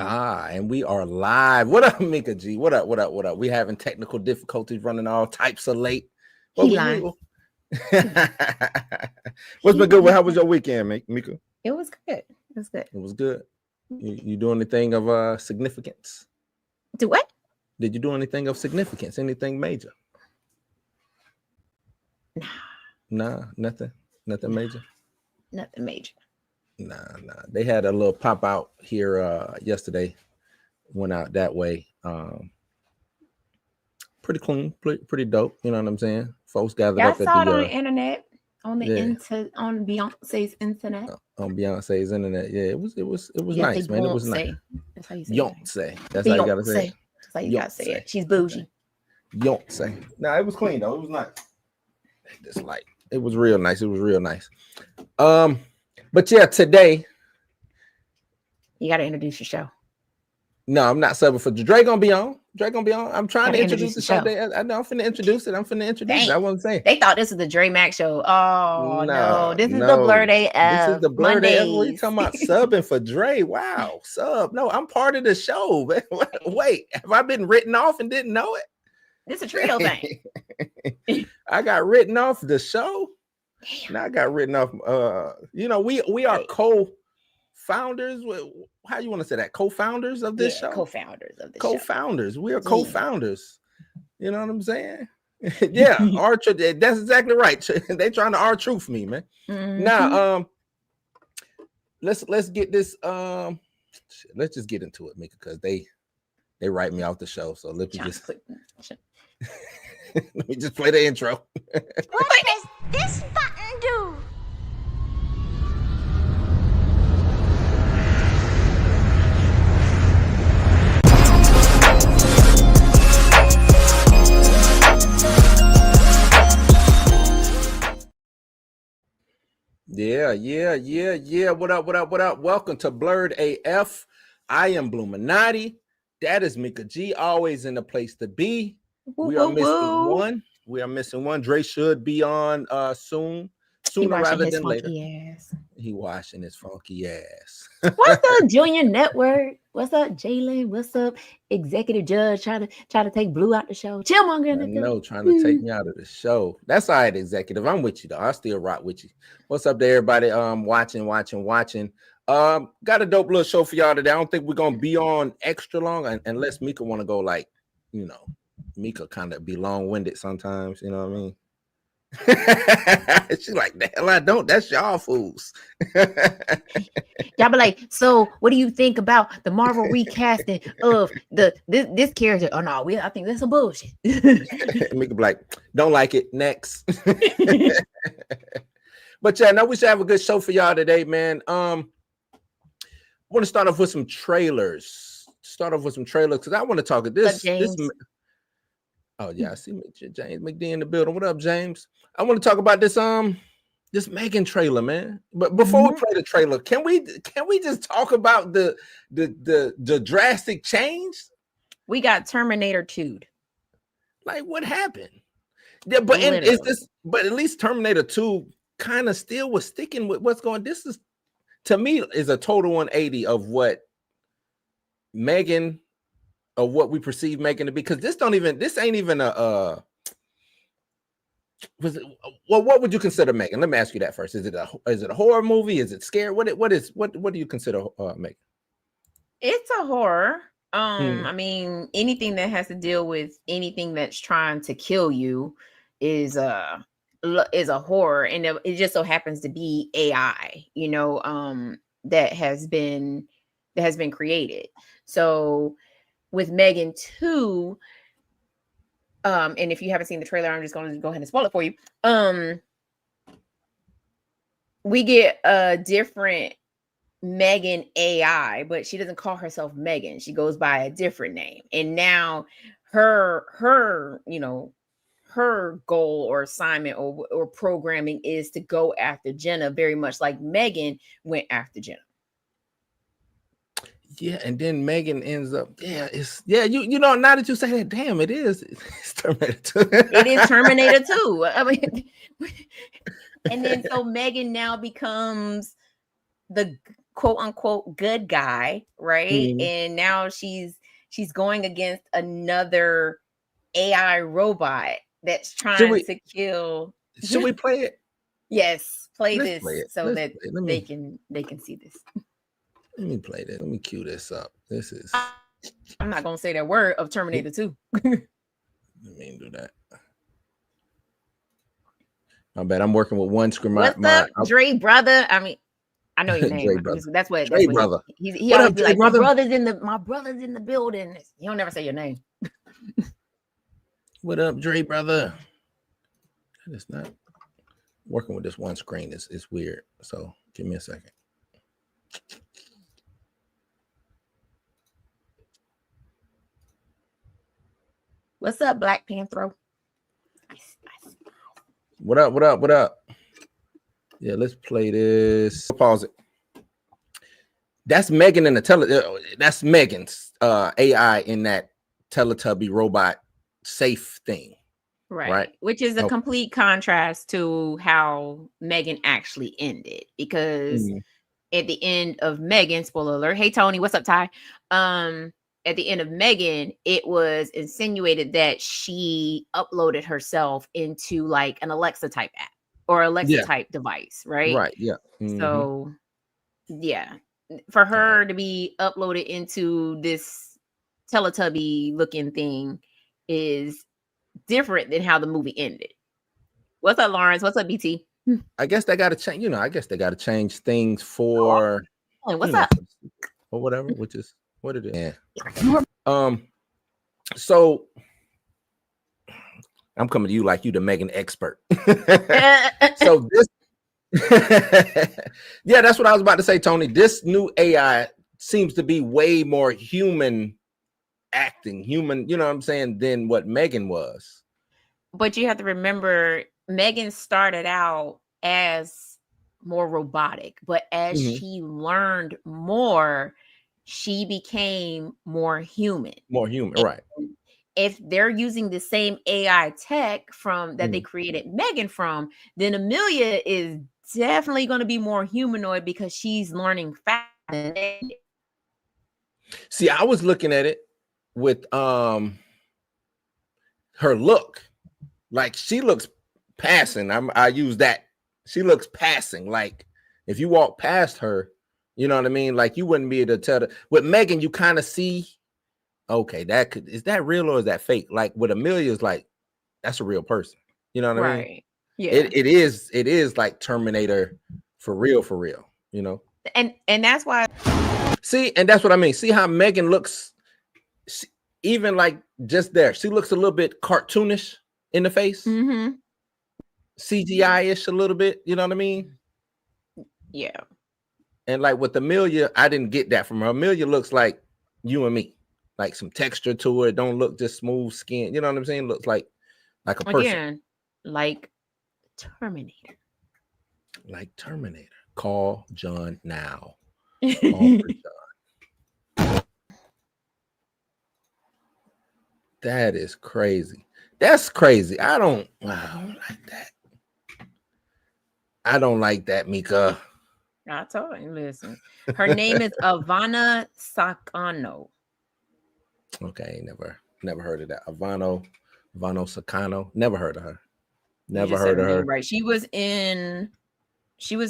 And we are live. What up, Mika G? What up? What up? What up? We having technical difficulties, running all types of late. He lying. What's been good? How was your weekend, Mika? It was good. It was good. It was good. You do anything of significance? Do what? Did you do anything of significance? Anything major? Nah, nothing major. Nothing major. Nah. They had a little pop out here yesterday. Went out that way. Pretty clean, pretty dope. You know what I'm saying? Folks gathered up at I saw it on the internet, on Beyonce's internet. On Beyonce's internet. Yeah, it was nice, man. It was nice. That's how you say Beyonce. That's how you gotta say it. That's how you gotta say it. She's bougie. Beyonce. Nah, it was clean though. It was nice. Just like it was real nice. It was real nice. But yeah, today you got to introduce your show. No, I'm not subbing for Dre. Gonna be on. I'm trying to introduce the show. I know I'm finna introduce it. I wasn't saying. They thought this was the Dre Mac show. Oh no, this is the Blurred AF. This is the Blurred AF. What are you talking about subbing for Dre? Wow, sub. No, I'm part of the show. Wait, have I been written off and didn't know it? This is a trio thing. I got written off the show. Damn. Now I got written off. We are co-founders. How you want to say that? Co-founders of this show. Co-founders of this co-founders. We are co-founders. You know what I'm saying? Yeah, Archer. That's exactly right. They trying to R-truth me, man. Mm-hmm. Now, let's get this. Let's just get into it, Mika, because they write me off the show. So let me just play the intro. What does this button do? Yeah. What up? Welcome to Blurred AF. I am Bluminati. That is Mika G, always in the place to be. We are missing one. Dre should be on sooner rather than later. He washing his funky ass. What's up, Junior Network? What's up, Jalen? What's up, Executive Judge? Try to take Blue out the show. Chillmonger. No, trying to take me out of the show. That's all right, Executive. I'm with you though. I still rock with you. What's up there, everybody? Watching. Got a dope little show for y'all today. I don't think we're gonna be on extra long unless Mika want to go like, Mika kind of be long-winded sometimes, you know what I mean? She's like, the hell I don't. That's y'all fools. Y'all be like, so what do you think about the Marvel recasting of this character? Oh no, I think that's some bullshit. Mika be like, don't like it. Next. But yeah, no, we should have a good show for y'all today, man. I want to start off with some trailers. Because I want to talk at this. Oh yeah, I see James McD in the building. What up, James? I want to talk about this Megan trailer, man. But before we play the trailer, can we just talk about the drastic change? We got Terminator 2'd. Like what happened? Yeah, but at least Terminator 2 kind of still was sticking with what's going. This is, to me, is a total 180 of what Megan. Of what we perceive Megan to be, because this ain't even a what would you consider Megan? Let me ask you that first. Is it a horror movie? Is it scary? What do you consider Megan? It's a horror. I mean, anything that has to deal with anything that's trying to kill you is a horror, and it just so happens to be AI, that has been created. So with Megan 2, and if you haven't seen the trailer, I'm just going to go ahead and spoil it for you. We get a different Megan AI, but she doesn't call herself Megan. She goes by a different name. And now her goal or assignment or programming is to go after Jenna, very much like Megan went after Jenna. Yeah, and then Megan ends up. Now that you say that, damn, it's Terminator 2. It is Terminator 2. I mean, and then so Megan now becomes the quote unquote good guy, right? And now she's going against another AI robot that's trying to kill. Should we play it? Yes, play Let's this play it. so Let's that play it. they can see this. Let me play this. Let me cue this up. This is. I'm not gonna say that word of Terminator 2. Let me do that. I bet I'm working with one screen. What's up, Dre brother? I mean, I know your name. That's what Dre brother. He always be like, my brother's in the building. He don't never say your name. What up, Dre brother? It's not working with this one screen. It's weird. So give me a second. What's up, Black Panther? What up? What up? What up? Yeah, let's play this. Pause it. That's Megan in the that's Megan's AI in that Teletubby robot safe thing. Right. Which is a complete contrast to how Megan actually ended, because at the end of Megan, spoiler alert. Hey Tony, what's up, Ty? At the end of Megan, it was insinuated that she uploaded herself into like an Alexa type app or Alexa type device, right? Right. Yeah. So, yeah, for her to be uploaded into this Teletubby looking thing is different than how the movie ended. What's up, Lawrence? What's up, BT? I guess they got to change. I guess they got to change things for. What's up? Or whatever, which is what it is. Yeah. So I'm coming to you like you the Megan expert. So this yeah, that's what I was about to say, Tony. This new AI seems to be way more human acting, human, you know what I'm saying, than what Megan was. But you have to remember, Megan started out as more robotic, but as she learned more, she became more human. More human, right. If they're using the same AI tech from that they created Megan from, then Amelia is definitely going to be more humanoid because she's learning faster. See, I was looking at it with her look. Like she looks passing. I use that. She looks passing. Like if you walk past her, you know what I mean? Like you wouldn't be able to tell. With Megan, you kind of see, okay, is that real or is that fake? Like with Amelia, it's like that's a real person. You know what I mean? Yeah. It is like Terminator for real, you know? And that's why. See, and that's what I mean. See how Megan looks, even like just there. She looks a little bit cartoonish in the face. CGI-ish a little bit. You know what I mean? Yeah. And like with Amelia, I didn't get that from her. Amelia looks like you and me. Like some texture to it. Don't look just smooth skin. You know what I'm saying? Looks like a person. Again, like Terminator. Like Terminator. Call John now. Call for John. That is crazy. That's crazy. I don't like that. I don't like that, Mika. I told you, listen. Her name is Ivana Sakano. Okay, never heard of that. Ivano Sakano. Never heard of her. Never heard of her. Right. She was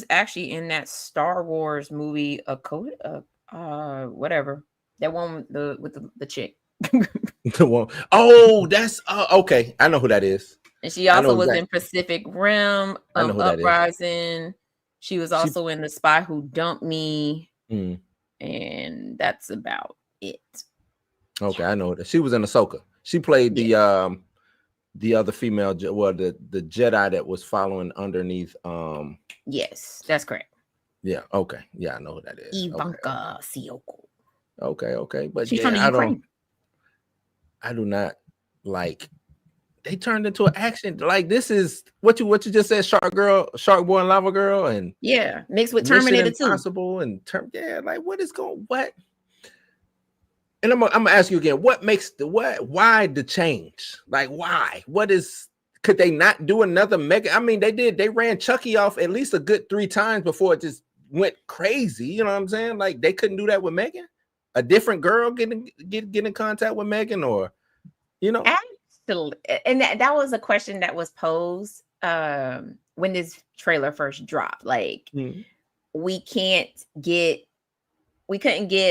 actually in that Star Wars movie, whatever. That one with the chick. The one. Oh, that's okay. I know who that is. And she also was in Pacific Rim, Uprising. She was also in The Spy Who Dumped Me. And that's about it. Okay, I know that. She was in Ahsoka. She played the other female, well, the Jedi that was following underneath. Yes, that's correct. Yeah. Okay. Yeah, I know who that is. Ivanka Sioko. Okay. But she's from the Ukraine. I do not like. They turned into an action. Like this is what you just said. Shark Boy, and Lava Girl, and mixed with Terminator 2. Like what is going what? And I'm gonna ask you again. What makes why the change? Like why? Could they not do another Mega? I mean, they did. They ran Chucky off at least a good 3 times before it just went crazy. You know what I'm saying? Like they couldn't do that with Megan. A different girl get in contact with Megan, or you know. Absolutely. And that was a question that was posed when this trailer first dropped. Like we couldn't get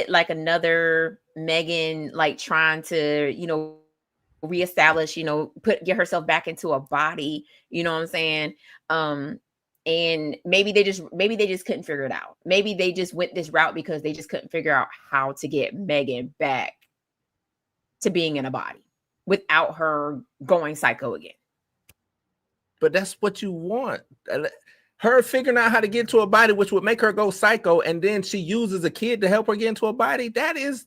like another Megan like trying to, you know, reestablish, you know, get herself back into a body, you know what I'm saying? And maybe they just couldn't figure it out. Maybe they just went this route because they just couldn't figure out how to get Megan back to being in a body without her going psycho again. But that's what you want. Her figuring out how to get to a body, which would make her go psycho, and then she uses a kid to help her get into a body. That is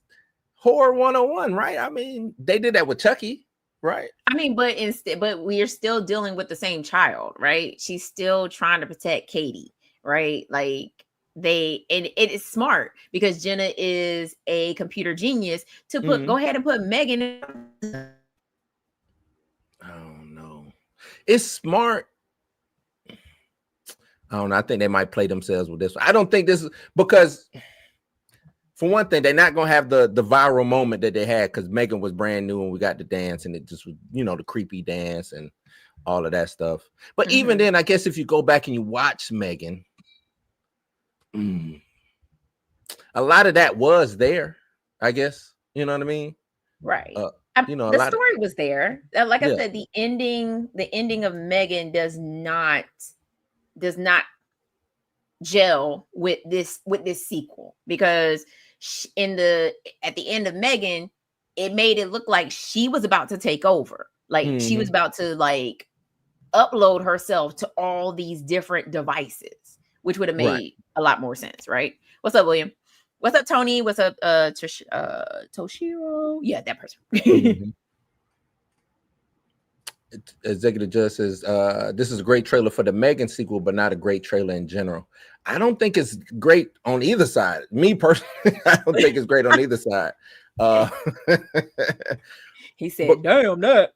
horror 101, right? I mean, they did that with Chucky, right? I mean, but we are still dealing with the same child, right? She's still trying to protect Katie, right? Like it is smart because Jenna is a computer genius to go ahead and put Megan in. Oh no, it's smart. I don't know. I think they might play themselves with this. I don't think this is because, for one thing, they're not gonna have the viral moment that they had because Megan was brand new and we got the dance and it just was, you know, the creepy dance and all of that stuff. But even then, I guess if you go back and you watch Megan, a lot of that was there. I guess you know what I mean, right? You know, the story was there. Like I said, the ending of Megan does not gel with this sequel because at the end of Megan, it made it look like she was about to take over. Like she was about to like upload herself to all these different devices, which would have made a lot more sense, right? What's up, William? What's up, Tony? What's up, Toshiro? Yeah, that person. Executive Judge says, this is a great trailer for the Megan sequel, but not a great trailer in general. I don't think it's great on either side. Me personally, I don't think it's great on either side. He said, damn that.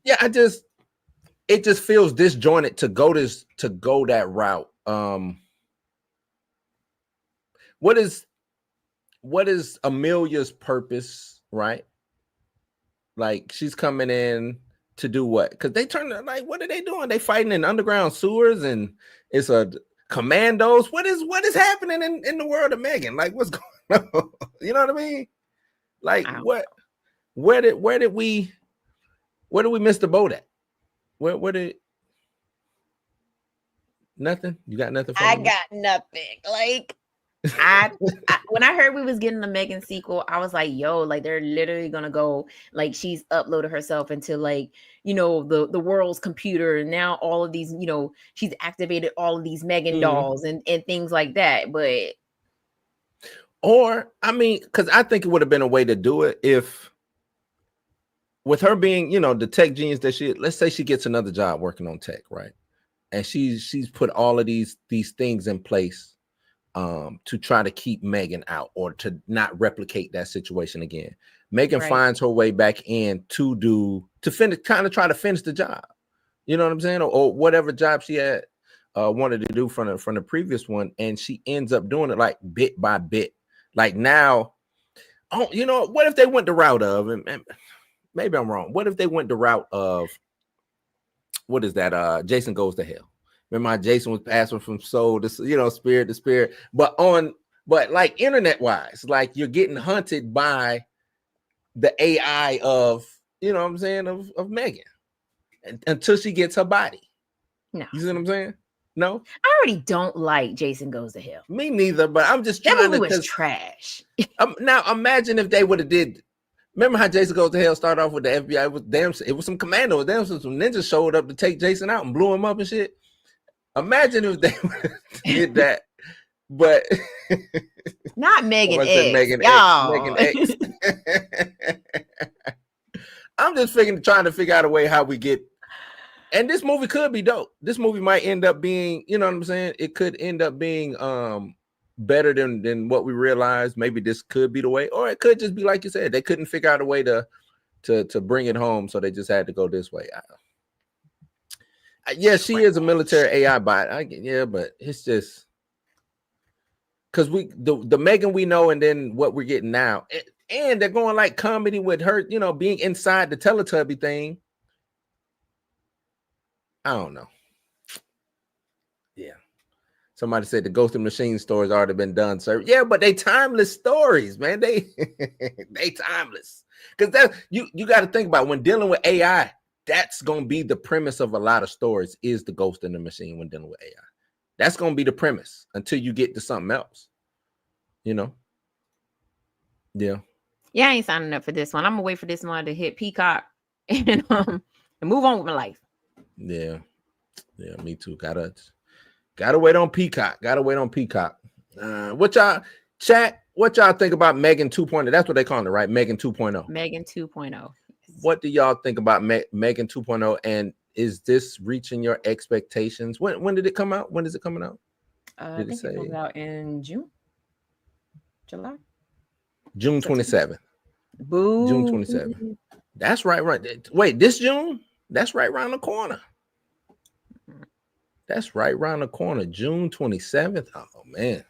Yeah, it just feels disjointed to go that route. What is Amelia's purpose, right? Like she's coming in to do what? Because they turn like, what are they doing? They fighting in underground sewers and it's a commandos. What is happening in the world of Megan? Like what's going on? You know what I mean? Like where did we miss the boat at? Where did nothing? You got nothing for me? I got nothing. Like when I heard we was getting the Megan sequel, I was like, yo, like they're literally gonna go like she's uploaded herself into like, you know, the world's computer, and now all of these, you know, she's activated all of these Megan dolls and things like that. But or I mean, because I think it would have been a way to do it if with her being, you know, the tech genius that let's say she gets another job working on tech, right? And she's put all of these things in place to try to keep Megan out or to not replicate that situation again. Megan finds her way back in to finish, kind of try to finish the job. You know what I'm saying? Or whatever job she had wanted to do from the previous one. And she ends up doing it like bit by bit. Like now, oh, you know, what if they went the route of, and maybe I'm wrong. What if they went the route of, what is that? Jason Goes to Hell. Remember how Jason was passing from soul to, you know, spirit to spirit, but like internet wise, like you're getting hunted by the AI of, you know what I'm saying, of Megan until she gets her body. No, you see what I'm saying? No, I already don't like Jason Goes to Hell. Me neither, but I'm just trying that movie was trash. Now imagine if they would have did. Remember how Jason Goes to Hell started off with the FBI? It was some commandos. Some ninjas showed up to take Jason out and blew him up and shit. Imagine if they did that, but not Megan X. Megan X. I'm just trying to figure out a way how we get. And this movie could be dope. This movie might end up being, you know what I'm saying? It could end up being better than what we realized. Maybe this could be the way, or it could just be like you said. They couldn't figure out a way to bring it home, so they just had to go this way. Yeah, she is a military AI bot. But it's just because the Megan we know, and then what we're getting now, and they're going like comedy with her, being inside the Teletubby thing. I don't know. Yeah. Somebody said the Ghost in the Machine stories already been done, sir. Yeah, but they timeless stories, man. They timeless. Because that you got to think about when dealing with AI, that's gonna be the premise of a lot of stories, is the Ghost in the Machine when dealing with AI. That's gonna be the premise until you get to something else. Yeah. Yeah, I ain't signing up for this one. I'm gonna wait for this one to hit Peacock and move on with my life. Yeah, me too. Gotta wait on Peacock. What y'all think about Megan 2.0? That's what they call it, right? Megan 2.0. Megan 2.0. What do y'all think about Megan 2.0? And is this reaching your expectations? When did it come out? When is it coming out? I think it comes out in July. June 27th. Boo. June 27th. That's right. Wait, this June? That's right around the corner. June 27th. Oh man.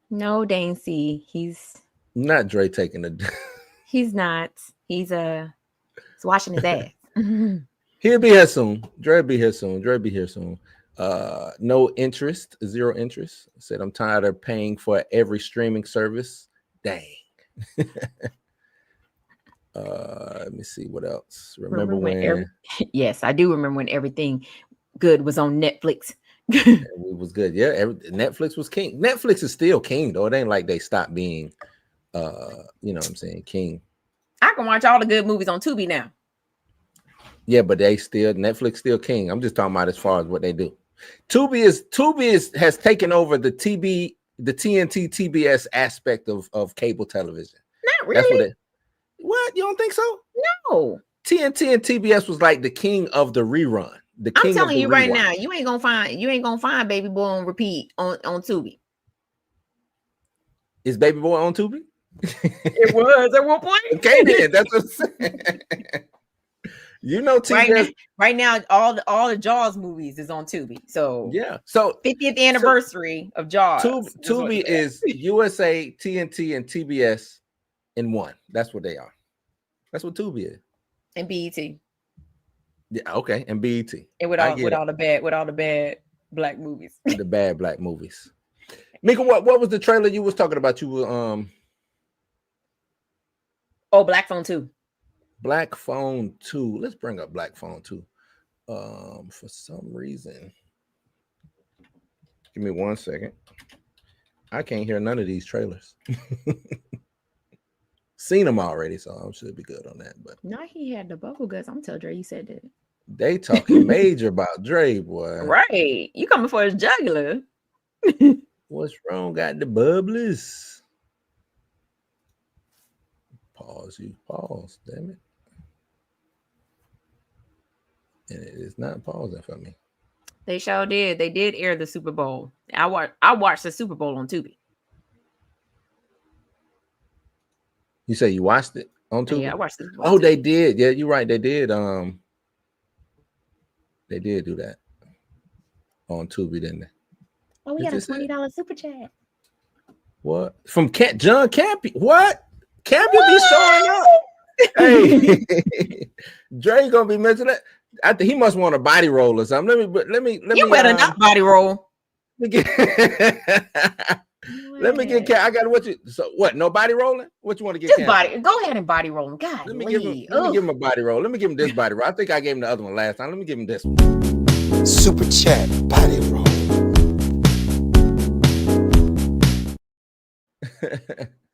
No, Dancy. He's not Dre taking the. He's not. He's washing his ass. He'll be here soon. Dre be here soon. No interest, zero interest. Said I'm tired of paying for every streaming service. Dang. Let me see what else. Remember when yes, I do remember when everything good was on Netflix. It was good. Yeah, Netflix was king. Netflix is still king though. It ain't like they stopped being you know what I'm saying, king. I can watch all the good movies on Tubi now. Yeah, but Netflix still king. I'm just talking about as far as what they do. Tubi has taken over the TNT TBS aspect of cable television. Not really. That's what you don't think so? No. TNT and TBS was like the king of the rerun. I'm telling you right now, you ain't gonna find Baby Boy on repeat on Tubi. Is Baby Boy on Tubi? It was at one point. Okay, then that's what I'm saying. TBS right now all the Jaws movies is on Tubi. So yeah, so 50th anniversary of Jaws. Tubi is USA, TNT, and TBS in one. That's what they are. That's what Tubi is. And BET. Yeah, okay, and BET. And with all the bad black movies. The bad black movies. Mika, what was the trailer you was talking about? You were Oh, Black Phone 2. Black Phone 2. Let's bring up Black Phone 2. For some reason. Give me 1 second. I can't hear none of these trailers. Seen them already, so I should be good on that. But no, he had the bubble guts. I'm telling Dre, you said that. They talking major about Dre, boy. Right. You coming for his jugular. What's wrong? Got the bubbles. Pause, damn it. And it is not pausing for me. They sure did. They did air the Super Bowl. I watched the Super Bowl on Tubi. You say you watched it on Tubi? Yeah, I watched it. Oh, they did. Yeah, you're right. They did. They did do that on Tubi, didn't they? Oh, we got a $20 super chat. What? From John Campy? What? Campy be showing up. Hey, Dre gonna be mentioning that. I think he must want a body roll or something. Let me. You better not body roll. Let me get I got what you. So what? No body rolling? What you want to get? Just body. Go ahead and body roll him. God, let me give him a body roll. Let me give him this body roll. I think I gave him the other one last time. Let me give him this one. Super chat body roll.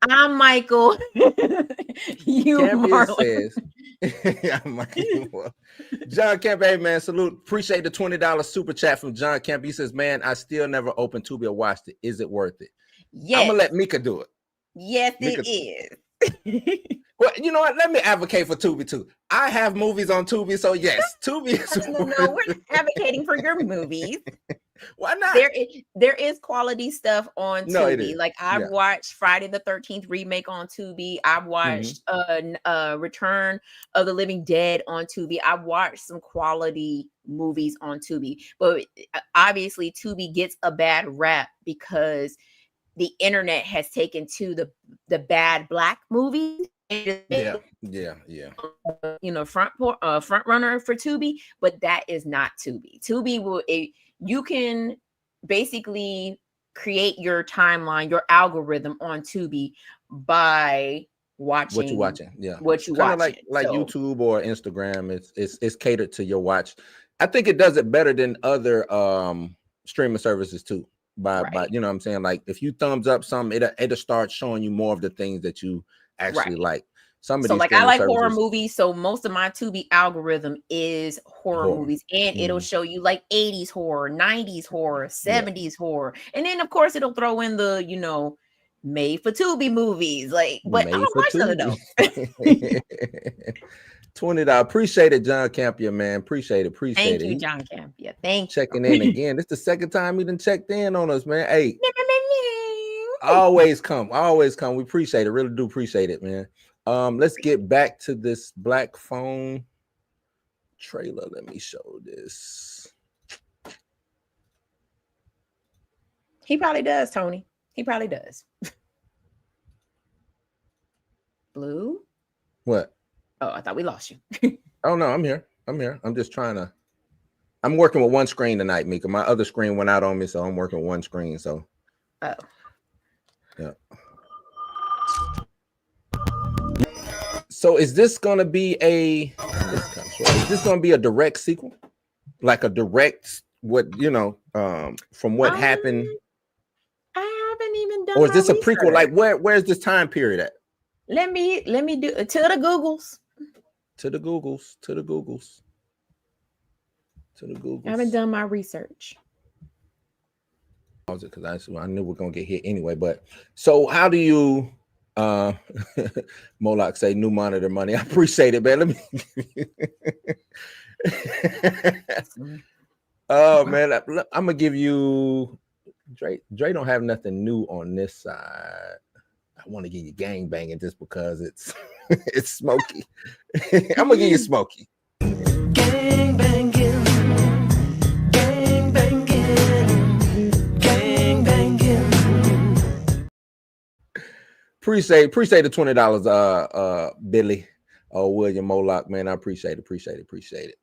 I'm Michael. You Marlon. Says, I'm Michael. John Kemp, hey man, salute. Appreciate the $20 super chat from John Kemp. He says, man, I still never opened Tubi or watched it. Is it worth it? Yes. I'm gonna let Mika do it. Yes, Mika. It is. Well, you know what? Let me advocate for Tubi too. I have movies on Tubi, so yes, Tubi is. No, we're not advocating for your movies. Why not? There is quality stuff on Tubi. No, it is. Like I've watched Friday the 13th remake on Tubi. I've watched Return of the Living Dead on Tubi. I've watched some quality movies on Tubi. But obviously Tubi gets a bad rap because the internet has taken to the bad Black movies. Yeah. Front runner for Tubi, but that is not Tubi. Tubi you can basically create your timeline, your algorithm on Tubi by watching what you're watching. Yeah, what you kind of watching. like YouTube or Instagram. It's catered to your watch. I think it does it better than other streaming services too. By you know what I'm saying, like if you thumbs up something, it'll start showing you more of the things that you actually like. Some of these like I like horror movies, so most of my Tubi algorithm is horror movies, and it'll show you like 80s horror, 90s horror, 70s horror, and then of course it'll throw in the made for Tubi movies, like, but I don't watch none of those. $20. Appreciate it, John Campion, man. Appreciate it. Thank you, John Campion. Thank you. Checking in again. It's the second time he done checked in on us, man. Hey, always come. We appreciate it. Really do appreciate it, man. Let's get back to this Black Phone trailer. Let me show this. He probably does, Tony. He probably does. Blue? What? Oh, I thought we lost you. Oh no, I'm here. I'm just trying to. I'm working with one screen tonight, Mika. My other screen went out on me, so I'm working with one screen. So. Oh. Yeah. So is this gonna be a direct sequel? Like a direct from what happened? I haven't even done. Or is this a prequel? Like where's this time period at? Let me do to the Googles. To the Googles. I haven't done my research. Because I knew we're gonna get hit anyway. But so how do you Moloch say new monitor money? I appreciate it, man. Let me oh man, I'm gonna give you Dre don't have nothing new on this side. I want to give you gang banging just because it's it's Smokey. I'm gonna give you Smokey. Gang banging. Appreciate the $20, Billy or William Moloch, man. I appreciate it.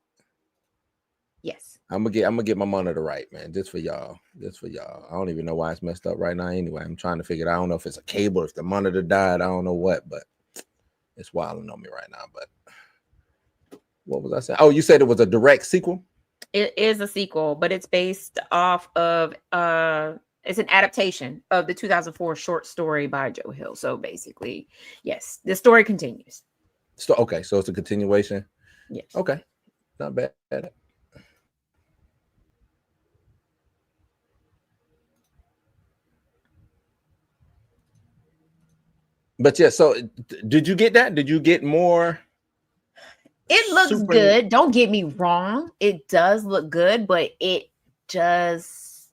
Yes, I'm gonna get my monitor right, man. Just for y'all. I don't even know why it's messed up right now. Anyway, I'm trying to figure it out. I don't know if it's a cable, if the monitor died. I don't know what, but it's wilding on me right now. But what was I saying? Oh, you said it was a direct sequel? It is a sequel, but it's based off of it's an adaptation of the 2004 short story by Joe Hill. So basically, yes, the story continues. So okay, so it's a continuation. Yes. Okay, not bad. But yeah, so did you get that? Did you get more? It looks good. Don't get me wrong. It does look good, but it does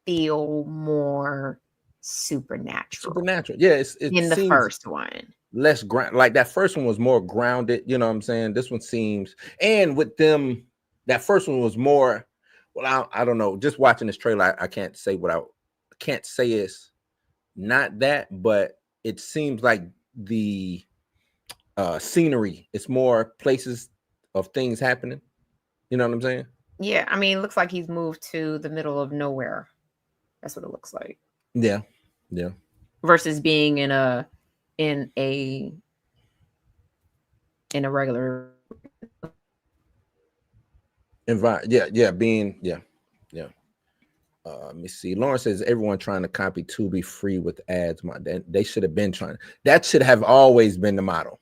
feel more supernatural. Yeah, it's in the first one. Less like that first one was more grounded. You know what I'm saying? This one seems, and with them, that first one was more. Well, I don't know. Just watching this trailer, I can't say what I can't say is not that, but it seems like the scenery, it's more places of things happening. You know what I'm saying? Yeah, I mean, it looks like he's moved to the middle of nowhere. That's what it looks like. Yeah. Versus being in a regular environment. Yeah. Let me see. Lauren says everyone trying to copy Tubi free with ads. They should have been trying. That should have always been the model.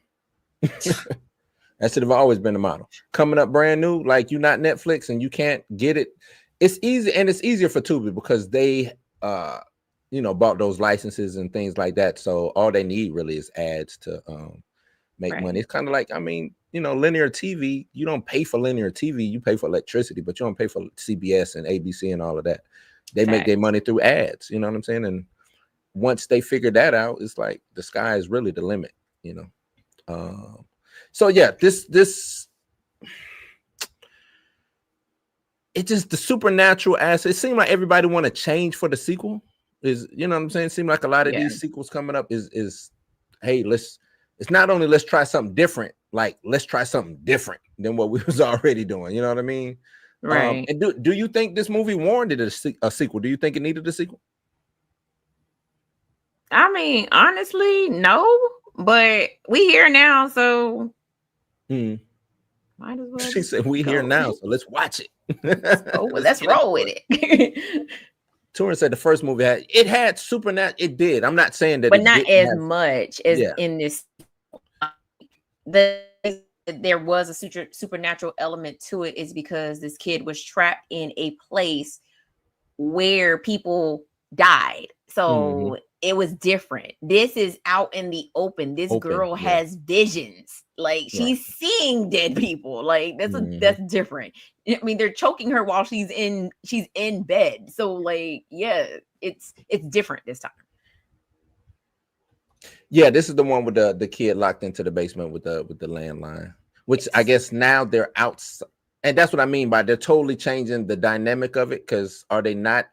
That should have always been the model. Coming up brand new, like you not Netflix and you can't get it. It's easy, and it's easier for Tubi because they bought those licenses and things like that. So all they need really is ads to make money. It's kind of like, I mean, linear TV, you don't pay for linear TV, you pay for electricity, but you don't pay for CBS and ABC and all of that. They make their money through ads, you know what I'm saying? And once they figure that out, it's like the sky is really the limit, So yeah, this it just the supernatural aspect. It seemed like everybody want to change for the sequel. is, you know what I'm saying? Seem like a lot of these sequels coming up is hey, it's not only let's try something different, like let's try something different than what we was already doing. You know what I mean? Right. And do you think this movie warranted a sequel? Do you think it needed a sequel? I mean, honestly, no, but we here now, so might as well. She said we here now, so let's watch it. Let's roll with it. Turin said the first movie had supernatural. It did. I'm not saying that, but not as much as in this. There was a supernatural element to it, is because this kid was trapped in a place where people died. So it was different. This is out in the open. This girl has visions. Like she's seeing dead people. Like that's different. I mean, they're choking her while she's in bed. So like, yeah, it's different this time. Yeah, this is the one with the kid locked into the basement with the landline, which I guess now they're outside. And that's what I mean by they're totally changing the dynamic of it. Because are they not?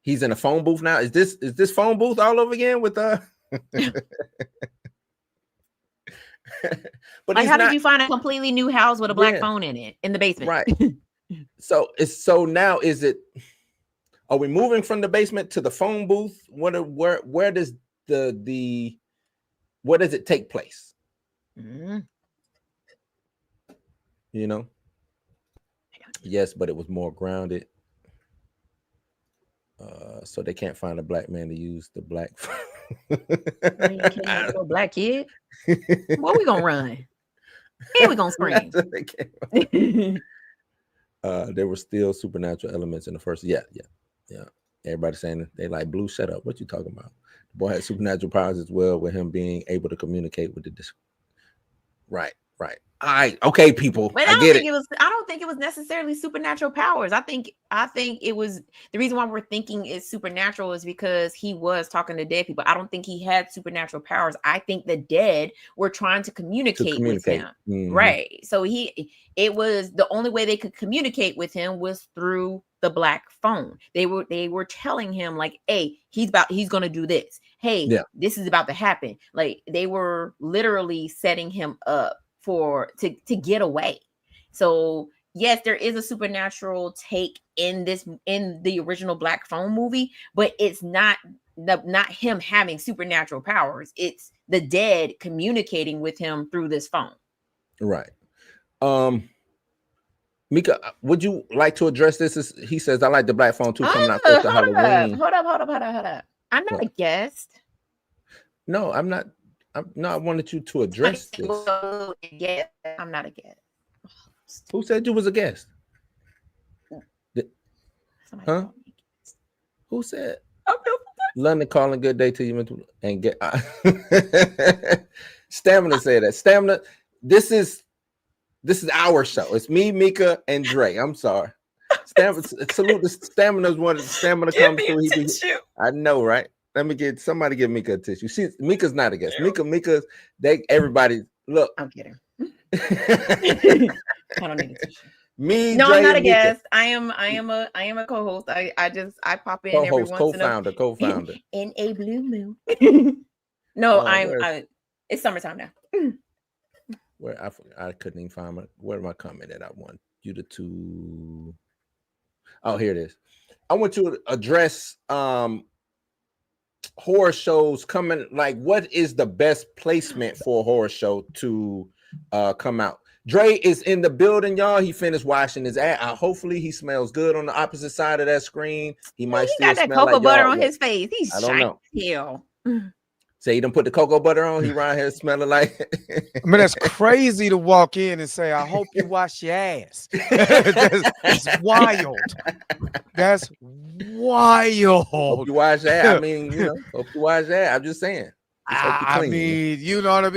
He's in a phone booth now. Is this phone booth all over again with But like, how did you find a completely new house with a black phone in it in the basement? Right. So now is it? Are we moving from the basement to the phone booth? Where does where does it take place? You know? Yes, but it was more grounded. So they can't find a black man to use the black phone. You can't a black kid. What we gonna run? And we gonna scream. There were still supernatural elements in the first. Yeah. Everybody saying they like Blue. Shut up. What you talking about? The boy had supernatural powers as well, with him being able to communicate with the Right. All right. Okay, people. But I don't think it was necessarily supernatural powers. I think it was the reason why we're thinking it's supernatural is because he was talking to dead people. I don't think he had supernatural powers. I think the dead were trying to communicate with him. Right. So it was the only way they could communicate with him was through the black phone. They were telling him like, hey, he's gonna do this. Hey, this is about to happen. Like they were literally setting him up to get away. So yes, there is a supernatural take in the original Black Phone movie, but it's not him having supernatural powers. It's the dead communicating with him through this phone. Right. Mika, would you like to address this? He says, I like the Black Phone too, coming out close to Halloween. Hold up. I'm not a guest. No, I'm not. I wanted you to address this. I'm not a guest. Who said you was a guest? Huh? Who said? London calling good day to you and get Stamina said that. Stamina, this is our show. It's me, Mika, and Dre. I'm sorry. Salute the Stamina's one. Stamina come through. I know, right? Let me somebody give Mika a tissue. Mika's not a guest. Mika's everybody look. I'm kidding. I don't need a tissue. No, Dre, I'm not a guest. I am a co-host. I pop in every once co-founder in a blue moon. No, it's summertime now. Where I couldn't even find where my comment at. I want you to. Oh, here it is. I want you to address horror shows coming. Like, what is the best placement for a horror show to come out? Dre is in the building, y'all. He finished washing his ass. Hopefully, he smells good on the opposite side of that screen. He might still got that smell cocoa like butter on his face. He's I don't know. Still. Say he done put the cocoa butter on. He around here smelling like. I mean, that's crazy to walk in and say, "I hope you wash your ass." That's wild. That's wild. Hope you wash that. I mean, hope you wash that. I'm just saying. I mean, you know what I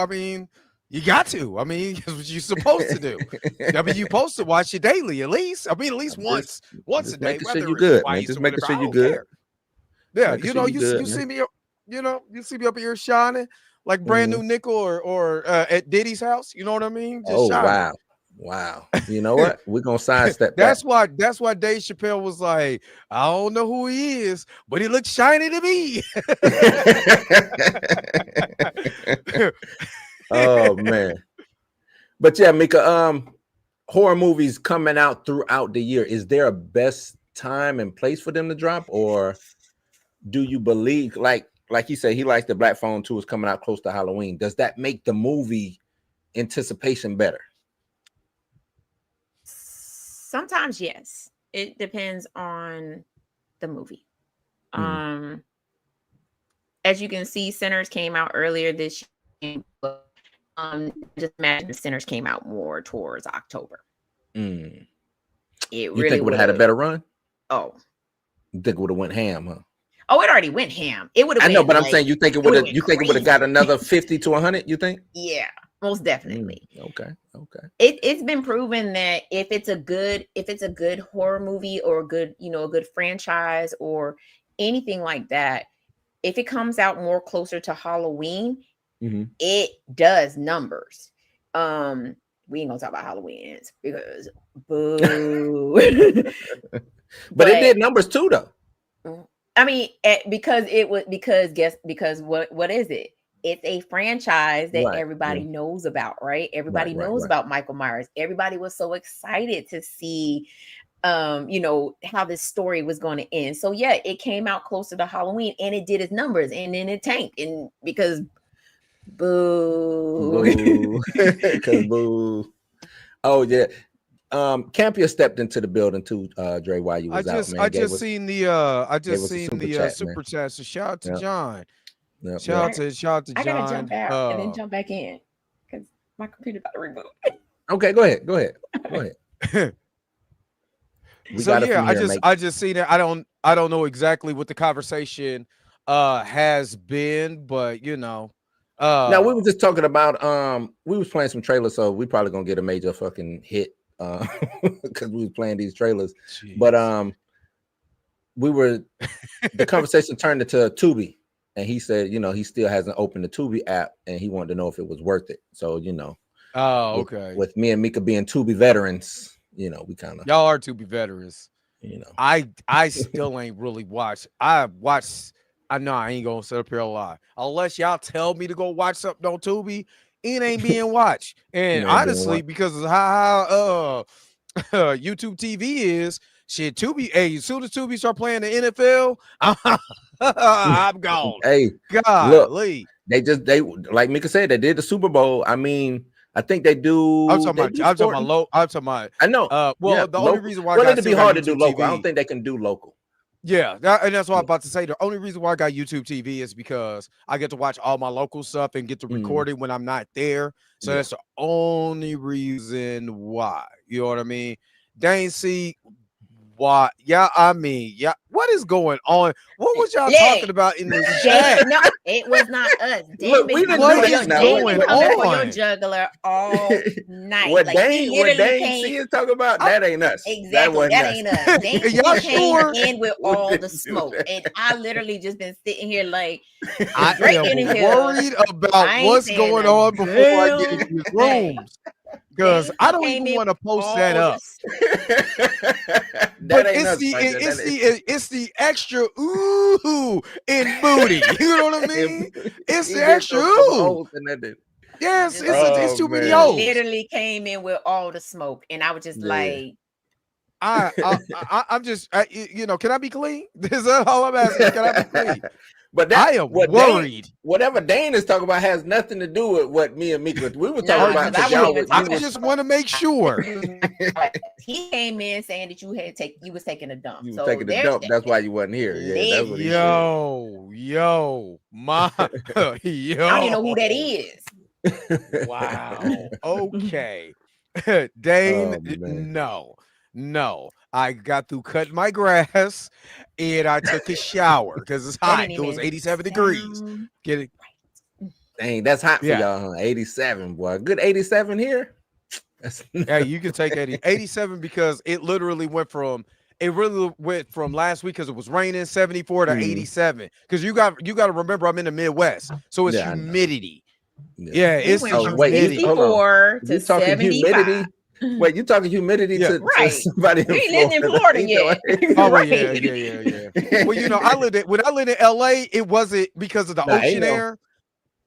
mean? You got to. I mean, that's what you're supposed to do. I mean, you're supposed to wash your daily at least. I mean, at least once a day. Making sure you're good, man. Just making sure you're good. Yeah, you see me. You see me up here shining like brand new nickel or at Diddy's house. You know what I mean? Just shining. Wow. Wow. You know what? We're gonna sidestep That's that. why Dave Chappelle was like, I don't know who he is, but he looks shiny to me. Oh man. But yeah, Mika, horror movies coming out throughout the year. Is there a best time and place for them to drop, or do you believe like he said he likes the Black Phone 2 is coming out close to Halloween? Does that make the movie anticipation better? Sometimes yes. It depends on the movie. As you can see, Sinners came out earlier this year. Just imagine the Sinners came out more towards October. You really think it would have had a better run? Oh, you think it would have went ham, huh? Oh, it already went ham. It would have. I know, but I'm saying you think it would have. You think it would have got another 50 to 100? You think? Yeah, most definitely. Okay. It's been proven that if it's a good horror movie or a good franchise or anything like that, if it comes out more closer to Halloween, it does numbers. We ain't gonna talk about Halloween ends because boo. but it did numbers too, though. I mean, because what is it? It's a franchise that everybody knows about, right? Everybody knows about Michael Myers. Everybody was so excited to see, how this story was going to end. So yeah, it came out closer to Halloween, and it did its numbers, and then it tanked, and because boo. Boo. Oh yeah. Campia stepped into the building too, Dre, while you was out, man. I just seen the super chat. So shout out to John. Shout out to John. I gotta jump out and then jump back in because my computer's about to reboot. Okay, go ahead. So yeah, I just seen it. I don't know exactly what the conversation has been, but now we were just talking about we was playing some trailers, so we probably gonna get a major fucking hit because we was playing these trailers. Jeez. But the conversation turned into Tubi, and he said he still hasn't opened the Tubi app, and he wanted to know if it was worth it. So with me and Mika being Tubi veterans, we kind of y'all are Tubi veterans. I still ain't really watched. I know I ain't gonna sit up here a lot unless y'all tell me to go watch something on Tubi. It ain't being watched, and honestly, because of how YouTube TV is, shit. Tubi, hey, as soon as Tubi start playing the NFL, I'm gone. Hey, God, look, they like Mika said, they did the Super Bowl. I mean, I think they do. I'm talking about. I know. The only reason why it'd be hard to do local. I don't think they can do local. Yeah, and that's what I'm about to say. The only reason why I got YouTube TV is because I get to watch all my local stuff and get to record it when I'm not there. So that's the only reason why. You know what I mean? Dang, see why? Yeah, I mean, yeah. What is going on? What was y'all talking about in this chat? No, it was not us. Look, we didn't do this now. Going on? Your juggler all night. What Dane is talking about? That ain't us. Exactly. That ain't us. Dane y'all came in with all the smoke, and I literally just been sitting here like I am worried about what's going on before I get into these rooms. Because I don't even want to post that up. But it's the extra ooh in booty. You know what I mean? It's the extra ooh. Yes, it's too many hoes. Literally came in with all the smoke, and I was just like, I'm just can I be clean? Is that all I'm asking? Can I be clean? But I am worried. Whatever Dane is talking about has nothing to do with what me and Mika we were talking about. I just want to make sure. He came in saying that you was taking a dump. You were taking a dump. That's why you wasn't here. Yeah, that's what he said. Yo, I don't even know who that is. Wow. Okay. Dane, no. I got through cutting my grass and I took a shower because it's hot. It was 87 degrees. Get it? Dang, that's hot for y'all, huh? 87, boy. Good 87 here. Yeah, you can take 87 because it literally went from last week because it was raining 74 to 87. Because you got to remember I'm in the Midwest, so it's humidity. Yeah, it's from 64 to 75. Humidity. Wait, you talking humidity to somebody in ain't living in Florida yet. Oh, well, yeah. Well, you know, when I lived in LA, it wasn't because of the ocean air.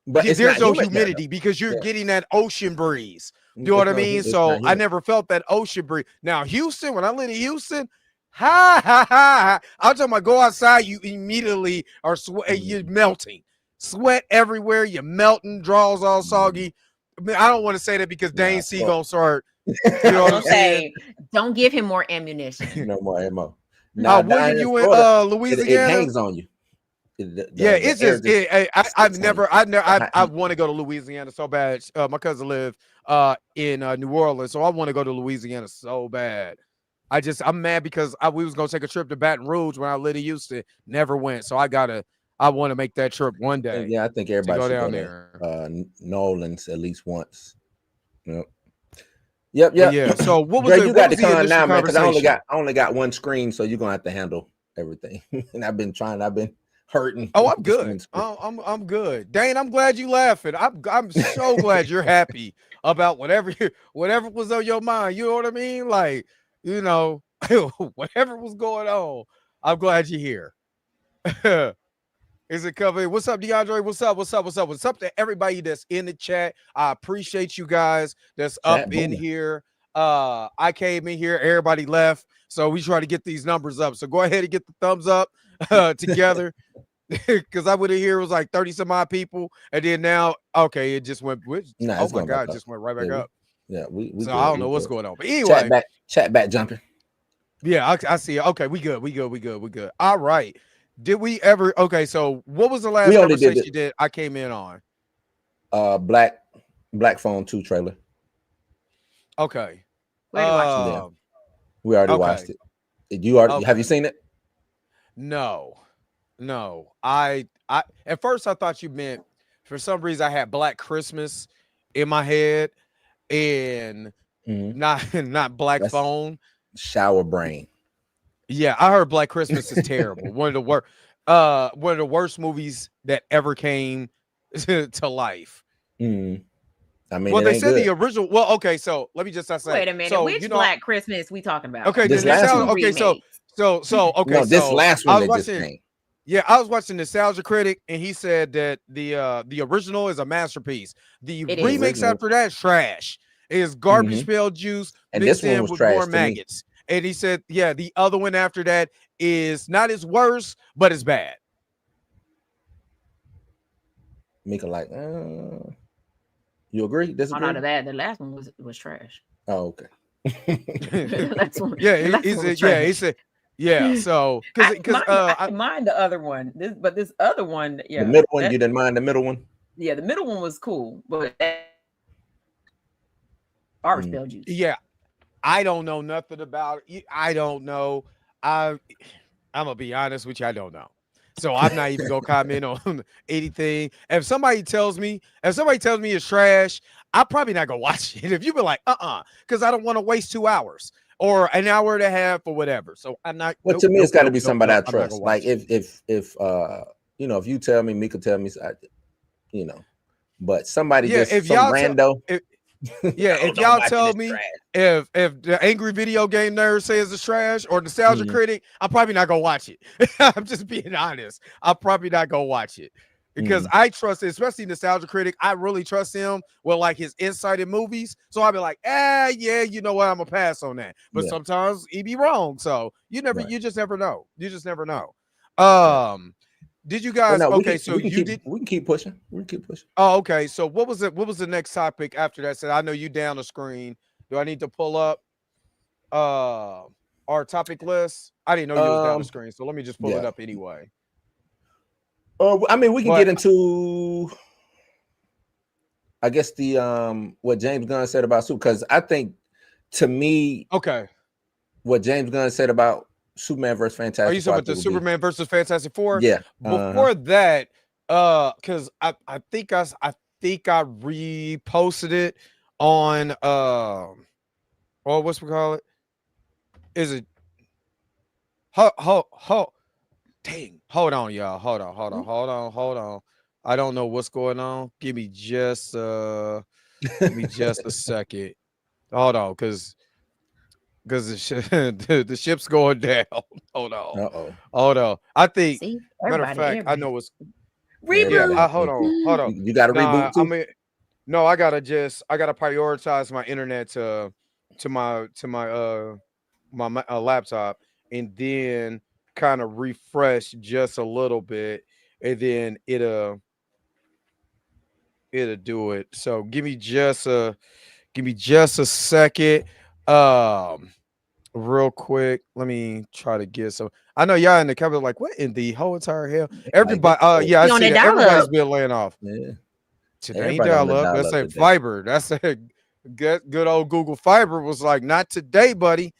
But there's no humidity because you're getting that ocean breeze. Do you know what I mean? So I never felt that ocean breeze. Now, Houston, when I lived in Houston, I'm talking about go outside, you immediately are you're melting. Sweat everywhere, you're melting, draws all soggy. I mean, I don't want to say that because Dane C gonna start. You know what I'm saying? Don't give him more ammunition. No more ammo. Now, when you in Louisiana, it hangs on you. It's just I want to go to Louisiana so bad. My cousin lived in New Orleans, so I want to go to Louisiana so bad. I'm mad because we was gonna take a trip to Baton Rouge when I lived in Houston, never went. So I want to make that trip one day. Yeah, I think everybody should down go there. New Orleans at least once. Yep. Yeah. So what was you got the con now, man? Because I only got one screen, so you're gonna have to handle everything. And I've been hurting. Oh, I'm good. I'm good. Dane, I'm glad you laughing. I'm so glad you're happy about whatever was on your mind. You know what I mean? Like, you know, whatever was going on. I'm glad you're here. Is it covered? What's up, DeAndre? What's up to everybody that's in the chat? I appreciate you guys that's up in here. I came in here, everybody left. So we try to get these numbers up. So go ahead and get the thumbs up together. Because I would have here was like 30 some odd people. And then now, okay, it just went. Oh my God, it just went right back up. Yeah, we so I don't know what's going on. But anyway, chat back jumping. Yeah, I see it. Okay, we good. All right. Did we ever? Okay, so what was the last conversation you did? I came in on Black Phone 2 trailer. Okay. We already watched it. Have you seen it? No. I at first I thought you meant, for some reason I had Black Christmas in my head and not Black Phone. Shower brain. Yeah, I heard Black Christmas is terrible. One of the worst movies that ever came to life. I mean, well, they said the original. Well, okay, so let me just say. Wait a minute, so, which Black Christmas we talking about? Okay, this last one. Okay, so okay, no, this last one that just came. Yeah, I was watching Nostalgia Critic, and he said that the original is a masterpiece. The remakes after that trash. Is garbage pail juice and mixed this one in was with trash more maggots. And he said, yeah, the other one after that is not as worse, but it's bad. Mika like, you agree? Disagree? Not that. The last one was trash. Oh, okay. He said, yeah. So because I mind the other one. This other one, yeah. The middle one, you didn't mind the middle one? Yeah, the middle one was cool, but garbage pail juice. Yeah. I don't know nothing about it. I don't know. I'm gonna be honest with you. I don't know. So I'm not even gonna comment on anything. If somebody tells me it's trash, I'm probably not gonna watch it. If you be like, because I don't want to waste 2 hours or an hour and a half or whatever. So I'm not. Well, to me, it's got to be somebody I trust. Like if you know, if you tell me, Mika tell me, you know, but somebody just some rando. If y'all tell me if the Angry Video Game Nerd says it's trash or Nostalgia Critic, I'm probably not gonna watch it. I'm just being honest. I'm probably not gonna watch it because I trust it, especially Nostalgia Critic. I really trust him with like his insight in movies. So I'll be like, yeah, you know what? I'm gonna pass on that. But sometimes he be wrong. So you just never know. You just never know. Did you guys? Well, no, we can keep pushing. Oh, okay. So what was it? What was the next topic after that? So I know you down the screen. Do I need to pull up our topic list? I didn't know you was down the screen, so let me just pull it up anyway. I mean, we can get into, I guess the what James Gunn said about Super, because I think to me, what James Gunn said about Superman versus Fantastic Four. Are you talking about the Superman versus Fantastic Four? Yeah. Before that, because I think I reposted it on what's we call it? Is it? Dang! Hold on, y'all. Hold on. I don't know what's going on. Give me just a second. Hold on, because the ship's going down. Hold on. Uh-oh. Hold on. I think, See, matter of fact, I know what's reboot. yeah. Hold on. You got to reboot too? I mean, no, I gotta prioritize my internet to my laptop, and then kind of refresh just a little bit, and then it'll do it. So give me just a second. Real quick, let me try to get some. I know y'all in the comments like, what in the whole entire hell? Everybody, yeah, I see that. Everybody's been laying off. Yeah. Today dial up. That's a fiber. That's a good old Google Fiber was like, not today, buddy.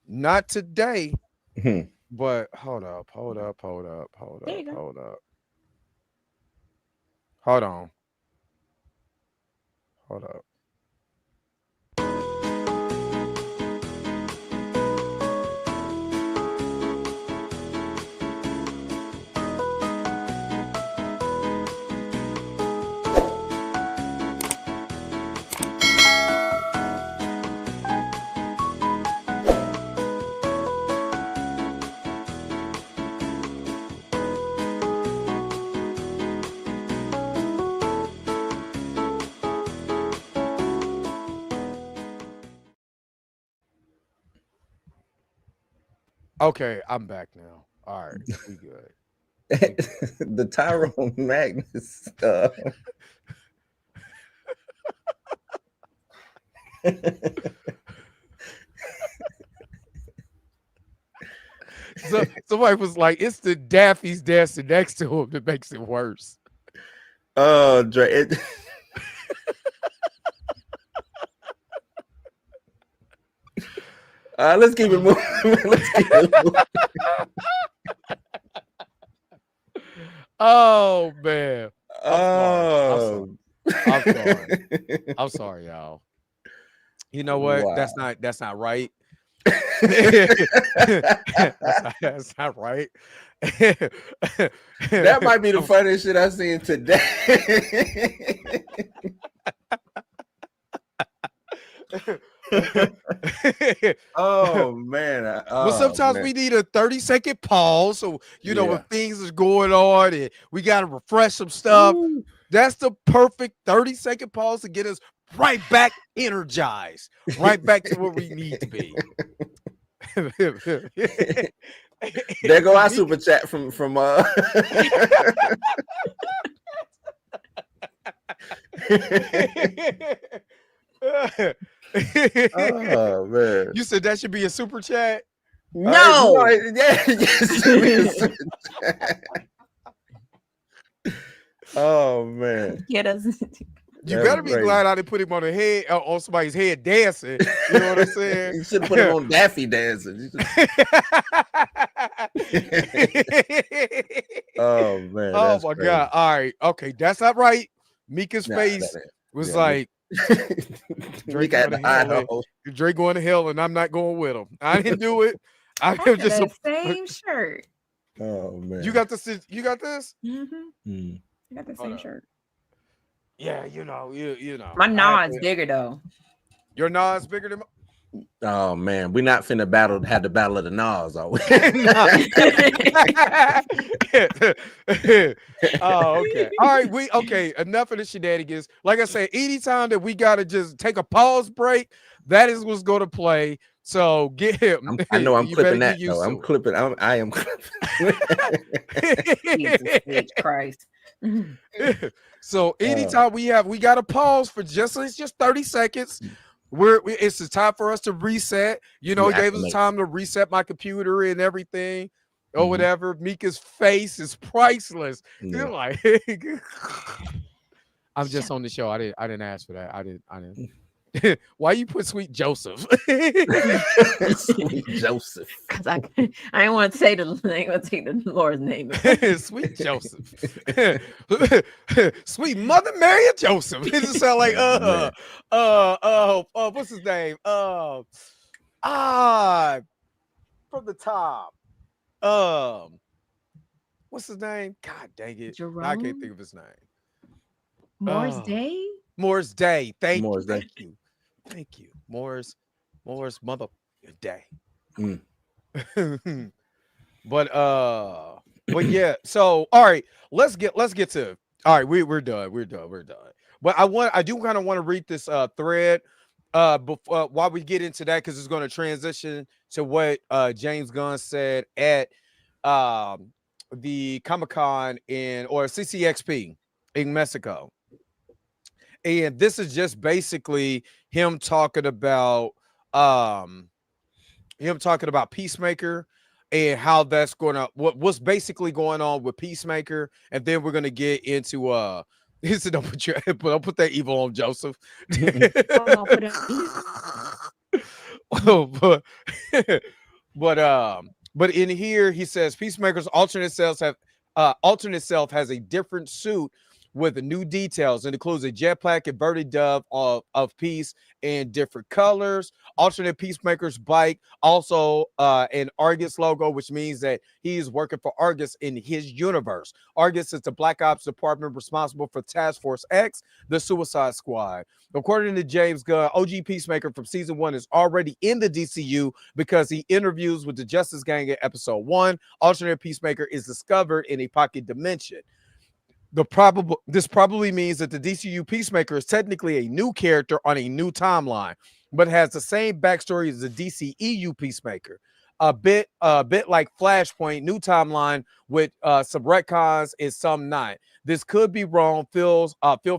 Not today. But hold up. Hold up. Okay, I'm back now. All right, we good. The Tyrone Magnus stuff. So somebody was like, it's the Daffy's dancing next to him that makes it worse. Oh, Dre. Let's keep it moving. Oh man. I'm sorry, y'all. You know what? Wow. That's not right. That's not right. That might be the funniest shit I've seen today. Oh man. But sometimes we need a 30-second pause, so you know when things is going on and we got to refresh some stuff. Ooh. That's the perfect 30-second pause to get us right back energized, right back to where we need to be. There go our super chat from Oh man. You said that should be a super chat? No. Yes. Oh man. Get us. You better be glad I didn't put him on the head on somebody's head dancing. You know what I'm saying? You should have put him on Daffy dancing. Oh man. Oh my God. All right. Okay. That's not right. Mika's face was like Drake going to hell and I'm not going with him. I didn't do it. I have just the same shirt. Oh man. You got this? Mm-hmm. I got the same shirt. Yeah, you know. My nod's bigger though. Your nod's bigger than Oh man, we're not finna have the battle of the Nas, are we? Oh, okay. All right, enough of the shenanigans. Like I said, anytime that we gotta just take a pause break, that is what's gonna play. So get him. I know I'm clipping that though. I'm clipping. I am clipping. Jesus Christ. So anytime we got to pause for just 30 seconds. It's the time for us to reset. You know, he gave us time to reset my computer and everything or whatever. Mika's face is priceless. You're like, I'm just on the show. I didn't ask for that. I didn't. Why you put Sweet Joseph? Sweet Joseph. Because I didn't want to say the name. I take the Lord's name. Sweet Joseph. Sweet Mother Mary of Joseph. It just sound like what's his name? From the top. What's his name? God dang it. Jerome? I can't think of his name. Morris Day? Morris Day. Thank you. Thank you. Moore's mother day. But yeah. So all right, let's get to. All right, we're done. We're done. But I do kind of want to read this thread before while we get into that, because it's going to transition to what James Gunn said at the Comic-Con or CCXP in Mexico. And this is just basically him talking about Peacemaker and how that's what's basically going on with Peacemaker, and then we're gonna get into he said don't put that evil on Joseph. But in here he says Peacemaker's alternate self has a different suit with the new details. It includes a jetpack converted dove of peace in different colors. Alternate Peacemaker's bike, also an Argus logo, which means that he is working for Argus in his universe. Argus is the Black Ops department responsible for Task Force X, the Suicide Squad. According to James Gunn, OG Peacemaker from season 1 is already in the DCU because he interviews with the Justice Gang in episode 1. Alternate Peacemaker is discovered in a pocket dimension. This probably means that the DCU Peacemaker is technically a new character on a new timeline, but has the same backstory as the DCEU Peacemaker. A bit like Flashpoint, new timeline with some retcons and some not. This could be wrong. Feel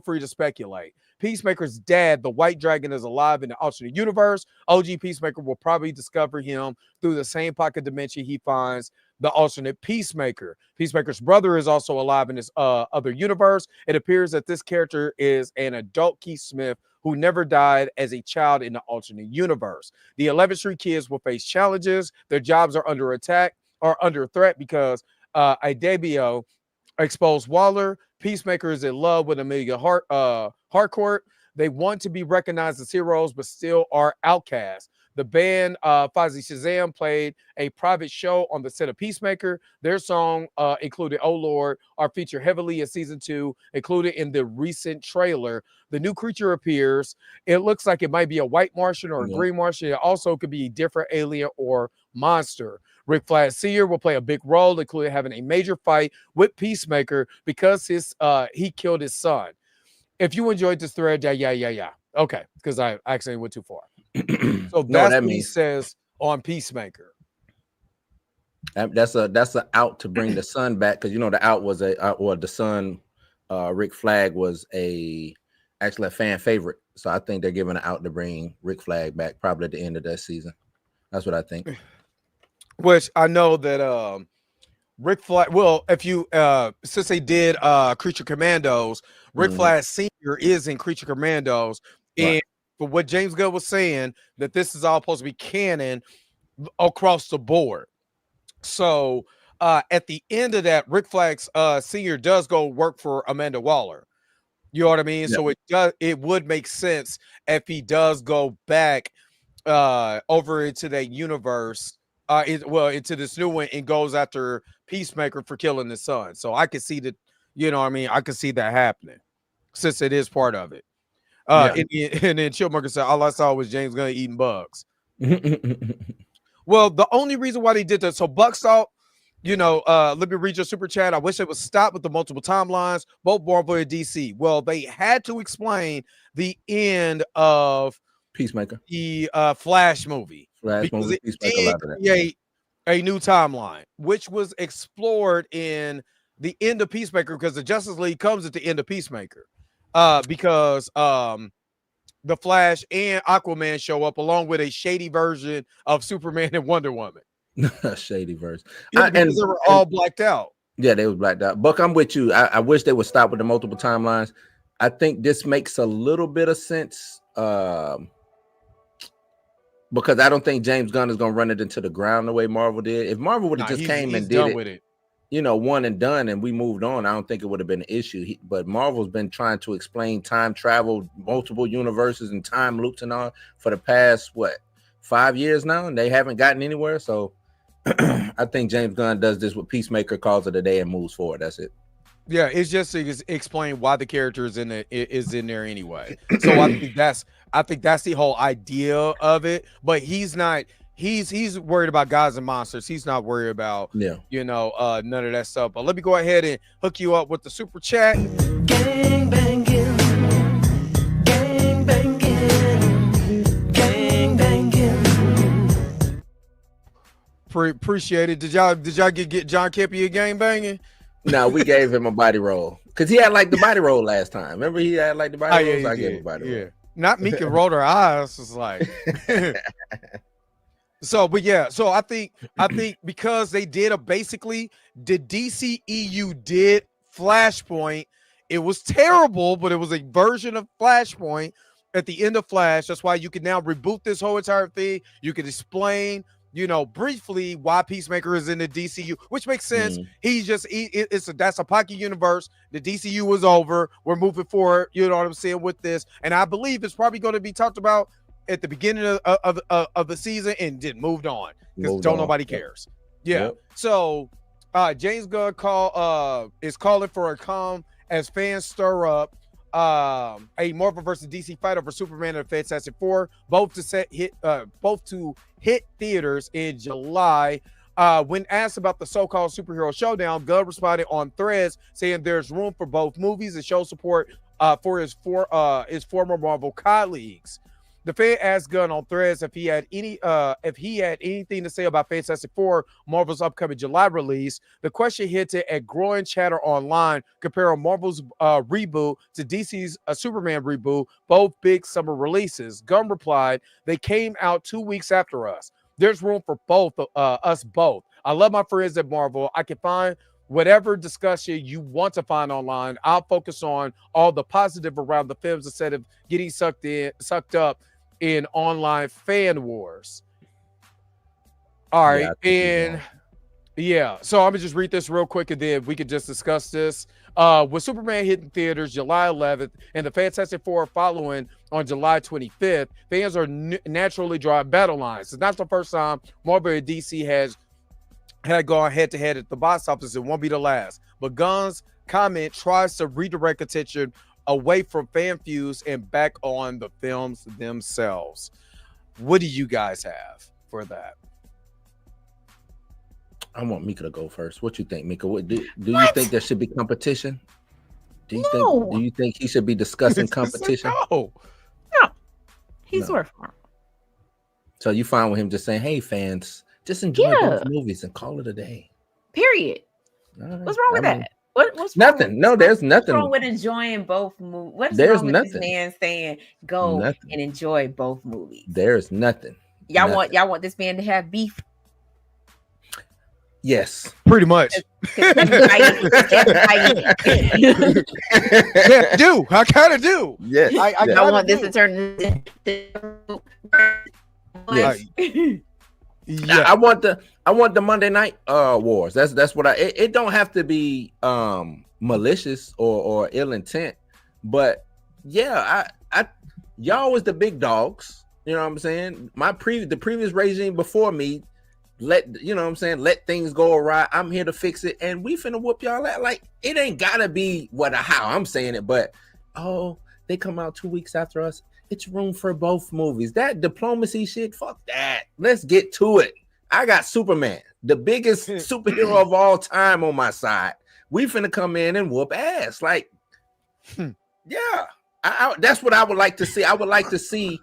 free to speculate. Peacemaker's dad, the White Dragon, is alive in the alternate universe. OG Peacemaker will probably discover him through the same pocket dimension he finds the alternate Peacemaker. Peacemaker's brother is also alive in this other universe. It appears that this character is an adult Keith Smith who never died as a child in the alternate universe. The 11th Street kids will face challenges. Their jobs are under attack or under threat because Idebio exposed Waller. Peacemaker is in love with Amelia Harcourt. They want to be recognized as heroes, but still are outcasts. The band Fozzy Shazam played a private show on the set of Peacemaker. Their song included "Oh Lord" are featured heavily in season 2, included in the recent trailer. The new creature appears. It looks like it might be a white Martian or a green Martian. It also could be a different alien or monster. Rick Flag Sr. will play a big role, including having a major fight with Peacemaker because he killed his son. If you enjoyed this thread, yeah. Okay, because I actually went too far. So that's what he says on Peacemaker. That's a out to bring the son back, because the out was the son. Rick Flag was actually a fan favorite, so I think they're giving an out to bring Rick Flag back probably at the end of that season. That's what I think. Which I know that Rick Flag. Well, if you since they did Creature Commandos, Rick Flag Sr. is in Creature Commandos, and for what James Gunn was saying, that this is all supposed to be canon across the board. So at the end of that, Rick Flag Sr. does go work for Amanda Waller. You know what I mean? Yep. So it would make sense if he does go back over into that universe, into this new one, and goes after Peacemaker for killing his son. So I can see that, I can see that happening since it is part of it. And then Chillmonger said, all I saw was James Gunn eating bugs. Well, the only reason why they did that, so Buckstall, let me read your super chat. I wish it would stop with the multiple timelines, both Marvel and DC. Well, they had to explain the end of Peacemaker, the Flash movie, because it did create a new timeline, which was explored in the end of Peacemaker, because the Justice League comes at the end of Peacemaker. Because the Flash and Aquaman show up along with a shady version of Superman and Wonder Woman. Shady version. And they were all blacked out. Yeah, they were blacked out. Buck, I'm with you. I wish they would stop with the multiple timelines. I think this makes a little bit of sense because I don't think James Gunn is going to run it into the ground the way Marvel did. If Marvel would have just came and did it, one and done, and we moved on, I don't think it would have been an issue. But Marvel's been trying to explain time travel, multiple universes, and time loops and all for the past 5 years now, and they haven't gotten anywhere. So I think James Gunn does this with Peacemaker, calls it a day, and moves forward. That's it. Yeah, it's just to explain why the character is in there anyway. So I think that's the whole idea of it. But he's not. He's worried about gods and monsters. He's not worried about none of that stuff. But let me go ahead and hook you up with the super chat. Gang banging, gang banging, gang banging. Appreciate it. Did y'all get John Kippy a gang banging? No, we gave him a body roll because he had like the body roll last time. Remember, he had like the body rolls. I gave him a body roll. Not Meek and rolled her eyes. It's like so, but yeah. So I think because they did basically the DCEU did Flashpoint. It was terrible, but it was a version of Flashpoint at the end of Flash. That's why you can now reboot this whole entire thing. You can explain, briefly why Peacemaker is in the DCU, which makes sense. That's a pocket universe. The DCU was over. We're moving forward. You know what I'm saying with this, and I believe it's probably going to be talked about at the beginning of the season and then moved on because nobody cares. Yeah. Yep. So James Gunn is calling for a calm as fans stir up a Marvel versus DC fight over Superman and Fantastic Four, both to hit theaters in July. When asked about the so-called superhero showdown, Gunn responded on Threads saying there's room for both movies and show support for his former Marvel colleagues. The fan asked Gunn on Threads if he had anything to say about Fantastic Four, Marvel's upcoming July release. The question hinted at growing chatter online comparing Marvel's reboot to DC's Superman reboot, both big summer releases. Gunn replied, "They came out 2 weeks after us. There's room for us both. I love my friends at Marvel. I can find whatever discussion you want to find online. I'll focus on all the positive around the films instead of getting sucked up in online fan wars." All right. So I'm gonna just read this real quick and then we could just discuss this. With Superman hitting theaters July 11th and the Fantastic Four following on July 25th, fans are naturally drawing battle lines. It's not the first time Marvel and DC had gone head-to-head at the box office. It won't be the last. But Gunn's comment tries to redirect attention away from fan feuds and back on the films themselves. What do you guys have for that? I want Mika to go first. What you think, Mika? Do you think there should be competition? Do you think he should be discussing competition? No. He's worth more. So you fine with him just saying, "Hey, fans, just enjoy both movies and call it a day." Period. Right. What's wrong with that? What's nothing? There's nothing wrong with enjoying both movies. What's there's wrong with nothing. This man saying go and enjoy both movies? There's nothing. Y'all want this man to have beef? Yes, pretty much. I kind of do. Yes, I want this to turn. Yes. Yeah, I want the Monday Night Wars. That's what it don't have to be malicious or ill intent, but yeah, I y'all was the big dogs. You know what I'm saying? The previous regime before me let things go awry. I'm here to fix it, and we finna whoop y'all out. Like, it ain't gotta be how I'm saying it, but they come out 2 weeks after us. It's room for both movies. That diplomacy shit, fuck that. Let's get to it. I got Superman, the biggest superhero of all time, on my side. We finna come in and whoop ass. Like, yeah. That's what I would like to see. I would like to see.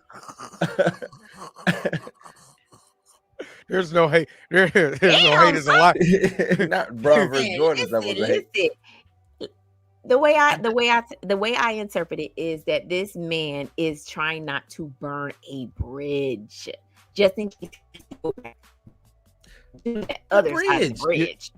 There's no hate. There's no hate is a lot. Not Bro versus Jordan. That was hate. The way I interpret it is that this man is trying not to burn a bridge, just in case other side of the bridge.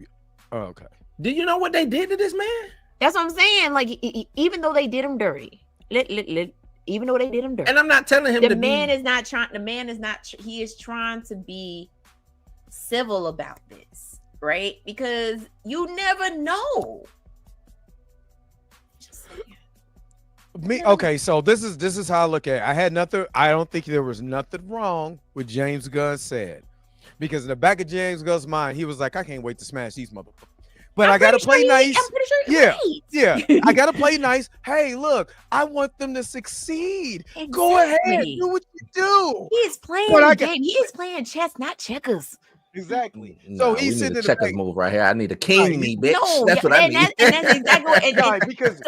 Oh, okay. Do you know what they did to this man? That's what I'm saying. Like, even though they did him dirty, even though they did him dirty, and I'm not telling him the man is not trying. The man is not. He is trying to be civil about this, right? Because you never know. Okay, so this is how I look at it. I don't think there was nothing wrong with James Gunn said, because in the back of James Gunn's mind, he was like, I can't wait to smash these motherfuckers. but I gotta play nice. I'm pretty sure Yeah. I gotta play nice. Hey, look, I want them to succeed. Exactly. Go ahead, do what you do. He is playing the game. He is playing chess, not checkers. Exactly. So he's sitting in the checkers move right here. I need a king me, bitch. No, that's what I need. And that's exactly what. Because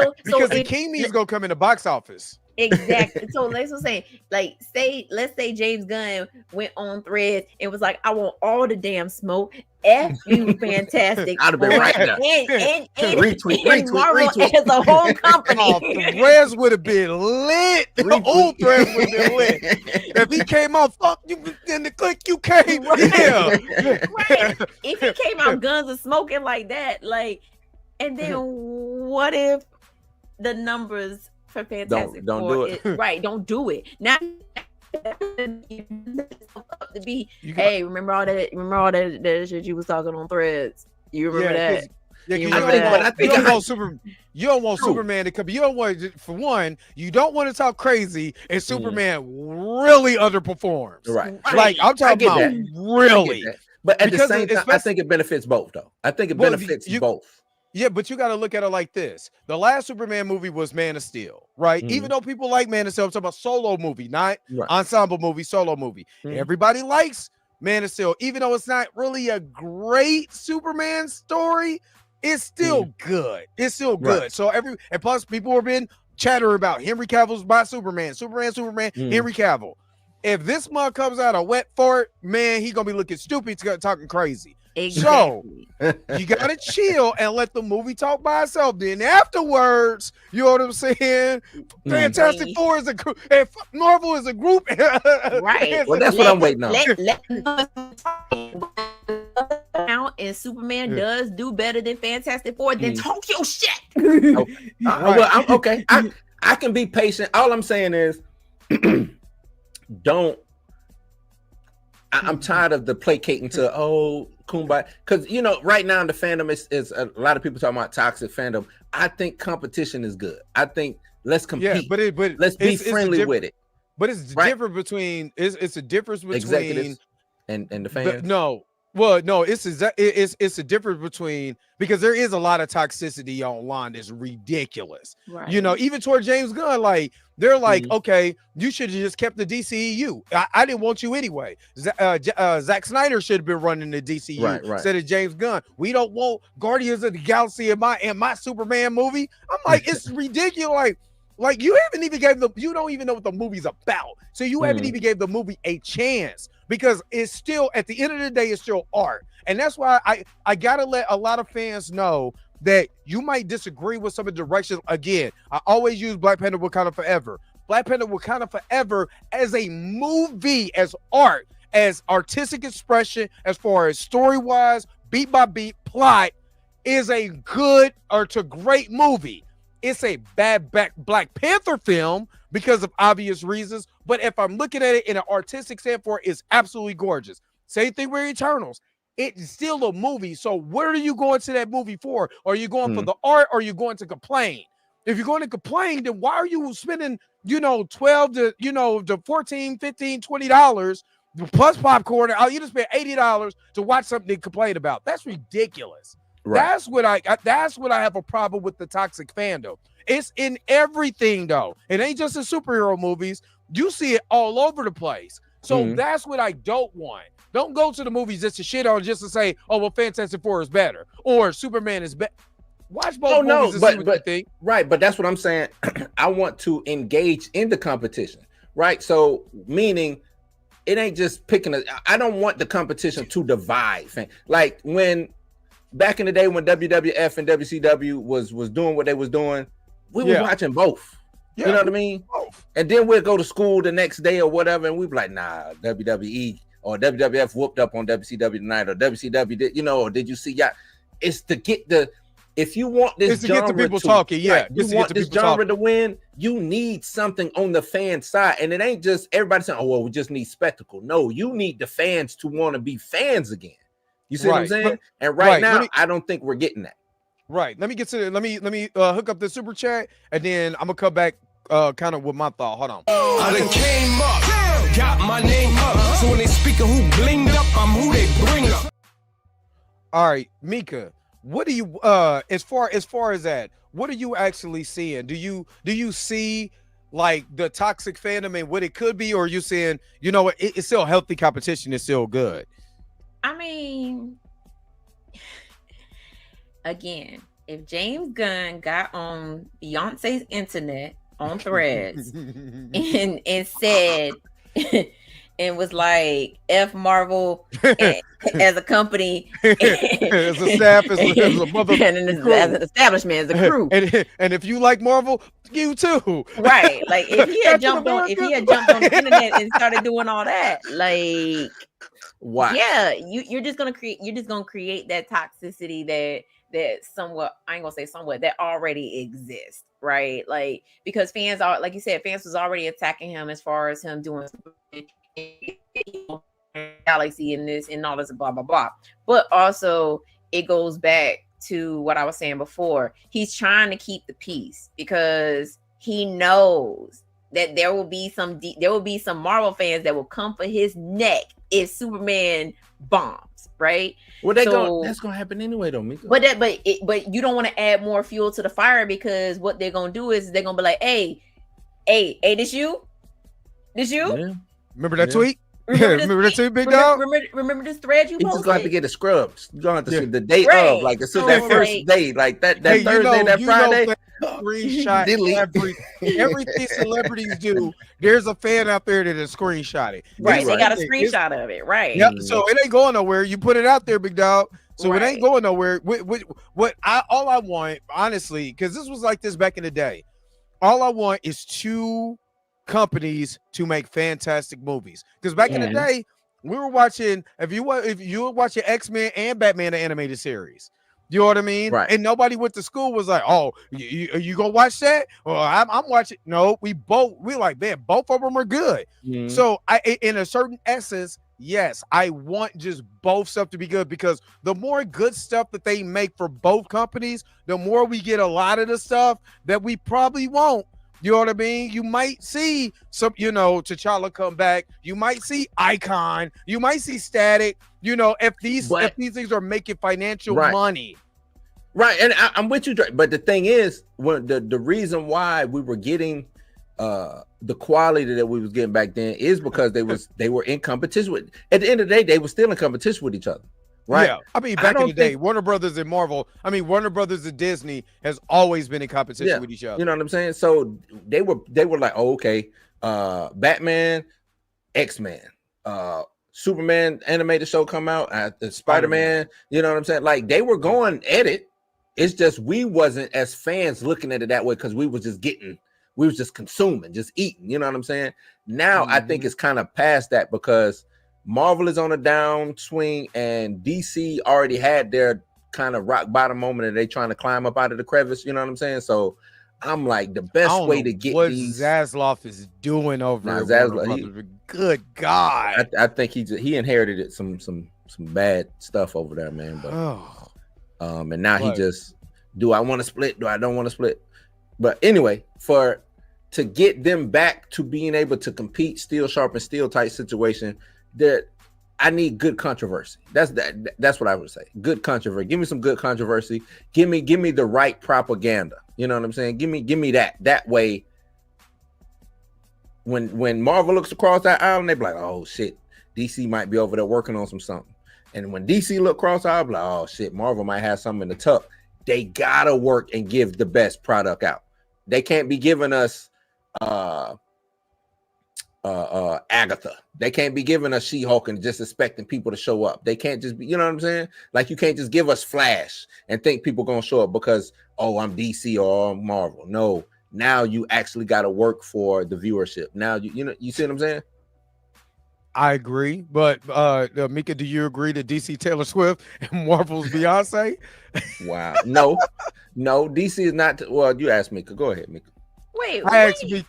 the king me is gonna come in the box office. Exactly. So let's say, let's say James Gunn went on Threads and was like, I want all the damn smoke. F you, fantastic. I'd have been right there. And retweet. As a whole company. Threads would have been lit. The old Threads would have been lit. If he came out, fuck you in the click you came. Right. Yeah. Right. If he came out guns and smoking like that, and then what if the numbers for Fantastic don't Four do it. Right, don't do it. Now to be, hey, remember all that shit you was talking on Threads? You remember that? You don't want Superman to come. You don't want, for one, you don't want to talk crazy, and Superman really underperforms. Right. Like I'm talking about really. But at the same time, I think it benefits both, though. I think it benefits both. Yeah, but you got to look at it like this. The last Superman movie was Man of Steel, right? Even though people like Man of Steel, I'm talking about solo movie, not ensemble movie, solo movie. Everybody likes Man of Steel, even though it's not really a great Superman story. It's still good. It's still good. Right. So and plus people have been chattering about Henry Cavill's by Superman, Henry Cavill. If this month comes out a wet fart, man, he gonna be looking stupid, talking crazy. Exactly. So you gotta chill and let the movie talk by itself. Then afterwards, you know what I'm saying? Fantastic Four is a group, and Marvel is a group. Right. Well, that's what I'm waiting on. And Superman does do better than Fantastic Four. Then talk your shit. Well, I'm okay. I can be patient. All I'm saying is, I'm tired of the placating to kumbaya, because right now in the fandom is a lot of people talking about toxic fandom. I think competition is good. I think let's compete, but let's be friendly with it. But it's different between it's a difference between executives and the fans. It's a difference between, because there is a lot of toxicity online that's ridiculous. Right. Even toward James Gunn, like they're like, okay, you should have just kept the DCEU. I didn't want you anyway. Zack Snyder should have been running the DCU instead of James Gunn. We don't want Guardians of the Galaxy in my Superman movie. I'm like, it's ridiculous. Like you haven't even you don't even know what the movie's about. So you haven't even gave the movie a chance, because it's still, at the end of the day, it's still art. And that's why I gotta let a lot of fans know that you might disagree with some of the directions. Again, I always use Black Panther Wakanda Forever. Black Panther Wakanda Forever as a movie, as art, as artistic expression, as far as story-wise, beat by beat, plot, is a good or to great movie. It's a bad Black Panther film because of obvious reasons, but if I'm looking at it in an artistic standpoint, it's absolutely gorgeous. Same thing with Eternals. It's still a movie. So what are you going to that movie for? Are you going for the art, or are you going to complain? If you're going to complain, then why are you spending, $12 to, to $14, $15, $20 plus popcorn? You just spend $80 to watch something to complain about. That's ridiculous. Right. That's what I have a problem with the toxic fandom. It's in everything, though. It ain't just in superhero movies. You see it all over the place. So that's what I don't want. Don't go to the movies just to shit on, just to say, oh, well, Fantastic Four is better or Superman is better. Watch both movies and see what you think. Right, but that's what I'm saying. I want to engage in the competition, right? So meaning it ain't just picking I don't want the competition to divide. Like when back in the day when WWF and WCW was doing what they was doing, we was watching both. You know what I mean? Both. And then we'll go to school the next day or whatever, and we be like, nah, WWE or WWF whooped up on WCW tonight, or WCW did, or did you see? Yeah, it's to get if you want this it's to get the people talking, you want this genre to win, you need something on the fan side. And it ain't just everybody saying, oh, well, we just need spectacle. No, you need the fans to want to be fans again. You see what I'm saying? And now, I don't think we're getting that. Right. Let me get to it. Let me hook up the super chat, and then I'm gonna come back kind of with my thought. Hold on. I done came up, got my name up. So when they speak of who blinged up, I'm who they bring up. All right, Mika, what do you as far as that, what are you actually seeing? Do you see like the toxic fandom and what it could be, or are you saying, you know, it's still healthy competition, is still good? I mean, again, if James Gunn got on Beyonce's internet on Threads and said and was like F Marvel as a company, as a staff, as a mother, and as an establishment, as a crew, and if you like Marvel, you too, right? Like if he had jumped on the internet and started doing all that, like, wow, yeah, you're just gonna create that toxicity that somewhat, I ain't gonna say somewhat, that already exists, right? Like, because fans are, like you said, fans was already attacking him as far as him doing Galaxy and this and all this blah blah blah. But also it goes back to what I was saying before. He's trying to keep the peace because he knows that there will be some Marvel fans that will come for his neck if Superman bombs, right? Well, that's gonna happen anyway, though, Mika. But you don't want to add more fuel to the fire, because what they're gonna do is they're gonna be like, hey, this you? Yeah. Remember that tweet? Remember that tweet, big dog? Remember this thread you posted? He's just gonna have to get it scrubbed. You're gonna have to see the day of, like as soon So, that first day, like that Thursday, that Friday. Screenshot everything celebrities do. There's a fan out there that is screenshot it. Right, they got a screenshot of it, right? Yep. So it ain't going nowhere. You put it out there, big dog. So it ain't going nowhere. All I want, honestly, because this was like this back in the day. All I want is two companies to make fantastic movies. Because back in the day, we were watching. If you were watching X-Men and Batman, the animated series. You know what I mean? Right. And nobody went to school was like, oh, you gonna watch that? Well, I'm watching. No, we like, man, both of them are good. Mm-hmm. So in a certain essence, yes, I want just both stuff to be good, because the more good stuff that they make for both companies, the more we get a lot of the stuff that we probably won't. You know what I mean? You might see some, T'Challa come back. You might see Icon. You might see Static. If these things are making financial money. Right. And I'm with you. But the thing is, the reason why we were getting the quality that we was getting back then is because they were in competition with, at the end of the day, they were still in competition with each other. Right. Yeah. I mean, back in the day, Warner Brothers and Marvel, Warner Brothers and Disney has always been in competition with each other. You know what I'm saying? So they were like, oh, okay, Batman, X-Men, Superman animated show come out, Spider-Man, you know what I'm saying? Like, they were going at it. It's just we wasn't as fans looking at it that way, because we was just consuming, just eating, you know what I'm saying? Now I think it's kind of past that, because Marvel is on a downswing and DC already had their kind of rock bottom moment and they trying to climb up out of the crevice, you know what I'm saying? So I'm like, the best way to get what Zaslav is doing over there. Good God. I think he inherited some bad stuff over there, man. But and now he just, do I want to split? Do I don't want to split? But anyway, to get them back to being able to compete steel sharp and steel tight situation, that I need good controversy. That's what I would say. Good controversy. Give me some good controversy. Give me the right propaganda. You know what I'm saying? Give me that. That way, when Marvel looks across that aisle, they be like, oh shit, DC might be over there working on something. And when DC look across the aisle, be like, oh shit, Marvel might have something in the tuck. They gotta work and give the best product out. They can't be giving us Agatha. They can't be giving us She-Hulk and just expecting people to show up. They can't just be, you know what I'm saying? Like, you can't just give us Flash and think people gonna show up because, oh, I'm DC or I'm Marvel. No, now you actually got to work for the viewership. Now you see what I'm saying? I agree, but Mika, do you agree that DC Taylor Swift and Marvel's Beyonce? Wow, no, DC is not. Well, you asked Mika. Go ahead, Mika. Wait. Asked me.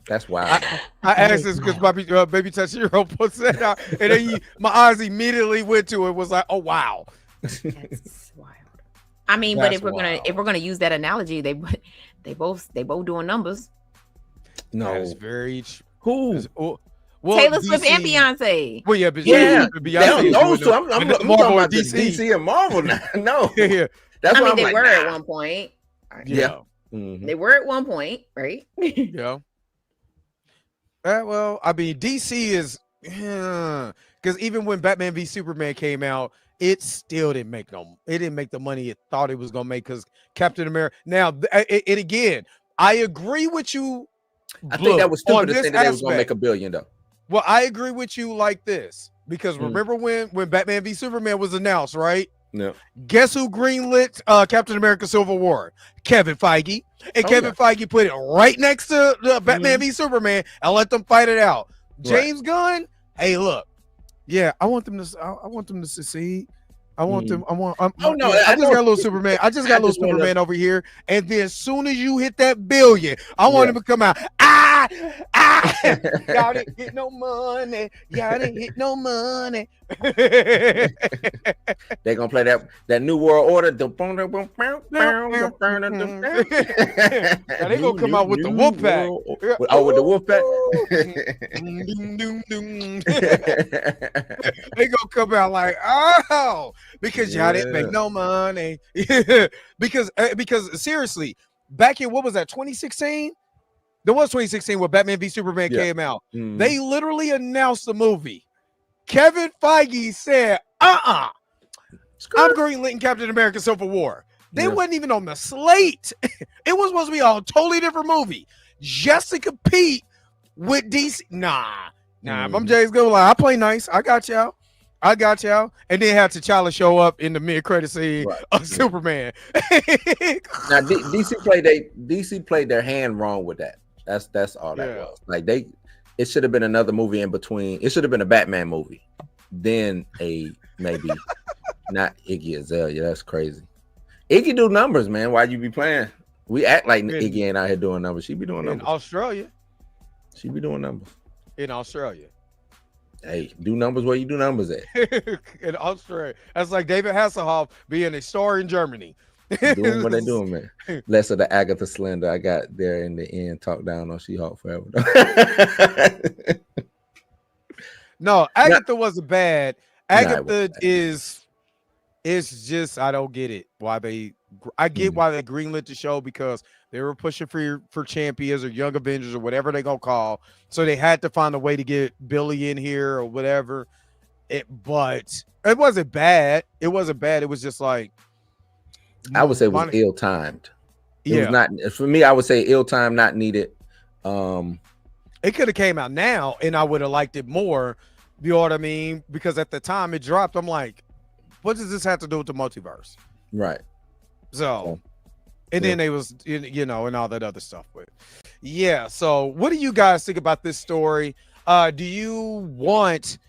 That's wild. I asked this because my baby Tashiro puts that out, and then my eyes immediately went to it. Was like, oh wow, that's wild. I mean, but if we're gonna use that analogy, they both doing numbers. No, that is very who? Well, Taylor Swift and Beyonce. Well, yeah, but Beyonce. Those two. I'm Marvel talking about DC and Marvel now. No, yeah. That's what they were at one point. Yeah. They were at one point, right? Yeah. Well, I mean, DC is because even when Batman v Superman came out, it still didn't make the money it thought it was gonna make because Captain America. Now, and again, I agree with you. I think that was stupid to think that they was gonna make $1 billion though. Well, I agree with you like this because remember when Batman v Superman was announced, right? No. Guess who greenlit Captain America: Civil War? Kevin Feige. And Kevin Feige put it right next to Batman v Superman and let them fight it out. James Gunn, hey, look, yeah, I want them to succeed. I want them. I just got a little Superman. I just got a little Superman over here. And then as soon as you hit that $1 billion, I want him to come out. Y'all didn't get no money. Y'all didn't hit no money. They gonna play that New World Order. Now they gonna come out with the wolf pack. With the wolf pack. They gonna come out like, oh, because y'all didn't make no money. because seriously, back in what was that, 2016? There was 2016 when Batman v Superman came out. They literally announced the movie. Kevin Feige said, I'm greenlighting Captain America: Civil War. They wasn't even on the slate. It was supposed to be a totally different movie just to compete with DC. Nah. If I'm James Gunn, like, I play nice. I got y'all. And then had T'Challa show up in the mid-credit scene of Superman. Now DC played their hand wrong with that. That's all that was. Like it should have been another movie in between. It should have been a Batman movie, then a maybe not Iggy Azalea. That's crazy. Iggy do numbers, man. Why you be playing? We act like Iggy ain't out here doing numbers. She be doing numbers. In Australia. She be doing numbers. In Australia. Hey, do numbers where you do numbers at. In Australia. That's like David Hasselhoff being a star in Germany. Doing what they doing, man. Less of the Agatha Slender I got there in the end. Talk down on She-Hulk forever. No, Agatha wasn't bad. Agatha is just, I don't get it. I get why they greenlit the show because they were pushing for champions or young Avengers or whatever they gonna call. So they had to find a way to get Billy in here or whatever. But it wasn't bad. It was just like, I would say it was ill-timed. It was not, for me, I would say ill-timed, not needed. It could have came out now and I would have liked it more. You know what I mean? Because at the time it dropped, I'm like, what does this have to do with the multiverse? Right. So, and then they was, and all that other stuff. But yeah. So what do you guys think about this story? Do you want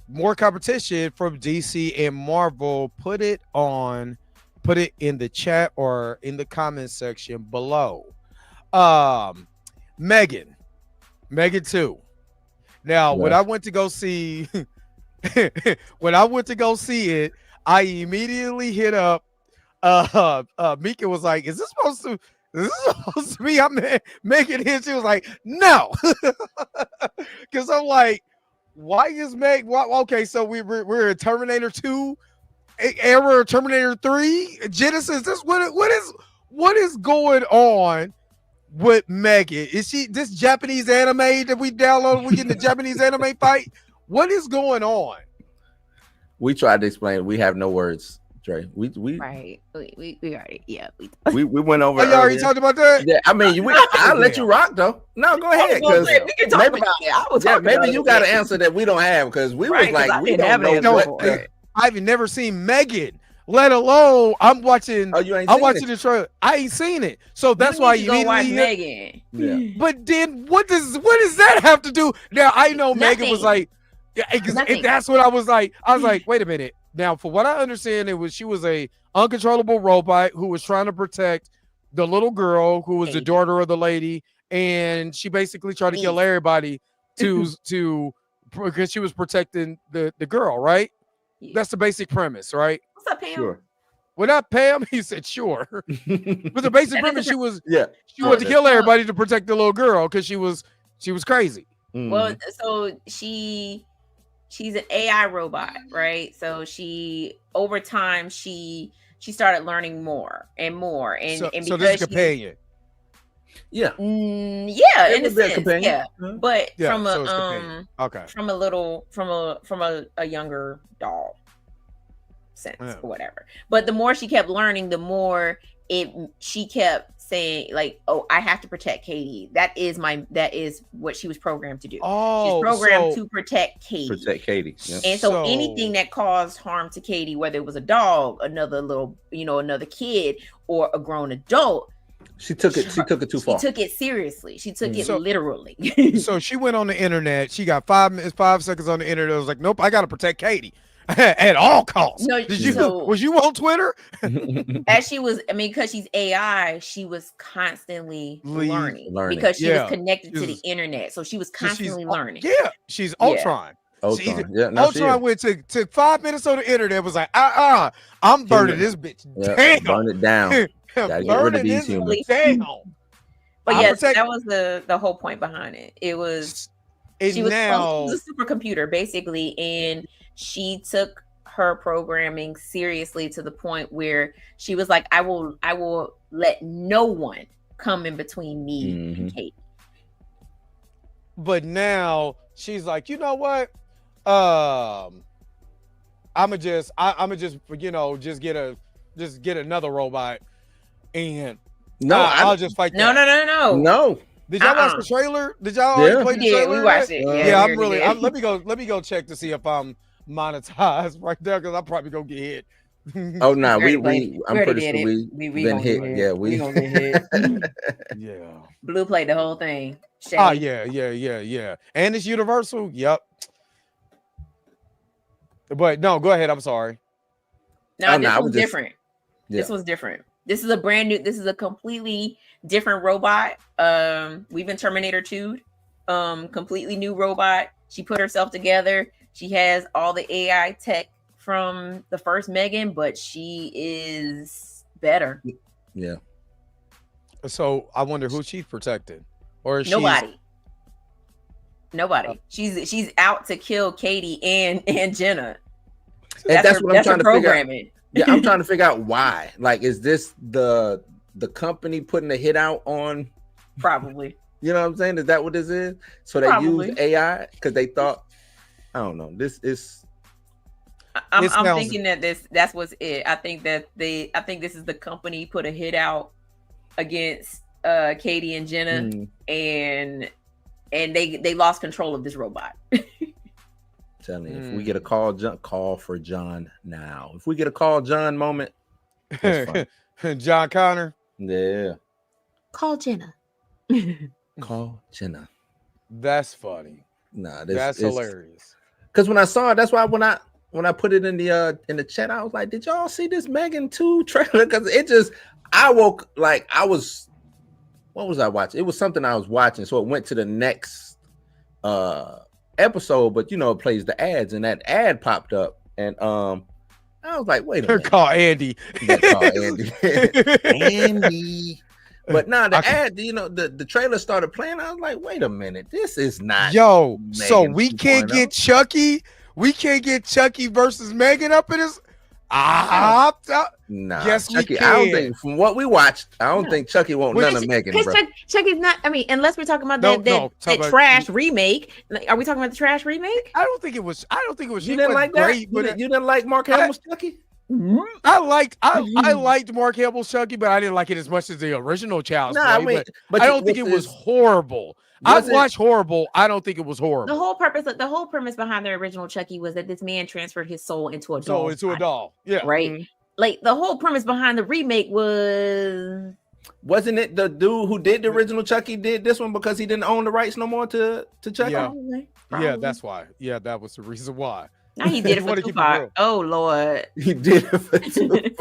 more competition from DC and Marvel? Put it in the chat or in the comment section below. Megan 2. Now, when I went to go see it, I immediately hit up Mika was like, is this supposed to be Megan here? She was like, no. Because I'm like, why is Meg? Okay, so we're in Terminator 2 era, Terminator 3, Genesis. What is going on with Megan? Is she this Japanese anime that we downloaded? We getting the Japanese anime fight? What is going on? We tried to explain. We have no words, Dre. We right. We already we went over. Oh, you already talked about that? Yeah, I mean, I'll let you rock though. No, go ahead. We can talk about it. Maybe you got an answer that we don't have because we was like, we don't know what. I've never seen Megan, let alone I'm watching. Oh, you ain't I'm watching the trailer. I ain't seen it, so that's why you go watch Megan. Yeah. But then what does that have to do? Now I know Megan was like, that's what I was like. I was like, wait a minute. Now, for what I understand, she was a uncontrollable robot who was trying to protect the little girl who was the daughter of the lady, and she basically tried to kill everybody because she was protecting the girl, right? Yeah. That's the basic premise, right? What's up, Pam? Sure. Well, not Pam. He said sure. But the basic premise, she wanted to kill everybody to protect the little girl because she was crazy. Well, so she's an AI robot, right? So over time she started learning more and more, and because so this is a companion. Yeah, yeah, in a sense, yeah. But from a younger doll sense or whatever. But the more she kept learning, the more she kept saying, like, oh, I have to protect Katie. That is what she was programmed to do. She's programmed to protect Katie. Yep. And so anything that caused harm to Katie, whether it was a dog, another kid, or a grown adult, she took it too far. She took it seriously. She took it literally. So she went on the internet. She got 5 seconds on the internet. I was like, nope, I got to protect Katie at all costs. No, was you on Twitter? As she was, because she's AI, she was constantly learning because she was connected to the internet. So she was constantly learning. Yeah, she's Ultron. Ultron went to 5 minutes on the internet. Was like, I'm burning this bitch down. Burn it down. Gotta get rid of these humans. But yes, that was the whole point behind it. She was a supercomputer basically, and she took her programming seriously to the point where she was like, I will let no one come in between me and Kate. But now she's like, you know what? I'ma just get another robot. And I'll just fight. No. Did y'all watch the trailer? Did y'all already play the trailer? We watched it. Let me go check to see if I'm monetized right there, because I'm probably gonna get hit. Oh no, I'm pretty sure we've been hit. Yeah, we gonna get hit. Yeah. Blue played the whole thing. Oh yeah. And it's universal. Yep. But no, go ahead. I'm sorry. No, this was different. Yeah. This was different. This is a completely different robot. We've been Terminator 2'd. Completely new robot. She put herself together. She has all the AI tech from the first Megan, but she is better. Yeah. So I wonder who she's protecting. Or is Nobody. She's out to kill Katie and Jenna. That's what I'm trying to figure out. Yeah, I'm trying to figure out why. Like, is this the company putting a hit out on? Probably. You know what I'm saying? Is that what this is? So they use AI because they thought, I don't know. This is. I'm thinking that's what's it. I think this is the company put a hit out against Katie and Jenna, and they lost control of this robot. Telling you, if we get a call for John now. If we get a call John moment, John Connor. Yeah. Call Jenna. Call Jenna. That's funny. Nah, that's hilarious. Because when I saw it, that's why when I put it in the chat, I was like, did y'all see this Megan 2 trailer? Because what was I watching? It was something I was watching, so it went to the next episode, but it plays the ads, and that ad popped up, and I was like, wait a minute. Call Andy. Andy. But the ad, the trailer started playing. I was like, wait a minute, this is not Megan. So we can't get Chucky. We can't get Chucky versus Megan up in this. Yes, Chucky. I don't think, from what we watched, I don't think Chucky won't none of Megan. Because Chucky's not. I mean, unless we're talking about that trash remake. Are we talking about the trash remake? I don't think it was. You didn't like that? You didn't like Mark Hamill's Chucky? I liked Mark Hamill's Chucky, but I didn't like it as much as the original Child's Play. But I don't think it was horrible. I've watched horrible. I don't think it was horrible. The whole premise behind the original Chucky was that this man transferred his soul into a doll. A doll. Yeah. Right. Mm-hmm. Like the whole premise behind the remake wasn't it the dude who did the original Chucky did this one because he didn't own the rights no more to Chucky? Yeah. Probably. Yeah, that's why. Yeah, that was the reason why. Now he did it for Tupac. Oh Lord. He did it for Tupac.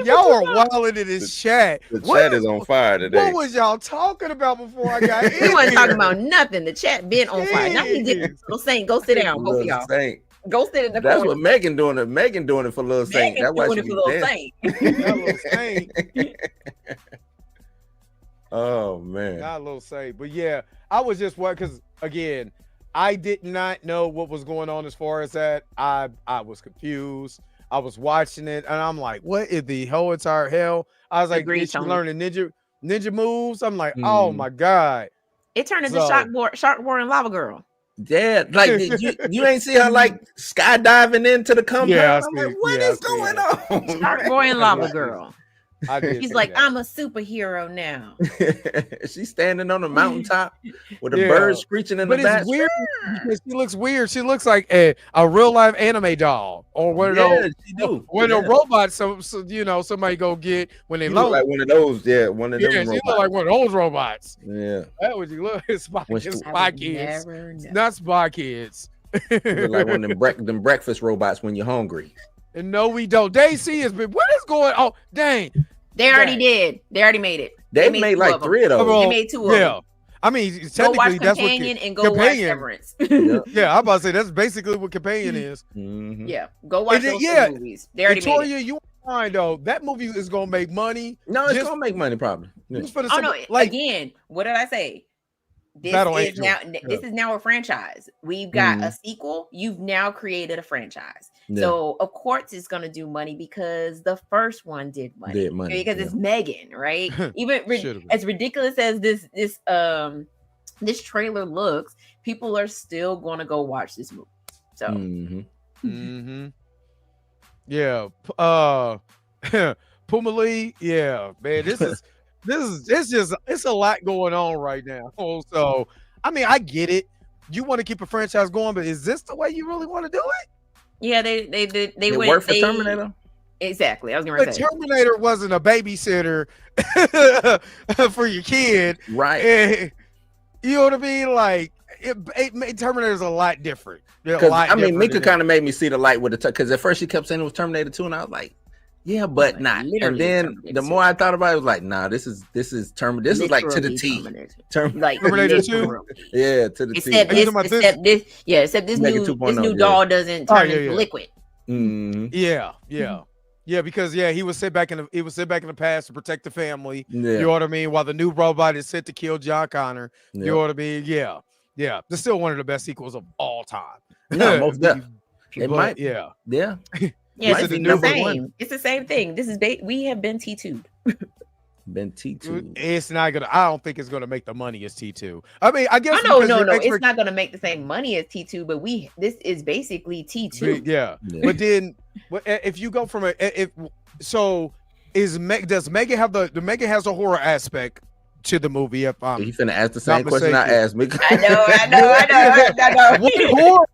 Y'all are wilding in this chat. The chat is on fire today. What was y'all talking about before I got in? We wasn't talking about nothing. The chat been on fire. Now he did. Go sit down. Both of y'all. Go sit in the That's corner. what Megan doing it. Megan doing it for Lil Saint. That's why doing she it for Lil Saint. Not Lil Saint. Oh man. Not Lil Saint. But yeah, I was just what because again, I did not know what was going on as far as that. I was confused. I was watching it and I'm like, what is the whole entire hell? I was like, did she learning ninja moves? I'm like, oh my God. It turned into Shark Boy and Lava Girl. Yeah, like you ain't see her like skydiving into the compound. Yeah, I'm like, what is going on? Shark Boy and Lava Girl. She's like, I'm a superhero now. She's standing on a mountaintop with a bird screeching in the back. It's weird because she looks weird. She looks like a real life anime doll or one of those. One of the robots. So somebody go get when they look like one of those. Yeah, one of them. Yeah, she look like one of those robots. Yeah, that would you look. It's Spy Kids, not Spy Kids. Look like one of them breakfast robots when you're hungry. And no, we don't. DC has been. What is going on? Dang. They already did. They already made it. They made like 3 of those. They made 2 of them. Yeah. I mean, technically, that's what Companion and go watch Severance. Yeah, I'm about to say that's basically what Companion is. Mm-hmm. Yeah, go watch those movies. They already made it. You mind though? That movie is gonna make money. No, it's gonna make money probably. No. Again, what did I say? This is now a franchise. We've got a sequel. You've now created a franchise. Yeah. So of course it's gonna do money because the first one did money. Because it's Megan, right? Even as ridiculous as this trailer looks, people are still gonna go watch this movie. So yeah. Puma Lee, yeah, man, it's a lot going on right now. So I mean, I get it. You want to keep a franchise going, but is this the way you really want to do it? Yeah, they went, work for Terminator. Exactly, I was gonna say. Terminator wasn't a babysitter for your kid, right? You know what I mean? Like Terminator's a lot different. I mean, Mika kind of made me see the light with the because at first she kept saying it was Terminator 2, and I was like, yeah, but not. And then the more I thought about it, I was like, nah, this is Terminator. This is like to the T. Terminator 2. Yeah, to the T. Except this new doll doesn't turn into liquid. Yeah, because he was sent back in the past to protect the family. You know what I mean? While the new robot is set to kill John Connor. You know what I mean? Yeah. It's still one of the best sequels of all time. No, most definitely. It might. Yeah. Yeah, it's the same thing. This is we have been T2'd. Been T2. It's not gonna. I don't think it's gonna make the money as T2. I mean, I guess no. It's not gonna make the same money as T2, but this is basically T2. Yeah. But then, if you go from does Megan have the Megan has a horror aspect to the movie? If you finna ask the same question I asked me. I know.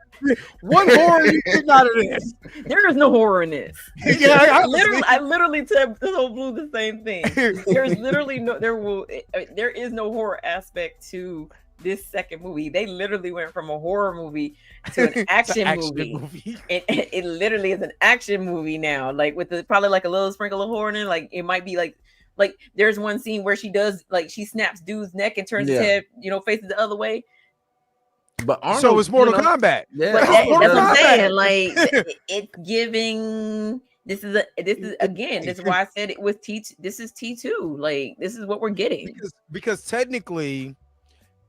One horror you get out of this. There is no horror in this. Yeah, I literally told Blue the same thing. There's literally there is no horror aspect to this second movie. They literally went from a horror movie to an action movie. It literally is an action movie now, like with probably like a little sprinkle of horror in it. Like it might be like there's one scene where she snaps dude's neck and turns his head, faces the other way. But Arnold, so it's Mortal Kombat. Yeah, but that's what I'm saying. Like it's giving. This is why I said it was T2. This is T2. Like this is what we're getting. Because technically,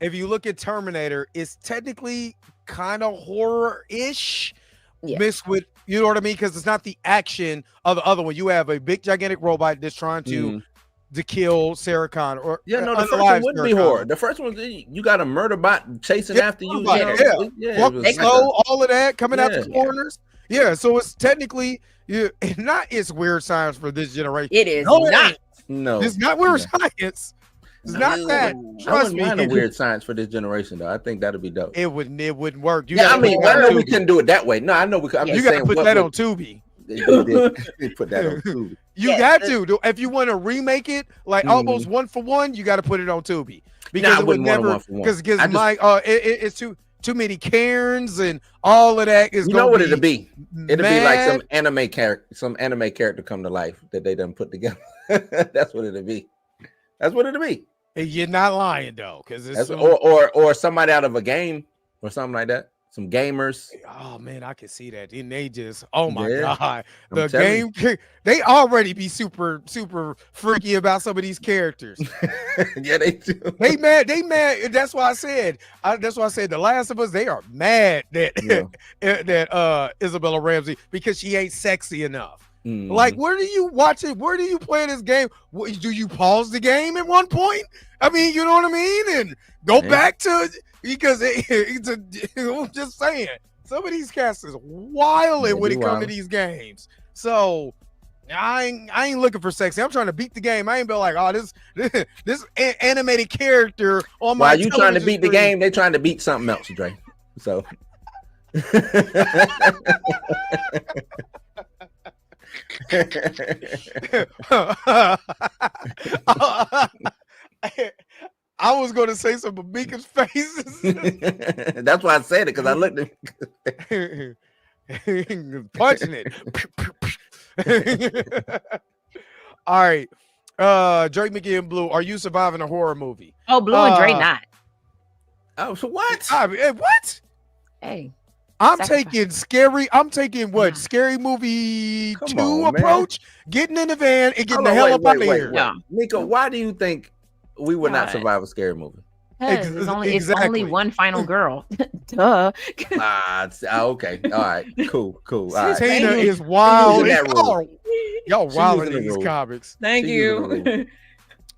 if you look at Terminator, it's technically kind of horror-ish, mixed with you know what I mean. Because it's not the action of the other one. You have a big gigantic robot that's trying to kill Sarah Connor. The first one wouldn't be horror. The first one, you got a murder bot chasing after you. They slow, all of that coming out the corners. Yeah, so it's technically it's weird science for this generation. It is not. No, it's not weird science. It's not that. Trust me. I wouldn't mind a weird science for this generation, though. I think that'd be dope. It wouldn't work. I know we couldn't do it that way. No, I know we could. You got to put that on Tubi. They put that on Tubi. You got to. If you want to remake it, like almost one for one, you got to put it on Tubi because it would never. Because it's too many Karens and all of that is. You know what it'll be? It'll be like some anime character come to life that they done put together. That's what it'll be. That's what it'll be. You're not lying though, because it's or somebody out of a game or something like that. some gamers. Oh man, I can see that. And they just, oh my Yeah, god, I'm the telling game. They already be super freaky about some of these characters. Yeah, they do. They mad. That's why I said. The Last of Us. They are mad that that Isabella Ramsey, because she ain't sexy enough. Like, where do you watch it? Where do you play this game? Do you pause the game at one point? I mean, you know what I mean, and go back to, because I'm just saying, some of these cats is wilding when it comes to these games. So I ain't looking for sexy. I'm trying to beat the game. I ain't be like, oh, this animated character on my. While you trying to beat the game, they trying to beat something else, Dre. So. I was going to say some of Mika's faces. That's why I said it, because I looked at punching it. All right. Drake, Mickey, and Blue, are you surviving a horror movie? Oh, Blue and Dre not. Oh, so what? What? Hey. I'm taking Scary Movie 2 approach, getting in the van and getting the hell up out of here. Yeah. Mika, why do you think we would not survive a scary movie? It's only one final girl. Duh. Okay. All right. Cool. All right. Tina is wild. Y'all wild in these comics. Thank you.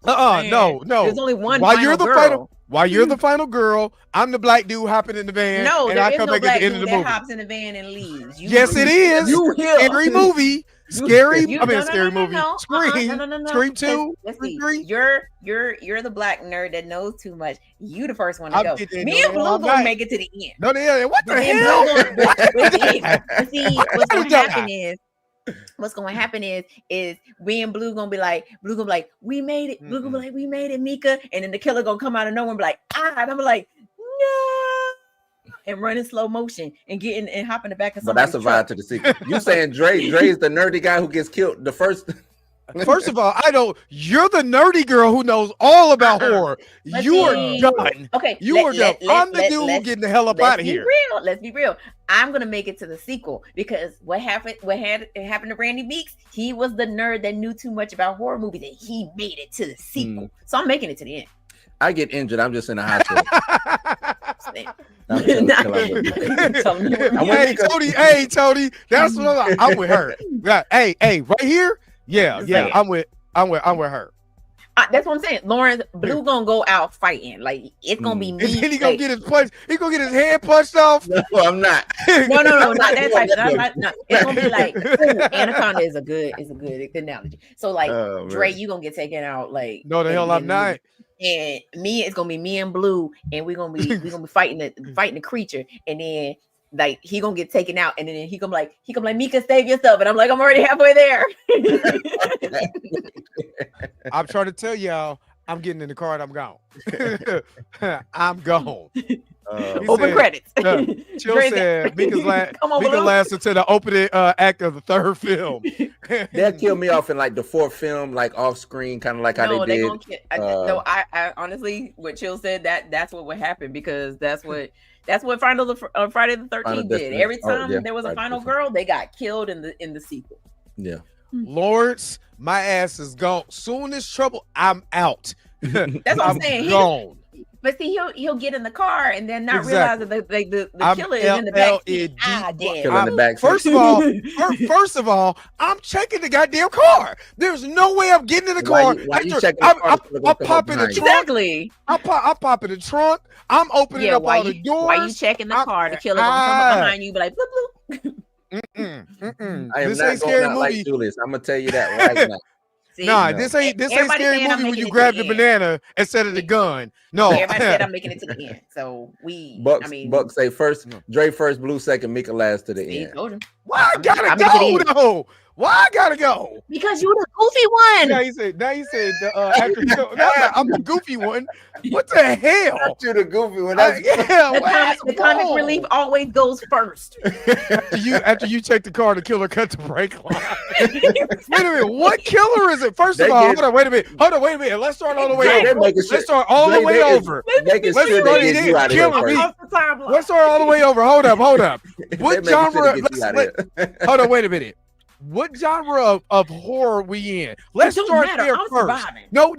No. There's only one While final you're the girl. While you're the final girl, I'm the black dude hopping in the van. No, and there I is come no back black at the end dude of the that movie. hops in the van and leaves. Yes, it is. Scary movie. Scary. Scary movie. Scream. Scream 2. Scream. You're the black nerd that knows too much. You the first one to go. Me and Blue gonna make it to the end. No, what the hell? See, what's gonna happen is we and Blue gonna be like, we made it. Blue gonna be like, we made it, Mika. And then the killer gonna come out of nowhere and be like, and I'm like, no, and run in slow motion and get in and hop in the back of somebody's truck. But that's a vibe to the sequel. You saying Dre is the nerdy guy who gets killed the first. First of all, you're the nerdy girl who knows all about horror. You are done. Okay, you are done. I'm the dude who getting the hell up out of here. Let's be real. I'm gonna make it to the sequel because what happened to Randy Meeks? He was the nerd that knew too much about horror movies and he made it to the sequel. So I'm making it to the end. I get injured. I'm just in the hospital. Hey, Tony. That's what I'm with her. Hey, right here. Yeah, I'm with her. That's what I'm saying. Lawrence, Blue gonna go out fighting. Like it's gonna be me. And then he gonna get his punch. He gonna get his head punched off. No, I'm not. No, not that type. No. It's gonna be like Anaconda is a good analogy. So like Dre, you gonna get taken out. Like no, the hell I'm not. And it's gonna be me and Blue, and we're gonna be fighting the creature, and then like he gonna get taken out, and then he gonna like Mika, save yourself, and I'm like, I'm already halfway there. I'm trying to tell y'all, I'm getting in the car and I'm gone. I'm gone. Open credits. Chill said Mika lasts until the opening act of the third film. They'll kill me off in like the fourth film, like off screen, kind of like how they did. I honestly, what Chill said, that's what would happen, because that's what Friday the 13th did. Every time there was a final girl, they got killed in the sequel. Yeah. Lawrence, my ass is gone. Soon as trouble, I'm out. That's what I'm saying. Gone. But see, he'll get in the car and then not realize that the killer is in the back seat. First of all, I'm checking the goddamn car. There's no way I'm getting in the car. I'll pop in the trunk. Exactly. I'll pop in the trunk. I'm opening up all the doors. While you checking the car, the killer gonna come up behind you, be like, bloop, bloop. I am not going out like Julius. I'm gonna tell you that right now. This ain't scary movie when you grab the banana instead of the gun. No, everybody said I'm making it to the end. So Buck say first, Dre first, Blue second, Mika last to the end. Why I gotta go though? Why I gotta go? Because you the goofy one. Now you said after I'm the goofy one. What the hell? Not you the goofy one. The comic relief always goes first. After you take the car, the killer cut the brake line. Wait a minute, what killer is it? First of all, hold on, wait a minute. Let's start all the way over. Let's start all the way over. Let's start all the way over. Hold up. What genre? Hold on, wait a minute. What genre of horror we in? Let's start there first. No.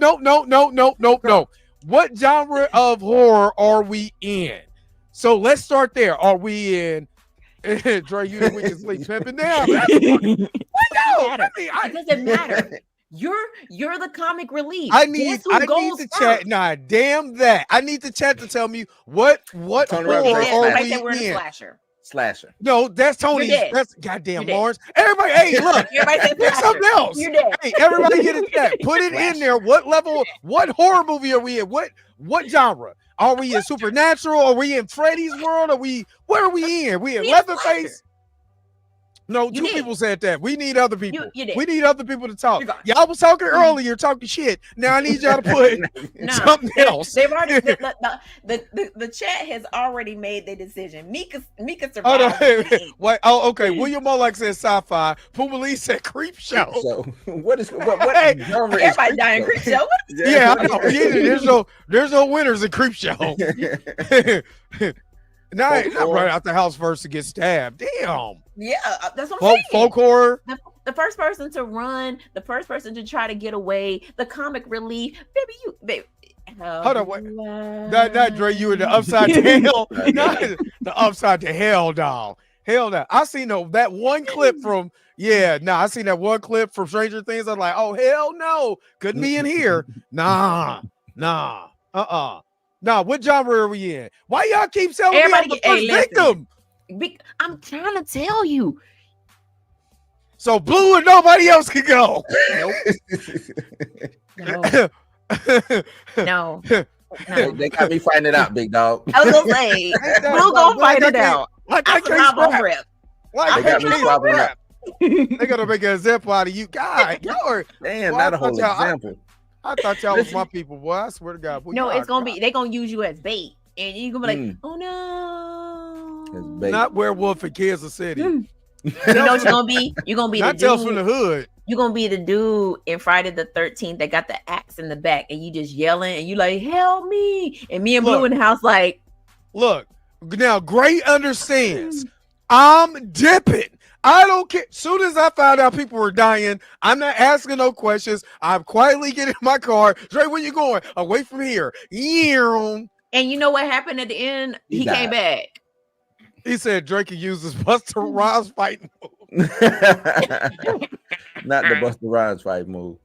What genre of horror are we in? So let's start there. Are we in Dre, you think we can sleep pimping now? It doesn't matter. You're the comic relief. I need the chat. Nah, damn that. I need the chat to tell me what horror are we in? Slasher. No, that's Tony. That's goddamn Lawrence. Everybody, hey, look. Pick something else. You're dead. Hey, everybody get a chat. Put it in there. What level? What horror movie are we in? What genre? Are we in Supernatural? Are we in Freddy's world? Where are we in? We in Leatherface? No, two people said that. We need other people. We need other people to talk. Y'all was talking earlier, talking shit. Now I need y'all to put something else. They've already the chat has already made their decision. Mika survived. What? Oh, okay. William Molak said sci-fi. Pumalee said creep show. So what? Everybody dying creep show. Yeah, I know. There's no winners in creep show. Not right out the house first to get stabbed. Damn. Yeah, that's what I'm saying. Folk horror. The first person to run, the first person to try to get away, the comic relief. Baby. Hold on, wait. Not Dre, you in the upside to hell. Not the upside to hell, dog. Hell no. I seen that one clip from I seen that one clip from Stranger Things. I'm like, oh hell no, couldn't be in here. Nah. Nah, what genre are we in? Why y'all keep telling me I'm the first victim? I'm trying to tell you. So Blue and nobody else can go. No. They got me fighting it out, big dog. I was gonna say, Blue gonna fight it out. Like I can't scrap. Like they got me swapping up. They gonna make a zip out of you. God, damn, not a whole example. I thought y'all was my people, boy. I swear to God. Boy, no, it's gonna be. They're gonna use you as bait, and you're gonna be like, "Oh no!" Not werewolf in Kansas City. You know what you're gonna be? You're gonna be not the dude from the hood. You're gonna be the dude in Friday the 13th that got the axe in the back, and you just yelling, and you like, "Help me!" And me and Blue in the house like, "Look, now Gray understands. I'm dipping. I don't care. Soon as I found out people were dying, I'm not asking no questions. I'm quietly getting in my car. Dre, where you going? Away from here. And you know what happened at the end? He came back. He said Drake could use his Buster Rhymes fighting move. Not the Buster Rhymes fight move.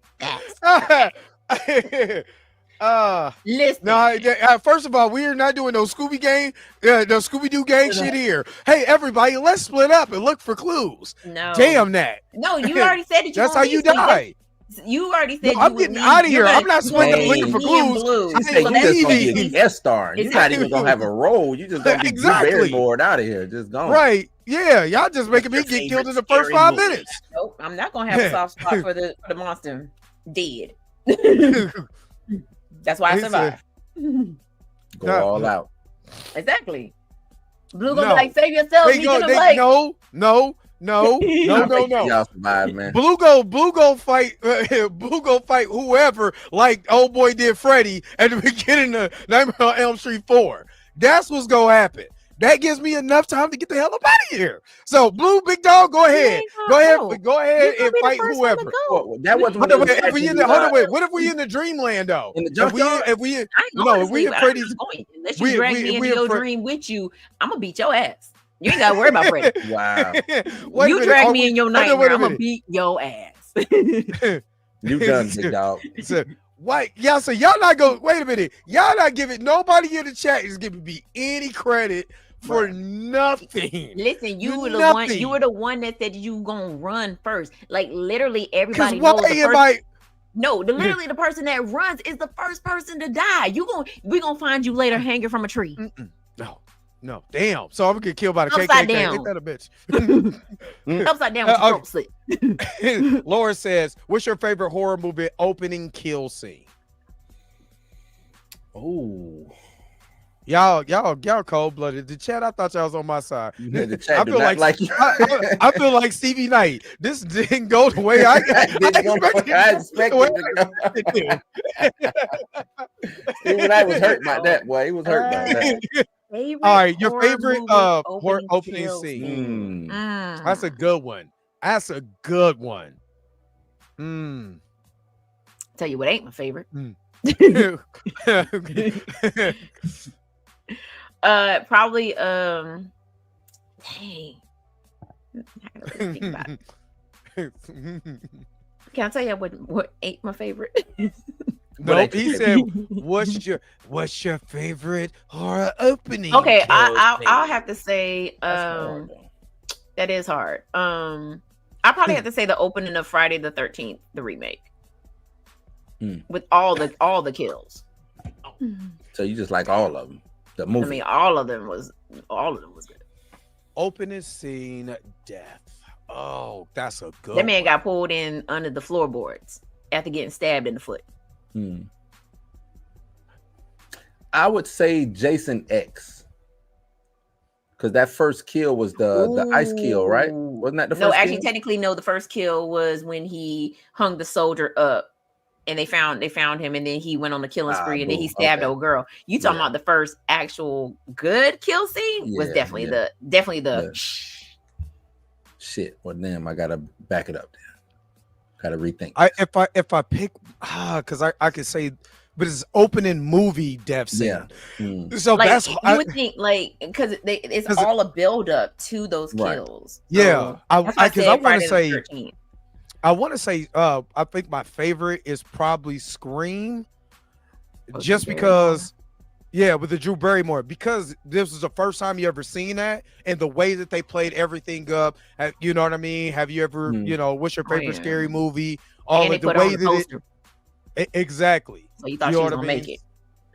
Listen. No, first of all, we are not doing no Scooby gang, no Scooby-Doo gang shit here. Hey, everybody, let's split up and look for clues. No. Damn that. No, you already said that. That's how you die. You already said I'm getting out of here. I'm not swinging looking for clues. You said you just gonna be a guest star. You're not even gonna have a role. You just gonna be very bored out of here. Just gone. Right. Yeah, y'all just making me get killed in the first 5 minutes. Nope, I'm not gonna have a soft spot for the monster. Dead. That's why I survived. Go all out. Exactly. Blue gonna be like, save yourself. No. Y'all survive, man. Blue go fight whoever, like old boy did Freddy at the beginning of Nightmare on Elm Street 4. That's what's gonna happen. That gives me enough time to get the hell up out of here. So, Blue, big dog, go ahead. Go ahead and fight whoever. That wasn't what What if we in the dreamland though? In the junkyard? If we in Freddy's, unless you drag me into your dream with you, I'm gonna beat your ass. You ain't gotta worry about Freddy. Wow. You drag me in your nightmare, I'm gonna beat your ass. You done, big dog. Why? Yeah, so y'all not go. Wait a minute. Y'all not giving nobody in the chat is giving me any credit for nothing. Listen, you were the one. You were the one that said you gonna run first. Like literally, everybody knows. Literally, the person that runs is the first person to die. We gonna find you later hanging from a tree. No, damn. So I'm gonna get killed by the Upside KKK. down. Ain't that a bitch? Upside down with the throat slit. Laura says, "What's your favorite horror movie opening kill scene?" Oh, Y'all cold blooded. The chat, I thought y'all was on my side. yeah, the chat I do feel not like you. I feel like Stevie Knight. This didn't go the way I expected it to. Stephen Knight was hurt by that, boy. He was hurt by that. All right, your favorite horror opening scene. That's a good one. That's a good one. Tell you what ain't my favorite. Probably dang. I gotta really think about it. Can I tell you what ain't my favorite? Nope, he said, what's your favorite horror opening? Okay, I'll have to say that is hard. I probably have to say the opening of Friday the 13th, the remake. With all the kills. So you just like all of them. The movie. I mean, all of them was good. Opening scene, death. Oh, that's a good That man one. got pulled in under the floorboards after getting stabbed in the foot. I would say Jason X. Because that first kill was the ice kill, right? Wasn't that the first No, actually, kill? technically, no. The first kill was when he hung the soldier up, and they found him, and then he went on the killing spree, and then he stabbed old girl. You talking about the first actual good kill scene? Was definitely the shit. Well, damn, I gotta back it up. Gotta rethink. If I pick, because I could say, but it's opening movie death scene. So like, that's you would think, like, because it's all a build up to those kills. Yeah, because I want to say. 13th. I want to say, I think my favorite is probably Scream, just because, with the Drew Barrymore, because this was the first time you ever seen that, and the way that they played everything up. You know what I mean? Have you ever, what's your favorite scary movie? All of the way that exactly. So you thought she was gonna make it?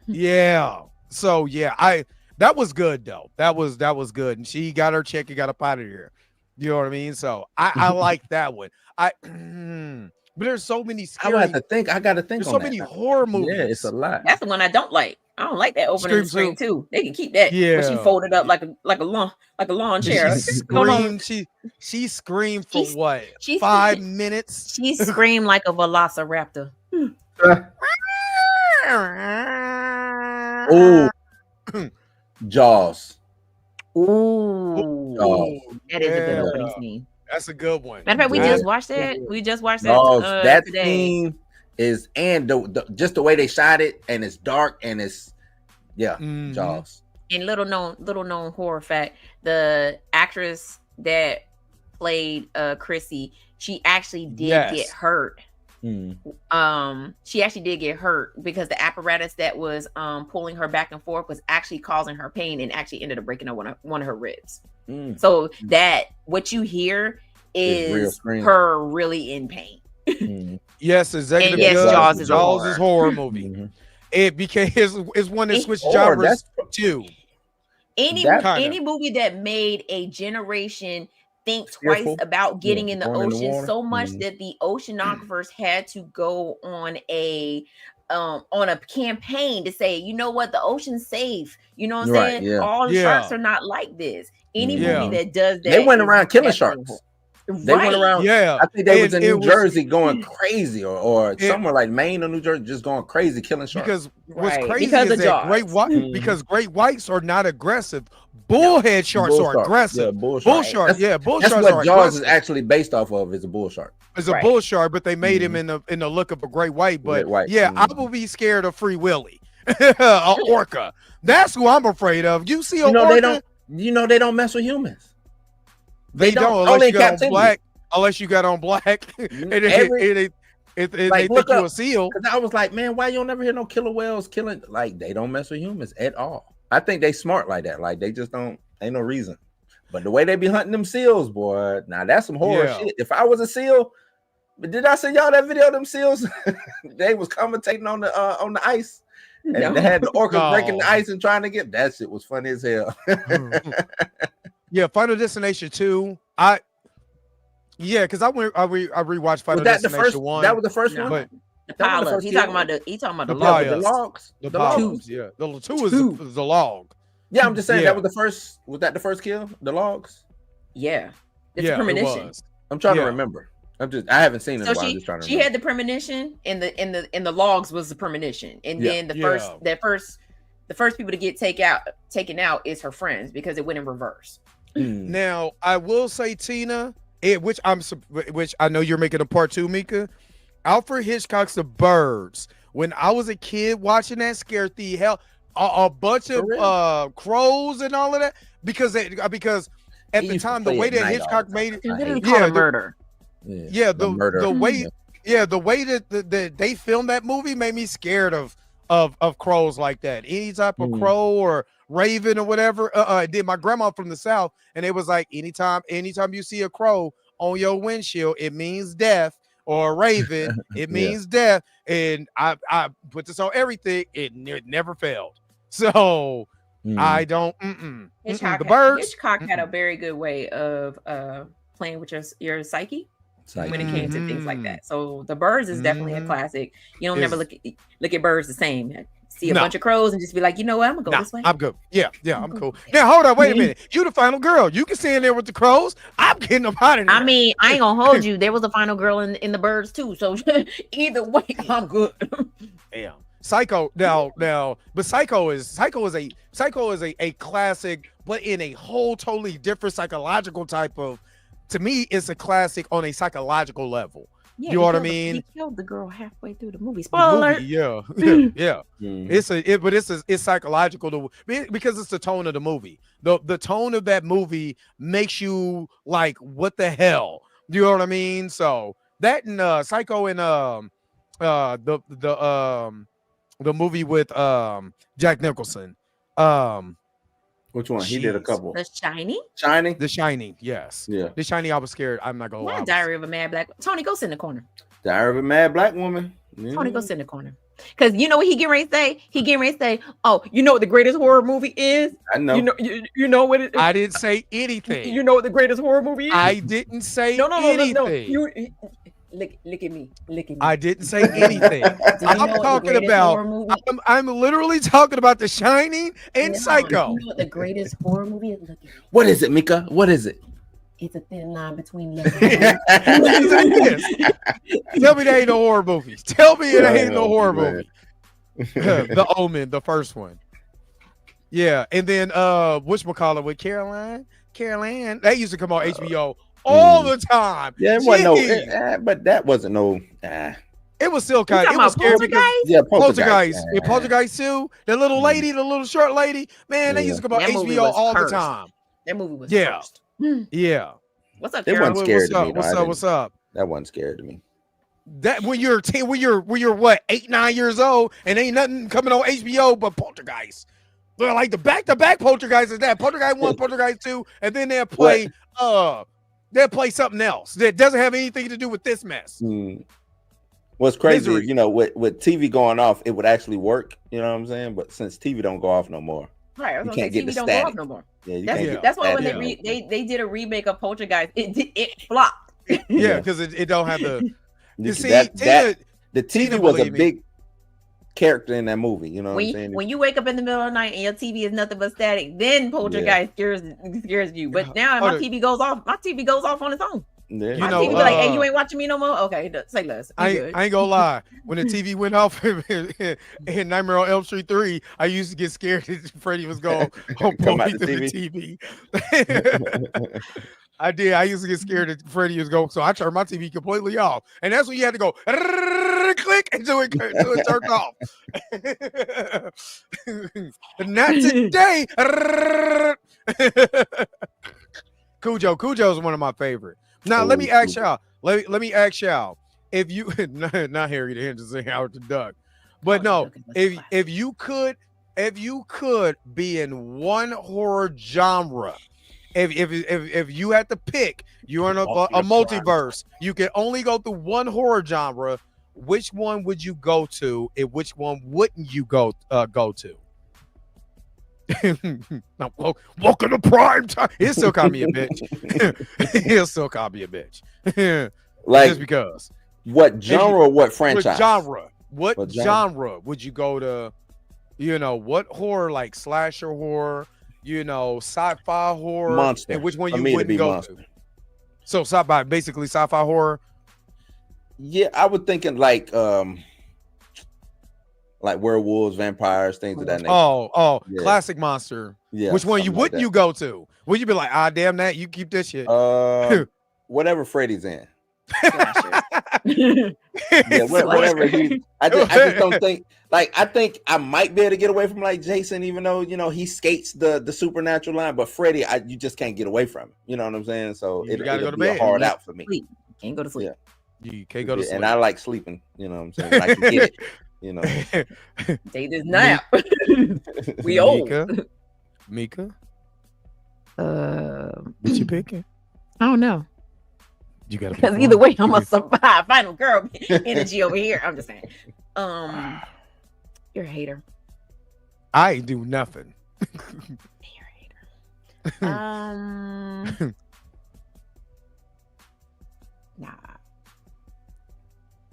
Yeah. So that was good though. That was good, and she got her check and got up out of here. You know what I mean? So I like that one. But there's so many scary. I gotta think. There's so many horror movies. Yeah, it's a lot. That's the one I don't like. I don't like that opening Scream too. They can keep that. Yeah, but she folded up like a lawn chair. She screamed for what? 5 minutes. She screamed like a velociraptor. Oh, Jaws. Ooh, that is a good opening scene. That's a good one. Matter of fact, we just watched that. We just watched that. That today. scene is, and just the way they shot it, and it's dark, and it's Jaws. And little known horror fact: the actress that played Chrissy, she actually did get hurt. She actually did get hurt because the apparatus that was pulling her back and forth was actually causing her pain, and actually ended up breaking up one of her ribs. So that what you hear is her really in pain. Yes, executive. Jaws is horror movie. It became it's one that switched genres too. Any movie that made a generation think twice about getting in the ocean so much that the oceanographers had to go on a campaign to say, you know what, the ocean's safe. You know what I'm saying? Yeah. All sharks are not like this. Any movie that does that, they went around killing sharks. They went around. Yeah, I think they was in New Jersey going crazy, or somewhere like Maine or New Jersey, just going crazy killing sharks. Because what's crazy is that because great whites are not aggressive. Bullhead sharks are aggressive. Yeah, bull sharks. That's what Jaws is actually based off of. Is a bull shark. It's a bull shark, but they made him in the look of a great white. But I will be scared of Free Willy, a orca. That's who I'm afraid of. You see, orca, they don't mess with humans. They don't unless you got on black. Unless you got on black, and they think you're a seal. Because I was like, man, why you don't ever hear no killer whales killing? Like, they don't mess with humans at all. I think they smart like that. Like, they just don't. Ain't no reason. But the way they be hunting them seals, boy, now that's some horror shit. If I was a seal, did I send y'all that video of them seals? They was commentating on the ice, And they had the orca breaking the ice and trying to get that shit was funny as hell. Yeah, Final Destination 2. Because I rewatched Final Destination 1. That was the first one. But the pilot. He's talking about the logs. The logs. Yeah, the 2 is the log. Yeah, I'm just saying that was the first. Was that the first kill? The logs. Yeah, it's a premonition. I'm trying to remember. I haven't seen it. So she had the premonition, and the logs was the premonition, and then the first people to get taken out is her friends because it went in reverse. Now I will say, Tina, which I know you're making a part 2, Mika. Alfred Hitchcock's The Birds. When I was a kid watching that, scared the hell a bunch of crows and all of that because at the time the way that Hitchcock made it, murder. The way that they filmed that movie made me scared of crows like that. Any type of crow or raven or whatever. Did my grandma from the South, and it was like anytime you see a crow on your windshield, it means death. Or a raven, it means death. And I put this on everything. It never failed. So I don't. The Birds. Hitchcock had a very good way of playing with your psyche when it came to things like that. So The Birds is definitely a classic. You don't never look at birds the same. See a bunch of crows and just be like, you know what? I'm gonna go this way. I'm good. Yeah, I'm cool. Now hold on, wait a minute. You the final girl. You can stay in there with the crows. I'm getting them out of there. I mean, I ain't gonna hold you. There was a final girl in the Birds too. So either way, I'm good. Damn. Psycho now, but Psycho is a classic, but in a whole totally different psychological type of. To me, it's a classic on a psychological level. Yeah, you know what I mean? He killed the girl halfway through the movie. Spoiler alert. Yeah. It's psychological because it's the tone of the movie. The tone of that movie makes you like, what the hell? You know what I mean? So that and Psycho and the movie with Jack Nicholson. Which one? He did a couple. The Shining? The Shining, yes. Yeah. The Shining, I was scared. I'm not gonna lie. Diary of a Mad Black. Tony, go sit in the corner. Diary of a Mad Black Woman. Yeah. Tony, go sit in the corner. Because you know what he getting ready to say? He getting ready to say, oh, you know what the greatest horror movie is? I know. You know what it is? I didn't say anything. You know what the greatest horror movie is? I didn't say anything. No. Look at me. I didn't say anything. I'm talking about. I'm literally talking about The Shining and Psycho. You know what the greatest horror movie is? Look, what is it, Mika? What is it? It's a thin line between love. Tell me there ain't no horror movies. Tell me it ain't no horror movie. The Omen, the first one. Yeah, and then whatchamacallit with Caroline, that used to come on HBO all the time. Yeah, it wasn't but that wasn't no. It was still kind of. It was scary because Poltergeist. Yeah, Poltergeist too. The little lady, the little short lady. Man, they used to come on HBO all the time. That movie was cursed. Yeah. What's up, It wasn't scary to me. What's up? That wasn't scary to me. That when you're what 8, 9 years old and ain't nothing coming on HBO but Poltergeist. They're like the back-to-back Poltergeist is that Poltergeist 1, Poltergeist 2, and then they'll play something else that doesn't have anything to do with this mess. What's crazy is, with TV going off, it would actually work. You know what I'm saying? But since TV don't go off no more, right? You can't get the TV don't static. go off no more. Yeah, that's why when they did a remake of Poltergeist, it flopped. Yeah, because it don't have the. You see, the TV was a big character in that movie. You know what I'm saying? When you wake up in the middle of the night and your TV is nothing but static, then Poltergeist scares you. But now my TV goes off. My TV goes off on its own. Yeah. My TV be like, hey, you ain't watching me no more. Okay, say less. I ain't gonna lie. When the TV went off in Nightmare on Elm Street 3, I used to get scared that Freddy was going to pull me through the TV. I did. I used to get scared that Freddy was going, so I turned my TV completely off. And that's when you had to go click until it turned off. Not today. Cujo is one of my favorites. Now let me ask y'all. Let me ask y'all. If you not Harry the Henderson, Howard the Duck, but no, if you could be in one horror genre, if you had to pick, you're in a multiverse, you can only go through one horror genre. which one would you go to, and which one wouldn't you go to? Welcome to prime time. He'll still call me a bitch. He'll still call me a bitch. Like, just because. What genre or what franchise? What genre would you go to? You know, what horror, like slasher horror, you know, sci-fi horror, monster, and which one you wouldn't go to? So sci-fi, basically sci-fi horror. Yeah, I was thinking like werewolves, vampires, things of that nature. Oh, yeah. Classic monster. Yeah. Which one wouldn't you go to? Would you be like, damn that, you keep this shit? Whatever Freddy's in. Yeah, whatever I just don't think, like, I think I might be able to get away from like Jason, even though, you know, he skates the supernatural line, but Freddy, you just can't get away from him. You know what I'm saying? So you gotta go to be bed. A hard out for me. Sleep. Can't go to sleep. Yeah. You can't go to sleep. And I like sleeping, you know what I'm saying? I can get it, you know. Take this nap. We old. Mika? What you picking? I don't know. You gotta, because either way, I'm gonna survive. Final girl energy over here. I'm just saying. You're a hater. I ain't do nothing. You're a hater. Nah.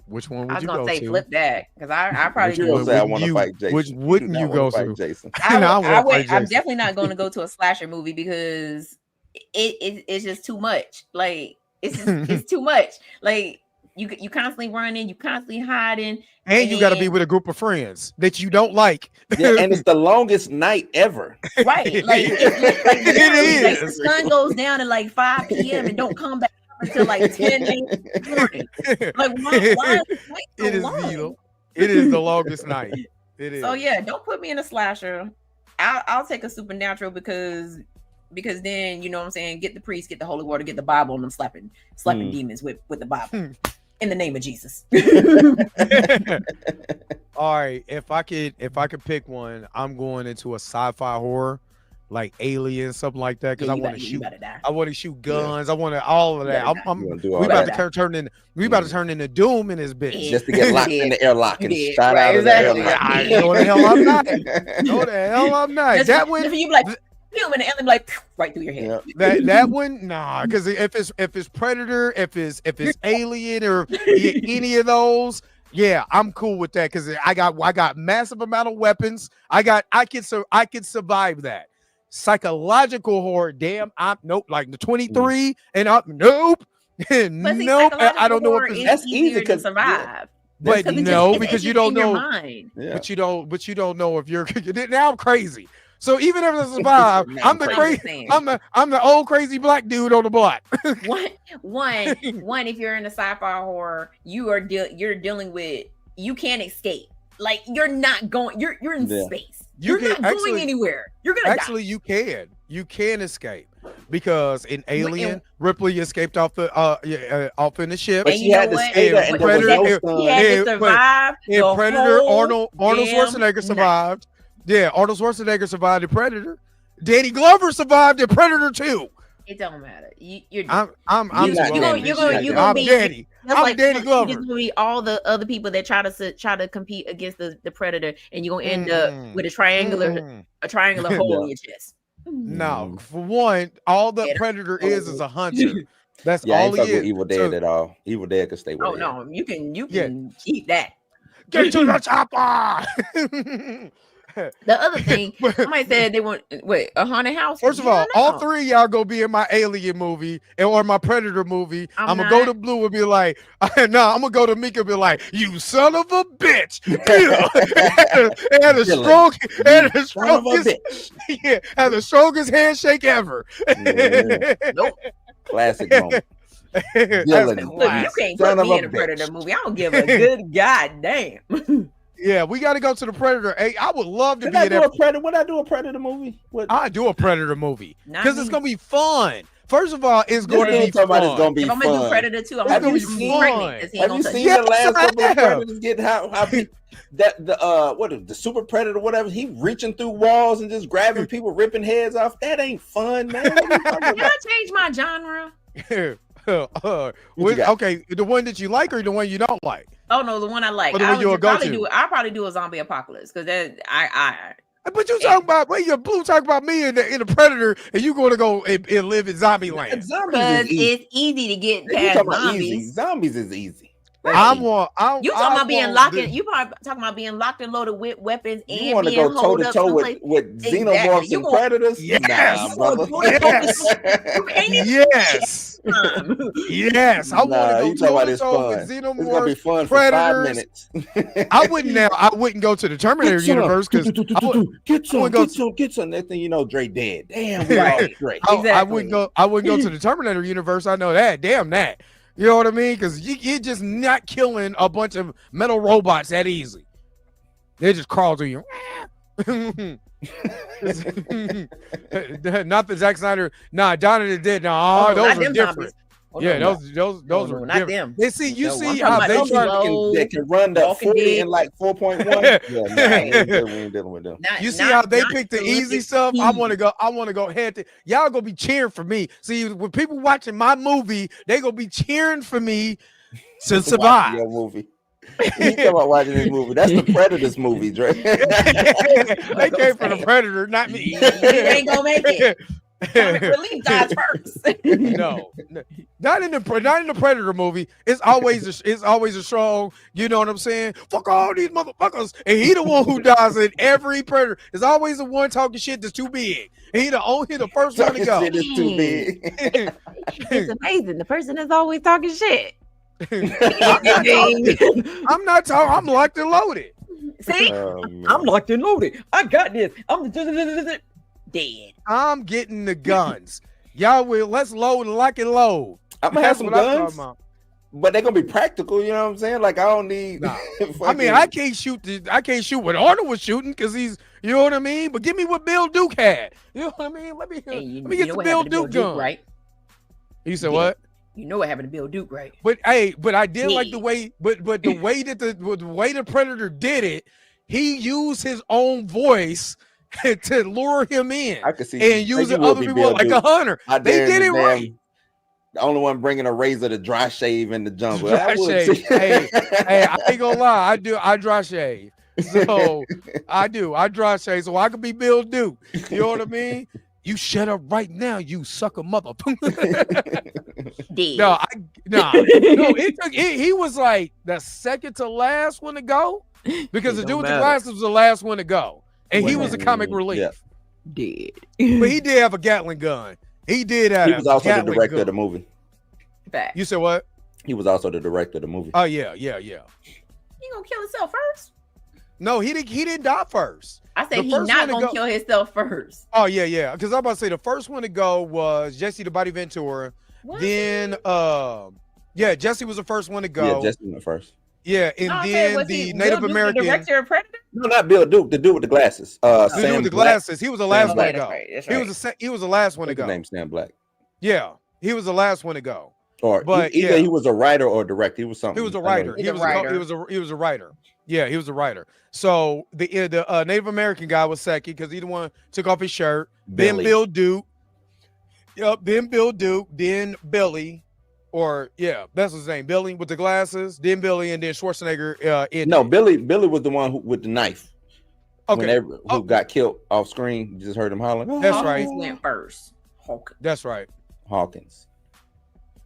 Which one would I was you gonna go say to? flip that, because I probably do. I want to fight Jason. Which wouldn't you go to? Jason. I'm definitely not going to go to a slasher movie because it's just too much. Like it's too much. Like you constantly running, you constantly hiding, and you got to be with a group of friends that you don't like. Yeah, and it's the longest night ever. Right? Like it is. Like, the sun goes down at like 5 p.m. and don't come back until like 10 a.m. Like why is it so long? It is the longest night. It is. So yeah, don't put me in a slasher. I'll take a supernatural because then, you know what I'm saying, get the priest, get the holy water, get the Bible, and them slapping demons with the Bible in the name of Jesus. All right, if I could pick one, I'm going into a sci-fi horror like Alien, something like that, because I want to shoot. I want to shoot guns. I want to all of that. We about to turn into Doom in this bitch. Just to get locked in the airlock and shot out of the airlock. No the hell I'm not. No the hell I'm not. That one. You be like, Doom, and the alien like right through your head. That one, nah, because if it's Predator, if it's Alien, or any of those. Yeah, I'm cool with that because I got massive amount of weapons. I can survive that. Psychological horror, damn, nope, like the 23, and nope. Nope. I don't know if that's easy to survive. But no, because you don't know. Yeah. But you don't know if you're now I'm crazy. So even if I survive, I'm the crazy. I'm the old crazy black dude on the block. One. If you're in a sci-fi horror, you're dealing with, you can't escape. Like you're not going. You're in space. You're not going anywhere. You're gonna die. You can escape because in Alien, Ripley escaped off in the ship. But she had to stay there, and he had to survive. In Predator, Arnold Schwarzenegger survived. Yeah, Arnold Schwarzenegger survived in Predator. Danny Glover survived in Predator 2. It don't matter. I'm Danny. I'm Danny Glover. It's gonna be all the other people that try to compete against the Predator, and you're gonna end up with a triangular hole in your chest. No, for one, all the Predator is a hunter. That's all he is. Evil Dead at all. Evil Dead can stay with it. Oh no, you can keep that. Get to the chopper. The other thing, somebody said they want a haunted house. First of all three of y'all gonna be in my Alien movie or my Predator movie. I'm gonna go to Blue and be like, I'm gonna go to Mika and be like, you son of a bitch. And the strongest handshake ever. Nope. Classic moment. Look, you can't put me in a Predator movie. I don't give a good goddamn. Yeah, we got to go to the Predator. Hey, I would love to be in that. Would I do a Predator movie? I do a Predator movie because it's gonna be fun. First of all, it's going to be fun. It's gonna be if I'm gonna do Predator 2, I'm gonna be pregnant. Have you seen the last couple of Predators get how the super predator, whatever, he reaching through walls and just grabbing people, ripping heads off? That ain't fun, man. Can I change my genre? Okay, the one that you like or the one you don't like? Oh no, the one I like. I'll probably do a zombie apocalypse because I. But you talking about you talking about me in the Predator, and you going to go and live in zombie land? Because it's easy to get past zombies. Easy. Zombies is easy. Right. You talking about being locked in? You probably talking about being locked and loaded with weapons and you want to go toe to toe with xenomorphs and predators? Yes, nah, brother. Yes, yes. I want to go toe to toe with xenomorphs. It's gonna be fun predators. For 5 minutes. I wouldn't go to the Terminator universe because get some. Next thing you know, Dre dead. Damn, right. Exactly. I wouldn't go to the Terminator universe. I know that. Damn that. You know what I mean? Because you're just not killing a bunch of metal robots that easy. They just crawl to you. Not the Zack Snyder. Nah, Dawn of the Dead. Nah, those are different. Those are not them. They see how they they can run the 40 in like 4.1. We ain't dealing with them. You see how they pick the easy stuff? I want to go head to y'all gonna be cheering for me. See, when people watching my movie, they gonna be cheering for me to survive. Your movie. You talking about watching this movie? That's the Predators movie, Dre. They came from the Predator, not me. You ain't gonna make it. Relief dies first. No, not in the Predator movie. It's always a strong. You know what I'm saying? Fuck all these motherfuckers, and he the one who dies in every Predator. There's always the one talking shit that's too big. And he the first one to go. Shit is too big. It's amazing. The person is always talking shit. I'm not talking. I'm locked and loaded. See, I'm locked and loaded. I got this. I'm dead. I'm getting the guns. Y'all will let's load and lock and load. I'm gonna have some guns, but they're gonna be practical. You know what I'm saying? Like I don't need. Nah. I mean, I can't shoot what Arnold was shooting because he's. You know what I mean? But give me what Bill Duke had. You know what I mean? Let me get the Bill Duke gun. Right? You said what? You know what happened to Bill Duke, right? But I did like the way, but the way that the way the Predator did it, he used his own voice to lure him in. I could see and using other people like a hunter. They did it right. The only one bringing a razor to dry shave in the jungle. Dry shave. hey, I ain't gonna lie. I dry shave. So I dry shave. So I could be Bill Duke. You know what I mean? You shut up right now, you sucker mother. No, he was like the second to last one to go because the dude with the glasses was the last one to go, and he was a comic relief. Yeah. But he did have a Gatling gun. He did have. He was also the director of the movie. Back. You said what? He was also the director of the movie. Oh yeah. He gonna kill himself first? No, he didn't die first. I said he's not gonna kill himself first. Oh yeah. Because I'm about to say the first one to go was Jesse the Body Ventura. What? Then Jesse was the first one to go. Yeah, Jesse went first. Yeah, and then the Native American. The director of Predator? No, not Bill Duke. The dude with the glasses. The dude with the glasses. He was the last one to go. Right. He was the last one to go. His name's Sam Black. Yeah, he was the last one to go. But either he was a writer or a director. He was something. He was a writer. He was a writer. Yeah, he was a writer. So the Native American guy was second because he the one took off his shirt. Then Bill Duke. Yep. Then Bill Duke. Then Billy. That's his name. Billy with the glasses. Then Billy, and then Schwarzenegger. No, Billy was the one with the knife. Okay. Who got killed off screen? You just heard him hollering. That's right. Went first. Hawkins. That's right. Hawkins.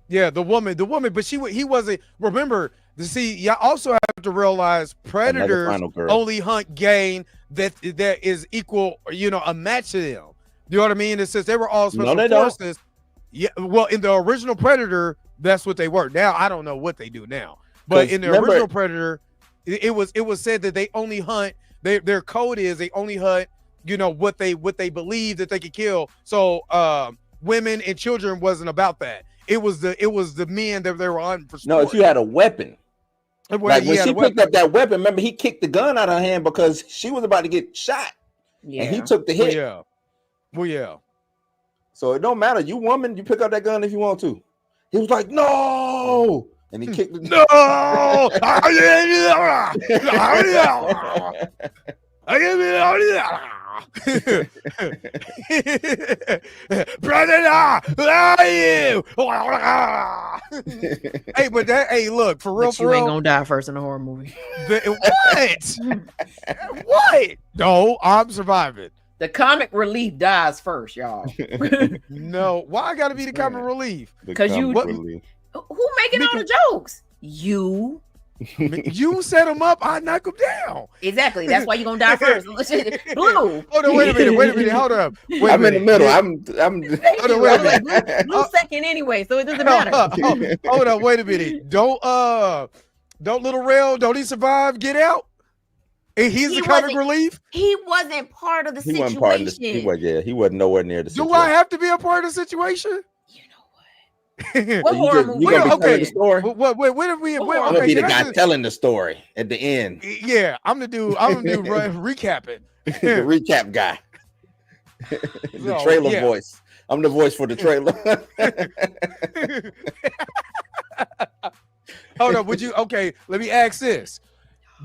Yeah, the woman, but he wasn't. Remember, y'all also have to realize predators only hunt game that is equal, a match to them. You know what I mean? It says they were all special forces. Yeah, well, in the original Predator, that's what they were. Now I don't know what they do now, but in the original Predator, it was said that they only hunt. Their code is they only hunt. What they believe that they could kill. So women and children wasn't about that. It was the men that they were hunting for sport. No, if you had a weapon. Like when she picked up that weapon, remember he kicked the gun out of her hand because she was about to get shot. Yeah. And he took the hit. Well, yeah. So it don't matter. You woman, you pick up that gun if you want to. He was like, no. And he kicked the no. Predator, who are you? Hey, but that, hey, look, for real, But you ain't gonna die first in a horror movie. What? What? No, I'm surviving. The comic relief dies first, y'all. No, why I gotta be the comic relief? Because you, What? who making all the jokes? You. You set him up, I knock him down. Exactly. That's why you're gonna die first. Blue. Hold on, wait a minute. Hold up. Wait I'm in the middle. I'm Hold on, wait a minute. Blue second anyway, so it doesn't matter. Hold on, wait a minute. Don't Little Rail, don't he survive? Get out. And he's the comic relief. He wasn't part of the situation. He wasn't part of the, he wasn't nowhere near the situation. Do I have to be a part of the situation? What horror movie? Okay, the story. What if we? I'm gonna be the guy telling the story at the end. Yeah, I'm the dude. Recapping. The recap guy. The trailer voice. I'm the voice for the trailer. Hold on. Would you? Okay, let me ask this.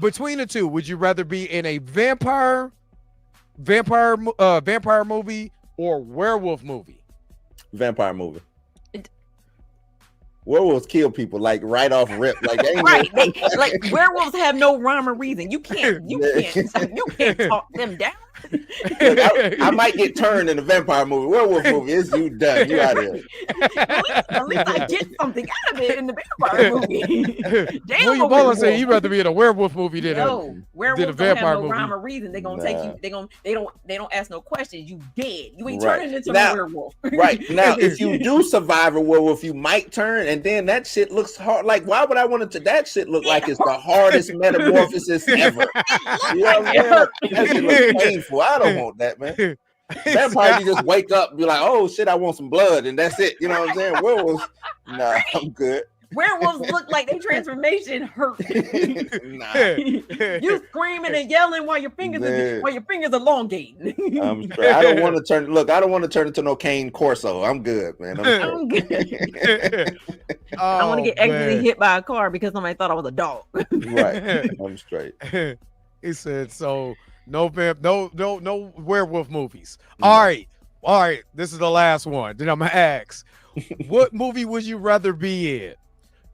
Between the two, would you rather be in a vampire movie or werewolf movie? Vampire movie. Werewolves kill people like right off rip, like they ain't right. Like werewolves have no rhyme or reason. You can't talk them down. Look, I might get turned in a vampire movie. Werewolf movie, it's you done. You out of here. At least I get something out of it in the vampire movie. Damn, William Butler said you'd rather be in a werewolf movie than werewolves a vampire don't have no movie. rhyme or reason. They're gonna take you. They don't ask no questions. You dead. You ain't Right. turning into Now- a werewolf. Right now, if you do survive a werewolf, you might turn, and then that shit looks hard. Like, why would I want it to? That shit look like it's the hardest metamorphosis ever. You know what I'm saying? That shit looks painful. I don't want that, man. Vampire, you just wake up and be like, oh shit, I want some blood, and that's it. You know what I'm saying? Werewolves, nah, I'm good. Werewolves look like their transformation hurt. Nah, You screaming and yelling while your fingers elongate. I'm straight. I don't want to turn. Look, I don't want to turn into no Cane Corso. I'm good, man. I'm good. I want to get accidentally hit by a car because somebody thought I was a dog. Right, I'm straight. He said so. No werewolf movies. All right. This is the last one. Then I'm gonna ask, what movie would you rather be in?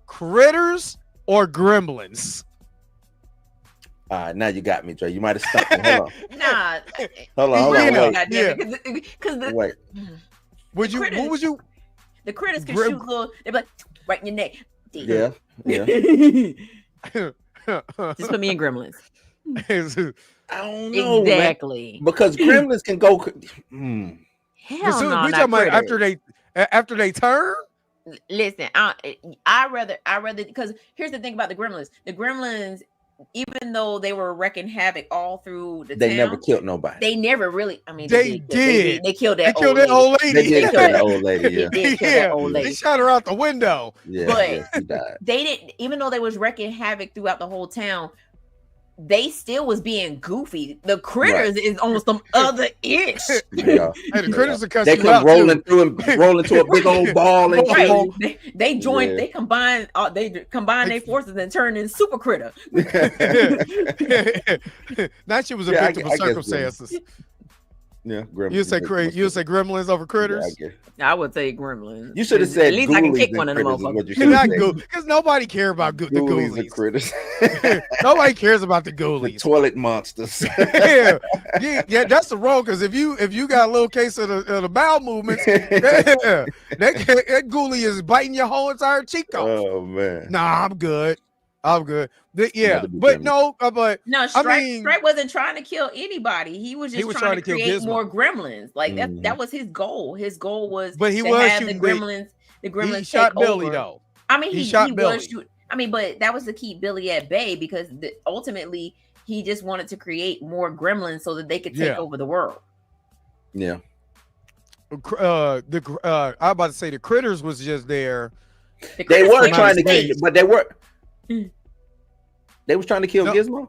Critters or Gremlins? Now you got me, Trey. You might have stopped me. Hold on. Nah. Hold on. Because Wait. Would you? critters, what would you? The critters can shoot little. They're like right in your neck. Yeah. Just put me in Gremlins. I don't know. Exactly. Man. Because Gremlins can go. Hell no, we talking about after they turn. Listen, I rather because here's the thing about the Gremlins. The Gremlins, even though they were wrecking havoc all through the they town, never killed nobody. They never really. I mean, they did. They killed that. Old lady. They did kill that old lady. Yeah. They did kill that old lady. They shot her out the window. Yeah, but she died. They didn't. Even though they was wrecking havoc throughout the whole town, they still was being goofy. The critters is on some other ish. Yeah. Hey, the critters are they come rolling through and rolling to a big old ball and right. They joined. Yeah. They combine their forces and turned into super critter. That shit was a victim of circumstances. Yeah, Gremlins. You say Gremlins over Critters? Yeah, I would say Gremlins. You should have said. At least I can kick one of them motherfuckers. Because nobody cares about the Ghoulies. And Critters. Nobody cares about the Ghoulies. The toilet monsters. yeah, that's the wrong. Because if you got a little case of the bowel movements, that Ghoulie is biting your whole entire cheek off. Oh man. Nah, I'm good. Yeah, but no, Stripe wasn't trying to kill anybody. He was just trying to create more gremlins. Like that was his goal. His goal was, but he was have the gremlins. The gremlins he shot Billy over. Though. I mean, he shot Billy. Was shooting. I mean, but that was to keep Billy at bay because ultimately he just wanted to create more gremlins so that they could take over the world. Yeah. I'm about to say the critters was just there. They were trying to kill, but they were. They was trying to kill Gizmo.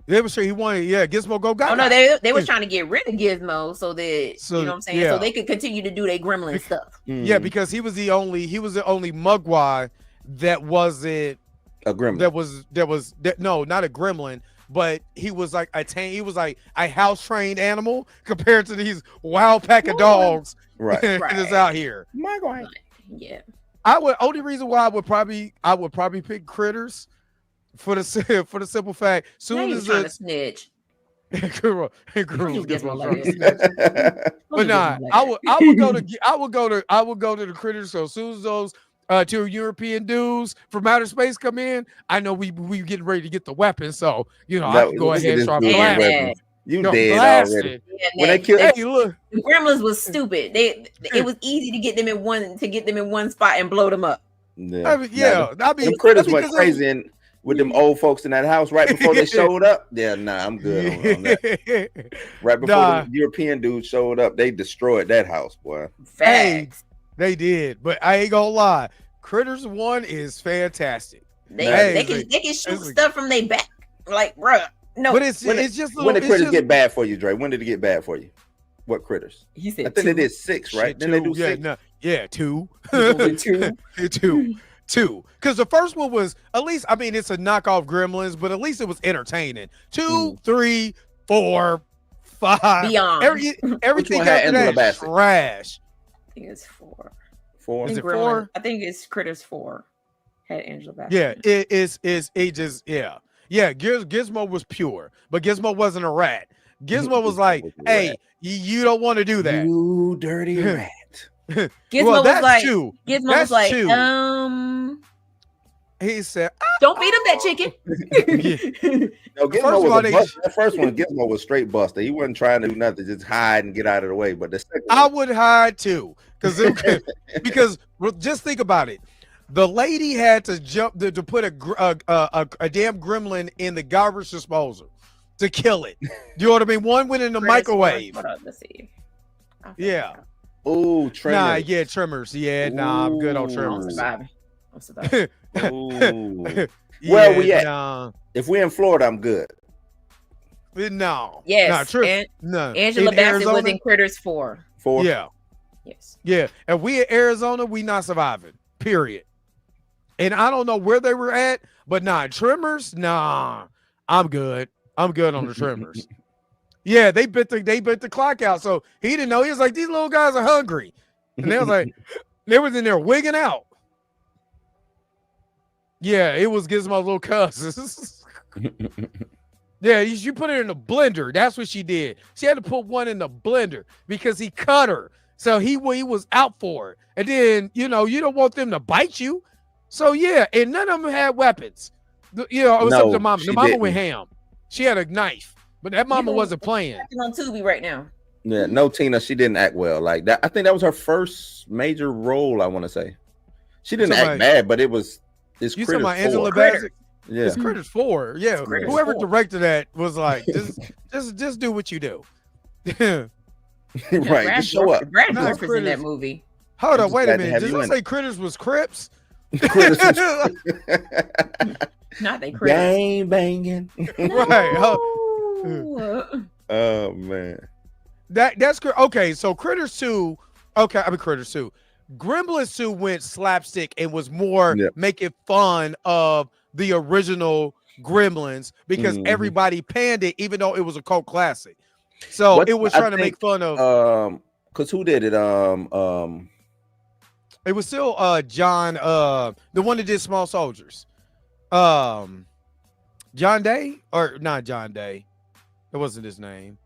They were sure he wanted, Gizmo go. Oh no, they was trying to get rid of Gizmo so that you know what I'm saying, so they could continue to do their gremlin stuff. Yeah, because he was the only Mugwai that wasn't a gremlin. No, not a gremlin, but he was like he was like a house trained animal compared to these wild pack of dogs that's out here. Yeah. Only reason why I would probably pick Critters for the simple fact soon as trying to snitch. But nah, I would go to the Critters. So as soon as those two European dudes from outer space come in, I know we getting ready to get the weapons. So I can go ahead and start blasting. You dead already. When they killed, look, the Gremlins was stupid. It was easy to get them in one spot and blow them up. Yeah, the Critters went crazy and with them old folks in that house right before they showed up. Yeah, nah, I'm good on that. Right before the European dudes showed up, they destroyed that house, boy. Facts. They did, but I ain't gonna lie. Critters 1 is fantastic. They can shoot stuff from their back, like bruh. No, but it's just when the Critters get bad for you, Dre. When did it get bad for you? What Critters? He said I think they did 6, right? Then they do 6. Yeah, 2. 2. Because the first one was at least, I mean, it's a knockoff Gremlins, but at least it was entertaining. 2, 3, 4, 5. Beyond. Everything after that is trash. I think it's 4. 4? Is it 4? I think it's Critters 4. Had Angela Bassett. Yeah, it just yeah. Gizmo was pure, but Gizmo wasn't a rat. Gizmo was like, hey, you don't want to do that. You dirty rat. Gizmo was like, two. Gizmo was like, two. He said, don't feed him that chicken. No, Gizmo was that first one, Gizmo was straight buster. He wasn't trying to do nothing, just hide and get out of the way. But the second I would hide too, because just think about it. The lady had to jump to put a damn gremlin in the garbage disposal to kill it. You know what I mean? One went in the microwave. Hold on, let's see. Yeah. Oh, Tremors. Tremors. Yeah, I'm good on Tremors. I'm surviving. Where are we at? If we're in Florida, I'm good. No. Yes. No. Angela Bassett was in Critters 4. 4? Yeah. Yes. Yeah. If we in Arizona, we not surviving. Period. And I don't know where they were at, but Tremors, I'm good. I'm good on the Tremors. Yeah, they bit the clock out. So he didn't know. He was like, these little guys are hungry. And they was like, they was in there wigging out. Yeah, it was Gizmo's little cousins. Yeah, you put it in the blender. That's what she did. She had to put one in the blender because he cut her. So he was out for it. And then, you don't want them to bite you. So yeah, and none of them had weapons. Except the mama. The mama went ham. She had a knife, but that mama wasn't playing. On Tubi right now. Yeah, no, Tina, she didn't act well like that. I think that was her first major role. I want to say she didn't act bad, but it's you Critters talking about 4. Angela Bassett? Yeah, it's Critters 4. Yeah, Critters whoever 4. directed that was like, just do what you do. Right, just show up. Brad Dourif was in that movie. Hold on, wait a minute. Did I say Critters was Crips? Not they Critters. Gang banging. Right. Oh man. That's okay. So Critters 2. Okay, I mean Critters 2. Gremlins 2 went slapstick and was more making fun of the original Gremlins because everybody panned it, even though it was a cult classic. So it was trying to make fun of. Because who did it? It was still John, the one that did Small Soldiers. John Day or not John Day? That wasn't his name.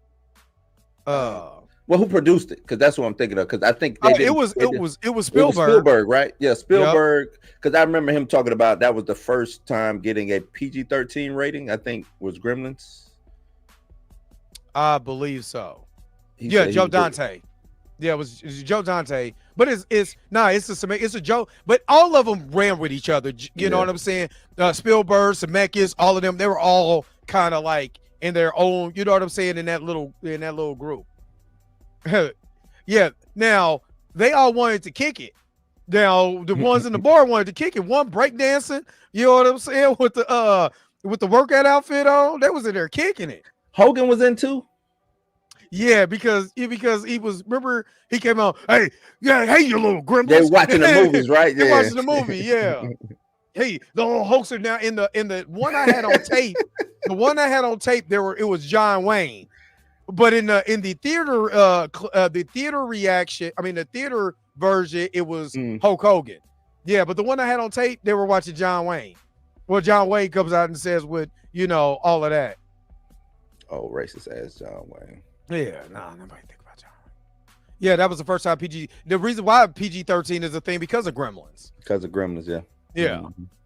Well, who produced it? Because that's what I'm thinking of. Because I think it was Spielberg. It was Spielberg, right? Yeah, Spielberg. Because I remember him talking about that was the first time getting a PG-13 rating. I think was Gremlins. I believe so. Joe Dante. Yeah, it was Joe Dante. But it's a joke. But all of them ran with each other. You know what I'm saying? Spielberg, Zemeckis, all of them. They were all kind of like in their own. You know what I'm saying? In that little group. Yeah. Now they all wanted to kick it. Now the ones in the bar wanted to kick it. One breakdancing. You know what I'm saying? With the workout outfit on, they was in there kicking it. Hogan was in too. Yeah, because he was. Remember, he came out. Hey, you little gremlins. They're watching the movies, right? They're watching the movie. Yeah. Hey, the whole hoax are now in the one I had on tape. The one I had on tape, it was John Wayne. But in the theater the theater reaction, I mean the theater version, it was Hulk Hogan. Yeah, but the one I had on tape, they were watching John Wayne. Well, John Wayne comes out and says with, all of that. Oh, racist ass John Wayne. Yeah, nobody think about John Wayne. Yeah, that was the first time PG. The reason why PG-13 is a thing because of Gremlins. Because of Gremlins, yeah. Yeah,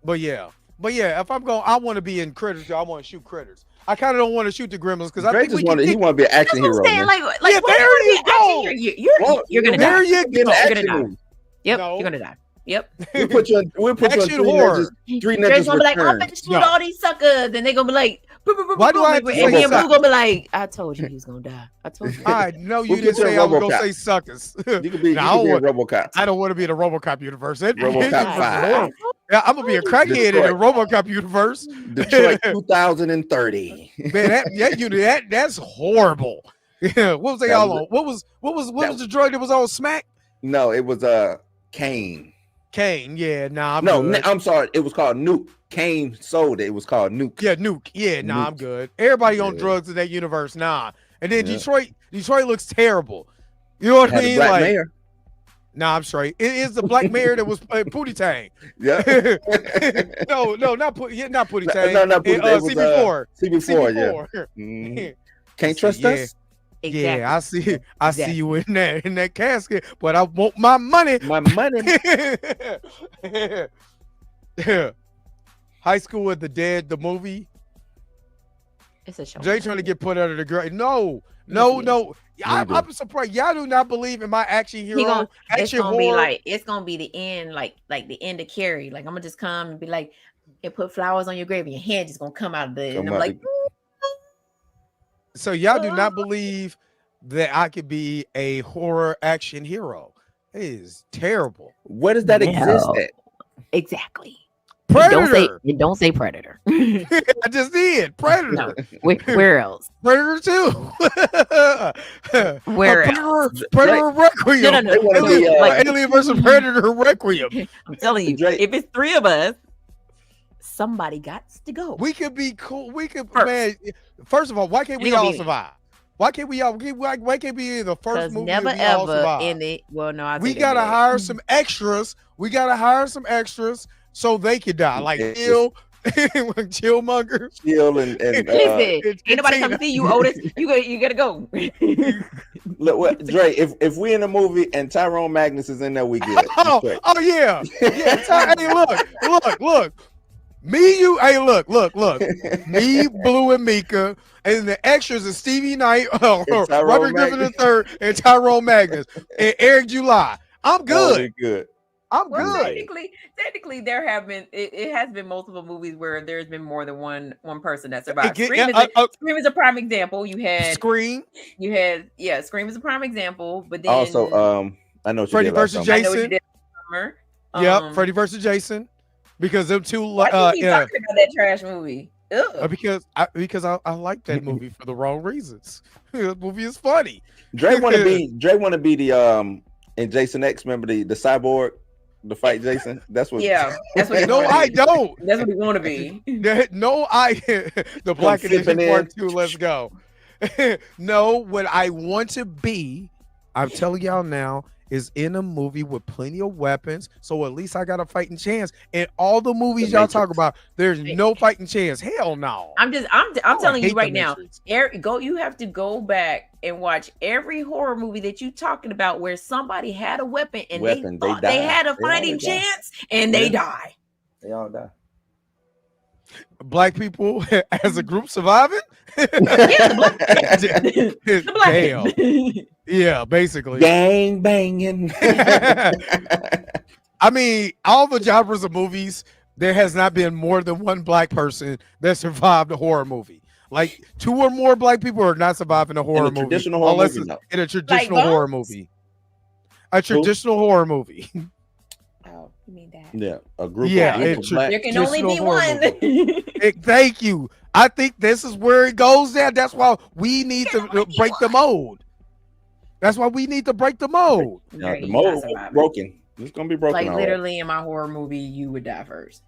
but yeah, if I'm going, I want to be in Critters. I want to shoot Critters. I kind of don't want to shoot the Gremlins because I think he want to be an action hero. Saying, like yeah, there you go. You're gonna die. You're gonna die. Yep, you're gonna die. Yep. We'll put you on three ninjas. Gonna be like, I'm gonna shoot all these suckers, and they're gonna be like, why do I have to say Blue gonna be like, I told you he was gonna die. I told you. I know you didn't say I was gonna say suckers. You could be a RoboCop. I don't want to be in the RoboCop universe. RoboCop 5. Yeah, I'm gonna be a crackhead in the RoboCop universe. Detroit 2030. Man, that's horrible. Yeah, what was they all on? What was the droid that was on Smack? No, it was Kane. Kane, yeah, I'm sorry. It was called Nuke. Kane sold it. It was called Nuke. Yeah, Nuke. Yeah, Nuke. I'm good. Everybody on drugs in that universe, nah. And then Detroit looks terrible. You know what I mean? Black mayor. Nah, I'm straight. It is the black mayor that was Pootie Tang. Yeah. no, not Pootie Tang. No, not Pootie. CB4. CB4, yeah. Can't trust us. Exactly. Yeah, I see you in that casket, but I want my money. My money. High School with the Dead, the movie. It's a show. Jay trying to get put under the grave. No. I'm surprised y'all do not believe in my action hero. It's gonna be the end, like the end of Carrie. Like I'm gonna just come and be like, and put flowers on your grave, and your hand just gonna come out of the. And I'm like. So y'all do not believe that I could be a horror action hero. It is terrible. Where does that exist at? Exactly. Predator. Don't say Predator. I just did. Predator. No. Where else? Predator 2. Where else? Predator Requiem. No. Alien versus Predator Requiem. I'm telling you, if it's three of us, somebody got to go. We could be cool. We could, man. First of all, why can't we all survive? Why can't we all? Why can't we be in the first movie? Never ever in it. Well, no, we gotta hire some extras. So they could die. Like Chillmonger. Chill and listen, ain't nobody come to see you, Otis. You gotta go. Look, what Dre? If we in a movie and Tyrone Magnus is in there, we good. Oh yeah. Hey, look. Me, you, hey, look. Me, Blue, and Mika, and the extras are Stevie Knight, Robert Griffin III, and Tyrone Magnus, and Eric July. I'm good. Good. I'm well, good. Technically, there have been it has been multiple movies where there's been more than one person that survived. Scream is a prime example. You had Scream. You had Scream is a prime example, but then also I know Freddy versus Jason. Yeah, Freddy versus Jason. Because them two, why do you keep talking about that trash movie? Because I like that movie for the wrong reasons. That movie is funny. Dre want to be the in Jason X. Remember the cyborg, the fight Jason. That's what. Yeah, that's what. No, I don't. That's what he want to be. The Black Edition Part 2. Let's go. No, what I want to be, I'm telling y'all now, is in a movie with plenty of weapons, so at least I got a fighting chance. And all the movies y'all talk about, there's no fighting chance. Hell no. I'm telling you right now. You have to go back and watch every horror movie that you talking about where somebody had a weapon and they thought they had a fighting chance and they die. They all die. Black people as a group surviving? The black Damn. Yeah, basically. Gang banging. I mean, all the genres of movies, there has not been more than one black person that survived a horror movie. Like 2 or more black people are not surviving a horror movie. Traditional horror movie, no. In a traditional horror movie. A traditional horror movie. Oh, you mean that? Yeah, a group. Yeah, there can only be one. Thank you. I think this is where it goes there. That's why we need to break the mold. That's why we need to break the mold. The mold is broken. It's gonna be broken. Like literally in my horror movie, you would die first.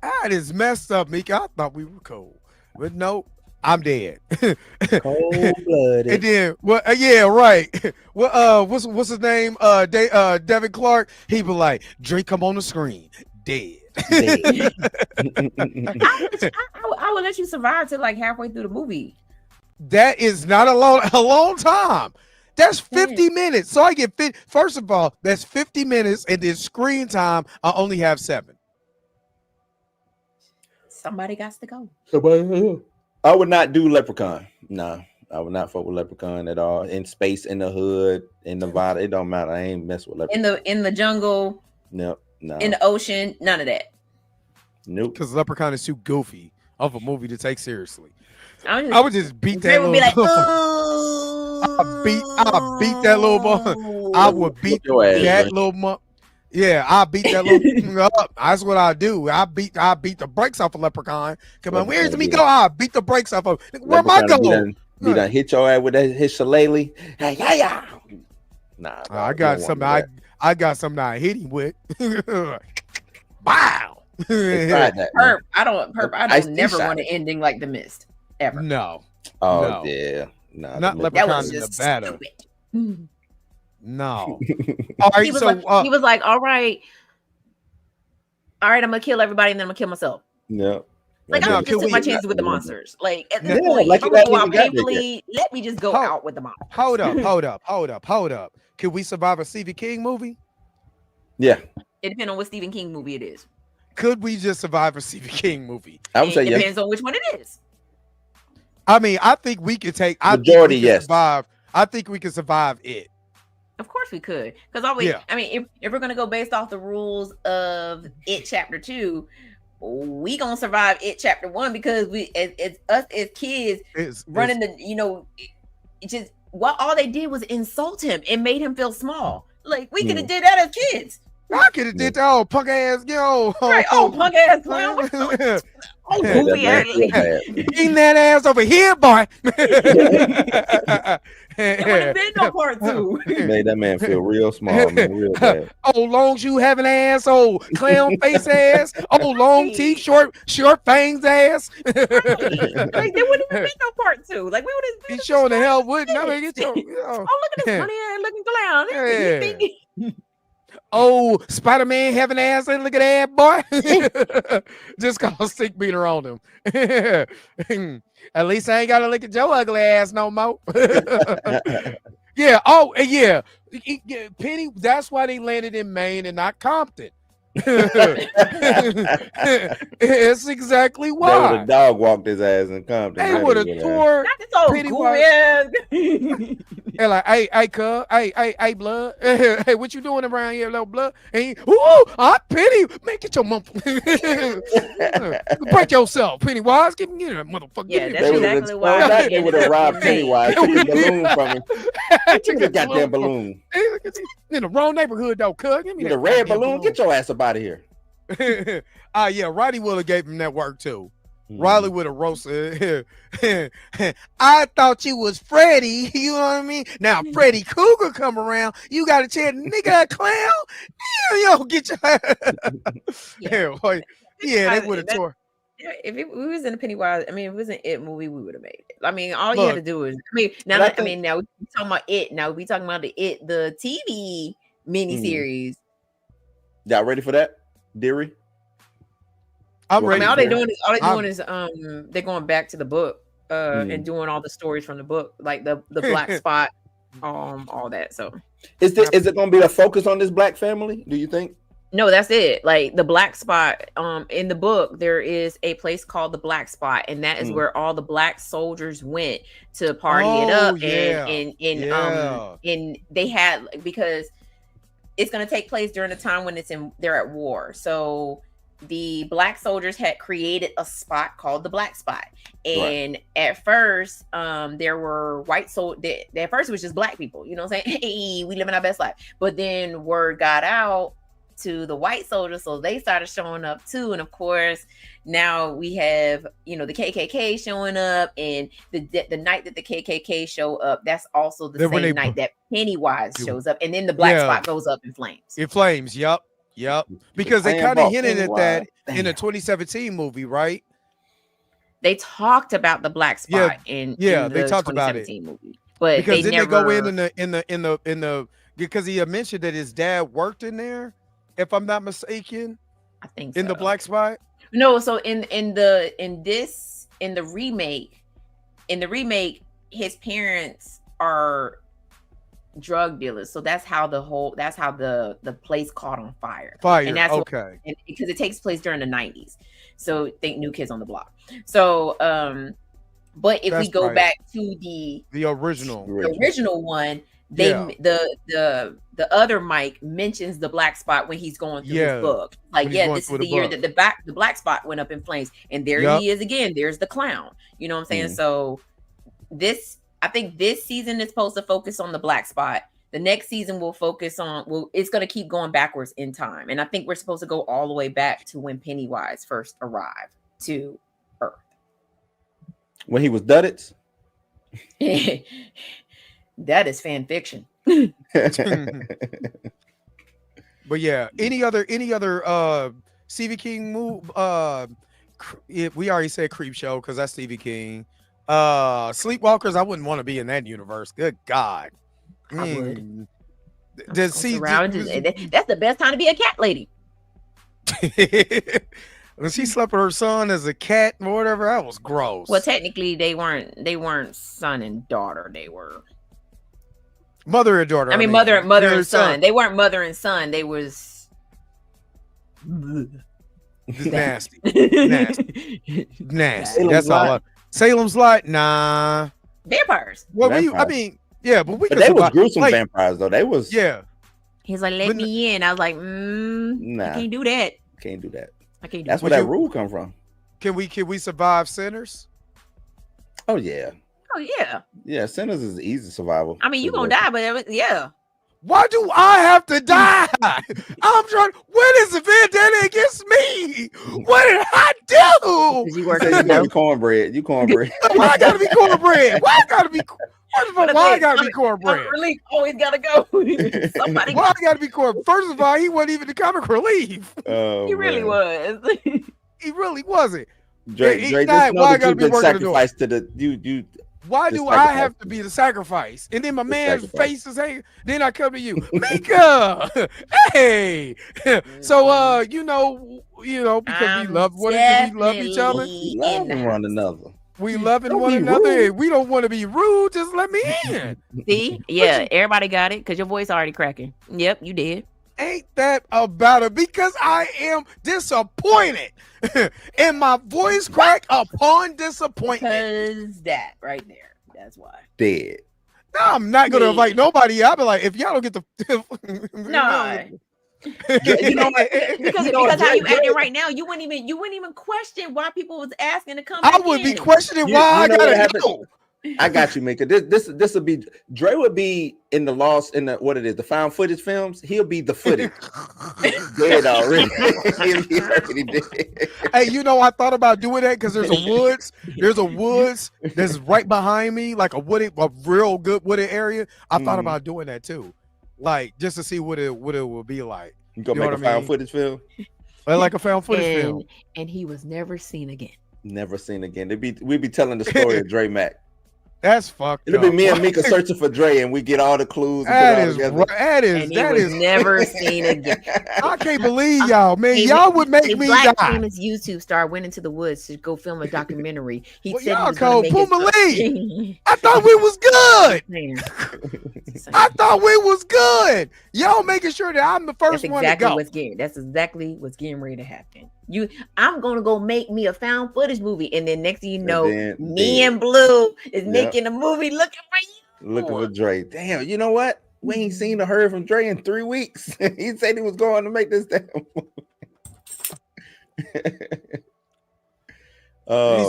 That is messed up, Mika. I thought we were cool. But no, I'm dead. Cold-blooded. And then yeah, right. What's his name? Devin Clark. He be like, Drake come on the screen, dead. I would let you survive till like halfway through the movie. That is not a long time. That's 50 minutes. So I get first of all, that's 50 minutes, and then screen time, I only have 7. Somebody got to go. I would not do Leprechaun. No, I would not fuck with Leprechaun at all. In space, in the hood, in Nevada, it don't matter. I ain't mess with Leprechaun. In the jungle. Nope. No. In the ocean, none of that. Nope. Because Leprechaun is too goofy of a movie to take seriously. I would just beat that little. Be like, I beat that little boy. I would beat that little month. Yeah, I beat that little up. That's what I do. I beat the brakes off a Leprechaun. Come on, where's me go? I beat the brakes off of. Where am I going? You done hit your ass with his shillelagh. Hey, yeah. Nah, I got something. I got something I hit him with. Wow. Perp. I don't never want an ending like The Mist. Ever. No. Oh no. Yeah. No. Not Leprechaun in Nevada. No. All right. He was like, all right, I'm gonna kill everybody and then I'm gonna kill myself. Yeah. Like I'm just taking my chances with the monsters. Like at this Yeah, point, like if I'm you gonna go got out there. painfully, let me just go out with the monsters. Hold up. Can we survive a Stephen King movie? Yeah. It depends on what Stephen King movie it is. Could we just survive a Stephen King movie? I would say It yes. depends on which one it is. I mean, I think we could take. Majority, yes. Survive. I think we can survive it. Of course we could, because always. Yeah. I mean, if we're gonna go based off the rules of It Chapter 2, we gonna survive It Chapter 1 because it's us as kids running just what all they did was insult him and made him feel small. Like we could have did that as kids. I could have did that old punk ass, right? Oh, punk ass clown. Oh, goofy ass. Eating that ass over here, boy. It would have been no part 2. Made that man feel real small, man, real bad. Oh, long shoe having ass, oh, clown face ass, oh, long teeth, short fangs ass. Like there wouldn't have been no part 2. Like we would have. He showing the hell wouldn't. I mean, oh, look at this funny ass looking clown. Yeah. Oh, Spider-Man having ass, and look at that boy. Just cause stick beater on him. At least I ain't gotta look at your ugly ass no more. Yeah. Oh, yeah. Penny. That's why they landed in Maine and not Compton. It's exactly why. They would have dog walked his ass in Compton. They would have tore Pennywise. And like, hey, cuz, hey, blood. Hey, what you doing around here, little blood? And Penny, man, get your mom. Break yourself, Pennywise. Get that motherfucker. Yeah, that's exactly why. They would have robbed Pennywise, took his balloon from him. Took the goddamn balloon. In the wrong neighborhood, though, cuz. Give me the red balloon. Get your ass up out of here. Yeah, Roddy would have gave him that work too. Riley would have roasted. I thought you was Freddy. You know what I mean? Now Freddy Cougar come around. You got a chance, nigga, a clown. Damn, yo, get your. They would have tore. If we was in a Pennywise, I mean, if it was an It movie, we would have made it. I mean, all you had to do is. Now we talking about It. Now we talking about the TV miniseries. Y'all ready for that, Deary? I'm ready. All they're doing is they're going back to the book and doing all the stories from the book, like the black spot, all that. So is it going to be a focus on this black family? Do you think? No, that's it. Like the black spot, in the book, there is a place called the Black Spot, and that is where all the black soldiers went to party it up, and they had, because it's going to take place during the time when they're at war. So the black soldiers had created a spot called the Black Spot, and at first, there were white soldiers. At first, it was just black people. You know what I'm saying? Hey, we living our best life. But then word got out to the white soldiers, so they started showing up too. And of course, now we have the KKK showing up, and the night that the KKK show up, that's also the same night that Pennywise shows up, and then the black spot goes up in flames. It flames, yep. Because they kind of hinted at that in the 2017 movie, right? They talked about the black spot in the they talked about it movie, but because they didn't never they go in the because he had mentioned that his dad worked in there, if I'm not mistaken. I think in the black spot. No, so in the remake, his parents are drug dealers, so that's how the place caught on fire. And that's okay, because it takes place during the 90s. So think New Kids on the Block. So but if we go back to the original one, the other Mike mentions the black spot when he's going through his book. Like, this is the year that the black spot went up in flames, and there he is again. There's the clown. You know what I'm saying? So I think this season is supposed to focus on the black spot. The next season will focus on it's going to keep going backwards in time, and I think we're supposed to go all the way back to when Pennywise first arrived to Earth. When he was dudded. That is fan fiction. But yeah, any other Stevie King move? We already said Creep Show because that's Stevie King. Sleepwalkers, I wouldn't want to be in that universe. Good God. I would. That's the best time to be a cat lady. When she slept with her son as a cat or whatever, that was gross. Well, technically they weren't son and daughter. They were mother and daughter. I mean mother and son. They weren't mother and son. They was nasty. Nasty. That's all. Salem's Lot, nah. Vampires. Well, I mean, yeah, but they was gruesome vampires though. They was He's like, let me in. I was like, nah, I can't do that. Can't do that. I can't do That's where that rule come from. Can we survive Sinners? Oh yeah. Oh yeah. Yeah, Sinners is easy survival. I mean, you gonna die, but yeah. Why do I have to die? I'm trying. What is the vendetta against me? What did I do? You work you gotta be cornbread. You cornbread. Why I gotta be cornbread? Why I gotta be? First of all, why I gotta be cornbread? Relief always gotta go. Somebody. Why I gotta be cornbread? First of all, he wasn't even the comic relief. He really was. He really wasn't. Drake, just know why I gotta be sacrificed to the you. Why do I have to be the sacrifice? And then my man's face is hanging. Then I come to you, Mika. Hey. So you know, because we love each other. Loving one another. We loving one another. We don't want to be rude. Just let me in. See? Yeah, everybody got it because your voice already cracking. Yep, you did. Ain't that about it? Because I am disappointed. And my voice crack upon disappointment. Because that right there. That's why. Dead. No, I'm not gonna invite nobody. I'll be like, if y'all don't get the no. You know, because how you acting right now, you wouldn't even question why people was asking to come. I would be questioning why I gotta go. I got you, Mika. This would be Dre would be in the lost in the found footage films. He'll be the footage. Dead already. He already dead. Hey, I thought about doing that because there's a woods that's right behind me, like a real good wooded area. I thought about doing that too, like just to see what it would be like. You gonna make a found footage film? Like a found footage film. And he was never seen again. Never seen again. We'd be telling the story of Dre Mack. That's fucked It'll be me and Mika searching for Dre, and we get all the clues. That is never seen again. I can't believe y'all, man. Y'all would make me die. Famous YouTube star went into the woods to go film a documentary. He said y'all he was gonna make Puma I thought we was good. I thought we was good. Y'all making sure that I'm the first one to go. That's exactly what's getting ready to happen. I'm gonna go make me a found footage movie, and then next thing you know, me and Blue is making a movie looking for you. Looking for Dre. Damn, you know what? We ain't seen or heard from Dre in 3 weeks. He said he was going to make this damn movie.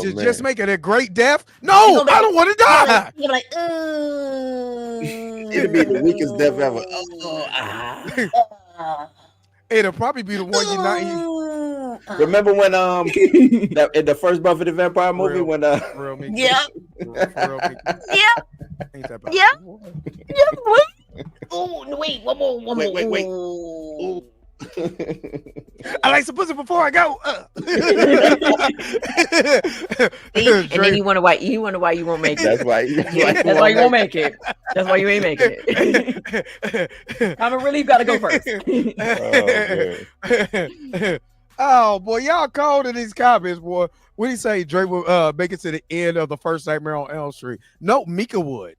He's just making a great death. No, I don't want to die. You're like, it'll be the weakest death ever. It'll probably be the one you're not. Remember when in the first Buffy the Vampire movie when yeah. Oh wait, one more. I I like some pussy before I go. See? And then you wonder why you won't make it. That's why. That's why you won't make it. That's why you ain't making it. Comic relief got to go first. Oh boy, y'all cold in these comments, boy. What do you say? Dre will make it to the end of the first Nightmare on Elm Street. No, Mika would.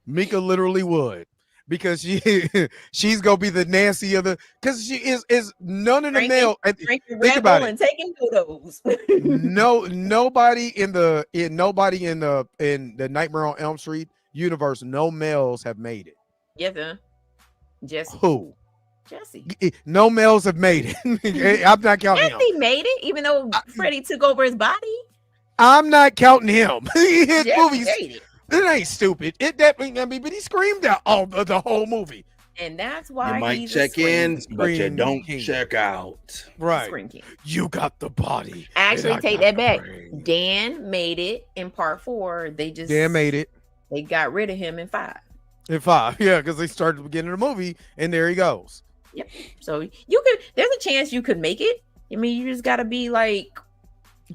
Mika literally would. Because she's gonna be the Nancy of the, because she is none of the male. Think about it. And taking noodles. Nobody in the Nightmare on Elm Street universe, no males have made it. Yes, Jesse. Who? Jesse. No males have made it. I'm not counting him. Jesse made it, even though Freddie took over his body. I'm not counting him. His Jesse movies. made it. It ain't stupid. It definitely, I mean, but he screamed out all the whole movie. And that's why you might check in, but you don't check out. Right. You got the body. Actually, take that back. Dan made it in part 4. Dan made it. They got rid of him in 5. Yeah, because they started the beginning of the movie, and there he goes. Yep. So there's a chance you could make it. I mean, you just gotta be like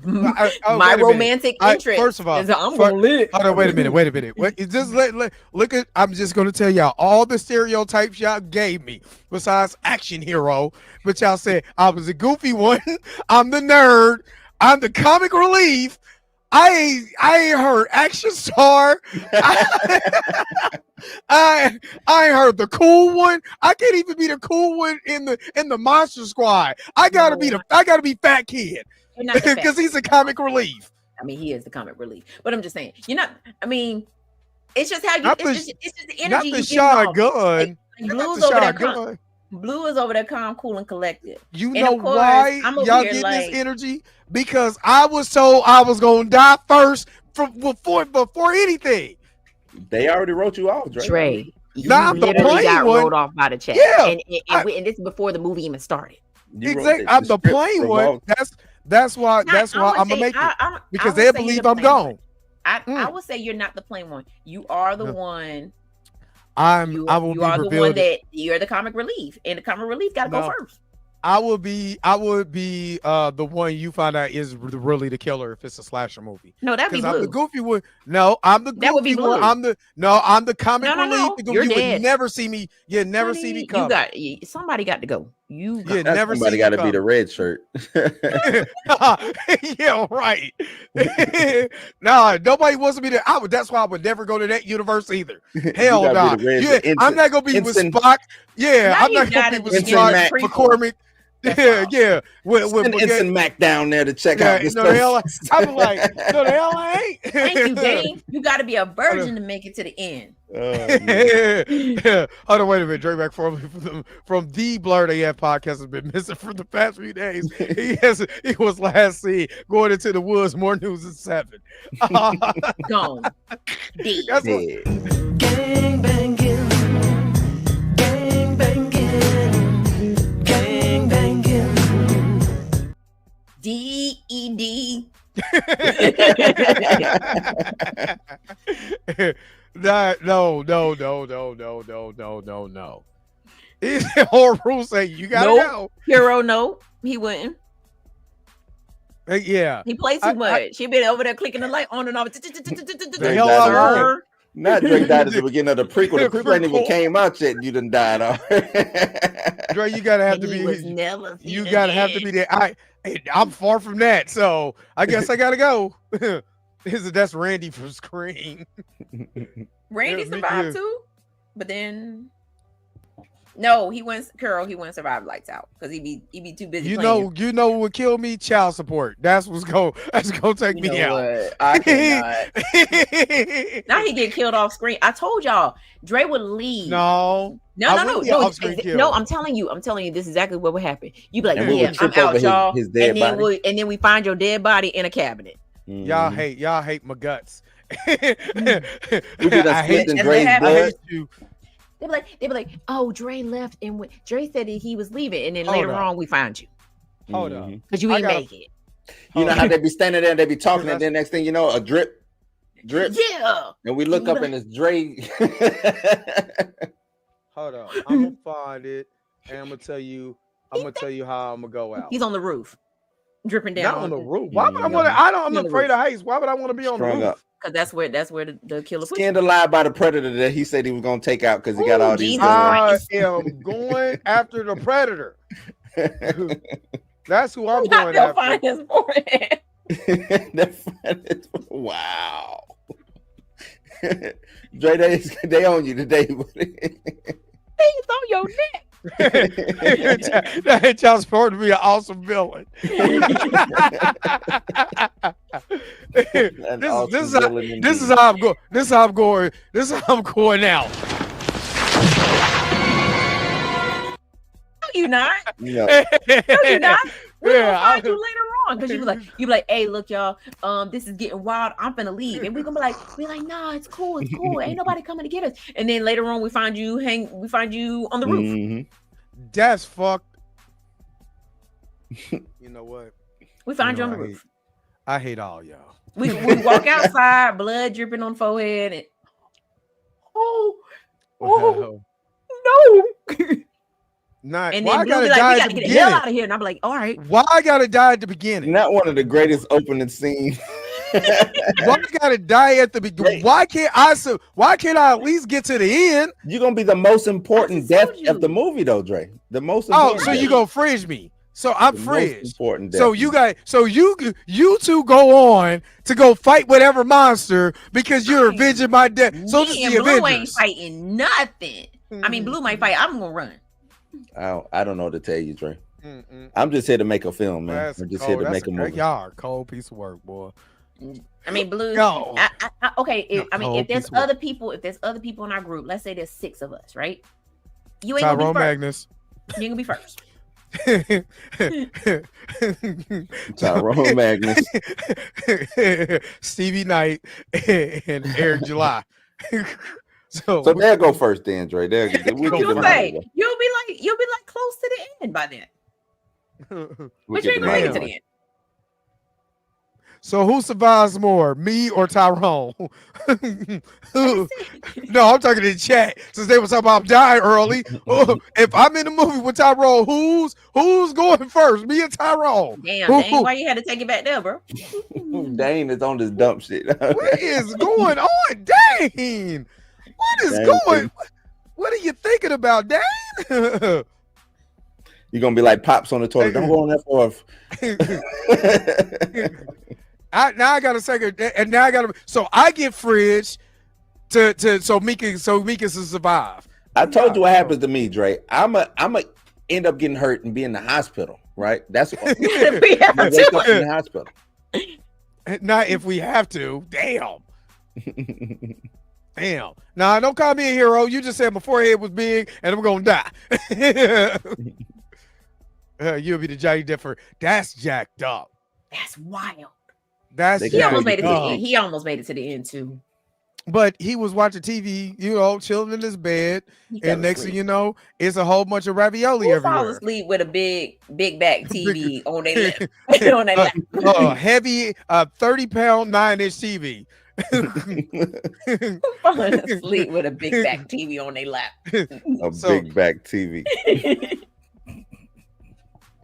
my romantic interest. First of all, I'm gonna live. Hold on, wait a minute. Just look at. I'm just gonna tell y'all all the stereotypes y'all gave me besides action hero, but y'all said I was a goofy one. I'm the nerd. I'm the comic relief. I ain't heard action star. I heard the cool one. I can't even be the cool one in the Monster Squad. I gotta be fat kid. Because he's a comic relief. I mean, he is the comic relief. But I'm just saying, you're not. I mean, it's just how you. It's just the energy. Not the Sean Gunn. Blue's over there. Blue is over there, calm, cool, and collected. You know why y'all get this energy? Because I was told I was gonna die first before anything. They already wrote you off, Dre. I'm the plain got one. rolled off by the check. Yeah, and this is before the movie even started. Exactly. I'm the plain one. That's why I'm gonna make it because they believe I'm gone. I would say you're not the plain one. You are the one. You are the one that you're the comic relief, and the comic relief got to go first. I would be the one you find out is really the killer if it's a slasher movie. No, that'd be Blue. I'm the goofy one. No, I'm the goofy that would be Blue. one. I'm the comic relief. You're you dead. would never see me. You never see me come. Somebody got to go. Somebody got to be the red shirt. Yeah, right. No, nobody wants to be there. That's why I would never go to that universe either. Hell no. I'm not gonna be with Spock. Yeah, I'm not gonna be with Spock, McCormick. Yeah. Instant Mac down there to check out this stuff. I'm like, no, the hell I ain't. Thank you, Dane. You got to be a virgin to make it to the end. Hold on, wait a minute. Dre back from the Blurred AF podcast has been missing for the past few days. He was last seen going into the woods. More news at 7. Gone. Dead. Gang banging. DED. No. His whole rule say you gotta go. Hero, no, he wouldn't. Yeah, he plays too much. He been over there clicking the light on and off. Not Drake died at the beginning of the prequel. The prequel ain't even came out yet. You done died already. Dre, you gotta have to be. You gotta have to be there. I'm far from that, so I guess I gotta go. That's Randy from Scream. Randy survived too, but then no, he went survive Lights Out because he be too busy. You know what would kill me? Child support. That's gonna take me out. What? I cannot. Now he get killed off screen. I told y'all Dre would leave. No. I'm telling you, this is exactly what would happen. You be like, yeah, I'm out, y'all, and then we find your dead body in a cabinet. Y'all hate my guts. I hate you. They be like, oh, Dre left and Dre said that he was leaving, and then later on we found you. Hold on, because you ain't make it. You know how they be standing there and they be talking, and then next thing you know, a drip. Yeah. And we look up and it's Dre. Hold on, I'm gonna find it, and I'm gonna tell you I'm gonna tell you how I'm gonna go out. He's on the roof, dripping down. Not on the roof. Why would I want to? I'm afraid of heights. Why would I want to be on the roof? Because that's where the killer skinned alive by the predator that he said he was gonna take out because he got all these. I am going after the predator. That's who I'm going after. Wow. Dre, they own you today. He's on your neck. That y'all supposed to be an awesome villain. This is how I'm going. This is how I'm going. This is how I'm going out. No, you not. No, you're not. We're gonna find you later on because you be like, hey, look, y'all, this is getting wild. I'm gonna leave, and we're gonna be like, nah, it's cool, ain't nobody coming to get us. And then later on, we find you on the roof. Mm-hmm. That's fucked. You know what? We find you on the roof. I hate all y'all. We walk outside, blood dripping on the forehead, and no. Not, and why then Blue be like, we gotta get the hell out of here. And I'm like, all right. Why I gotta die at the beginning? Not one of the greatest opening scenes. Why I gotta die at the beginning? Why can't I at least get to the end? You're gonna be the most important death of the movie, though, Dre. The most important. So you gonna fridge me? So I'm fridged. Important death. So you two go on to go fight whatever monster because you're avenging my death. So this is the Blue Avengers. ain't fighting nothing. I mean, Blue might fight. I'm gonna run. I don't know what to tell you, Dre. I'm just here to make a film, man. I'm just here to make a movie. Y'all are a cold piece of work, boy. I mean, Blue. No. Okay. If there's other people in our group, let's say there's 6 of us, right? You ain't Tyrone gonna be first. You ain't gonna be first. Tyrone Magnus, Stevie Knight, and Eric July. So they'll go first, then, Dre. You'll be like close to the end by then. But you ain't gonna make it to the end. So who survives more, me or Tyrone? No, I'm talking in the chat since they were talking about I'm dying early. If I'm in the movie with Tyrone, who's going first, me or Tyrone? Damn, why you had to take it back there, bro? Dane is on this dumb shit. What is going on, Dane? What is going? What are you thinking about, Dane? You're gonna be like Pops on the toilet. Don't go on that fourth. Now I gotta say, and now I gotta. So I get fridge so Mika can survive. I told you what happens to me, Dre. I'm a end up getting hurt and be in the hospital. Right? That's what wake up in the hospital. Not if we have to. Damn. Damn. Nah, don't call me a hero. You just said my forehead was big and I'm gonna die. You'll be the Johnny Differ. That's jacked up. That's wild. He almost made it to the end. He almost made it to the end too. But he was watching TV, chilling in his bed, and next thing you know, it's a whole bunch of ravioli everywhere. Fall asleep with a big back TV on their lap. Heavy 30-pound 9-inch TV. Falling asleep with a big back TV on their lap. Big back TV.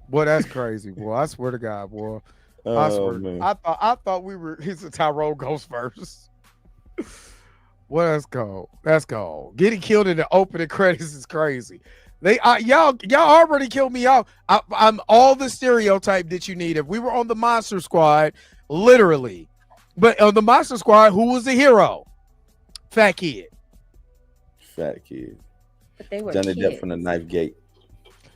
Boy, that's crazy, boy. I swear to God, boy. I swear. Man. I thought we were. He's a Tyrone goes first. Well, that's cold. Getting killed in the opening credits is crazy. Y'all already killed me off. I'm all the stereotype that you need. If we were on the Monster Squad, literally, but on the Monster Squad, who was the hero? Fat kid. But they were Johnny Depp from the Knife Gate.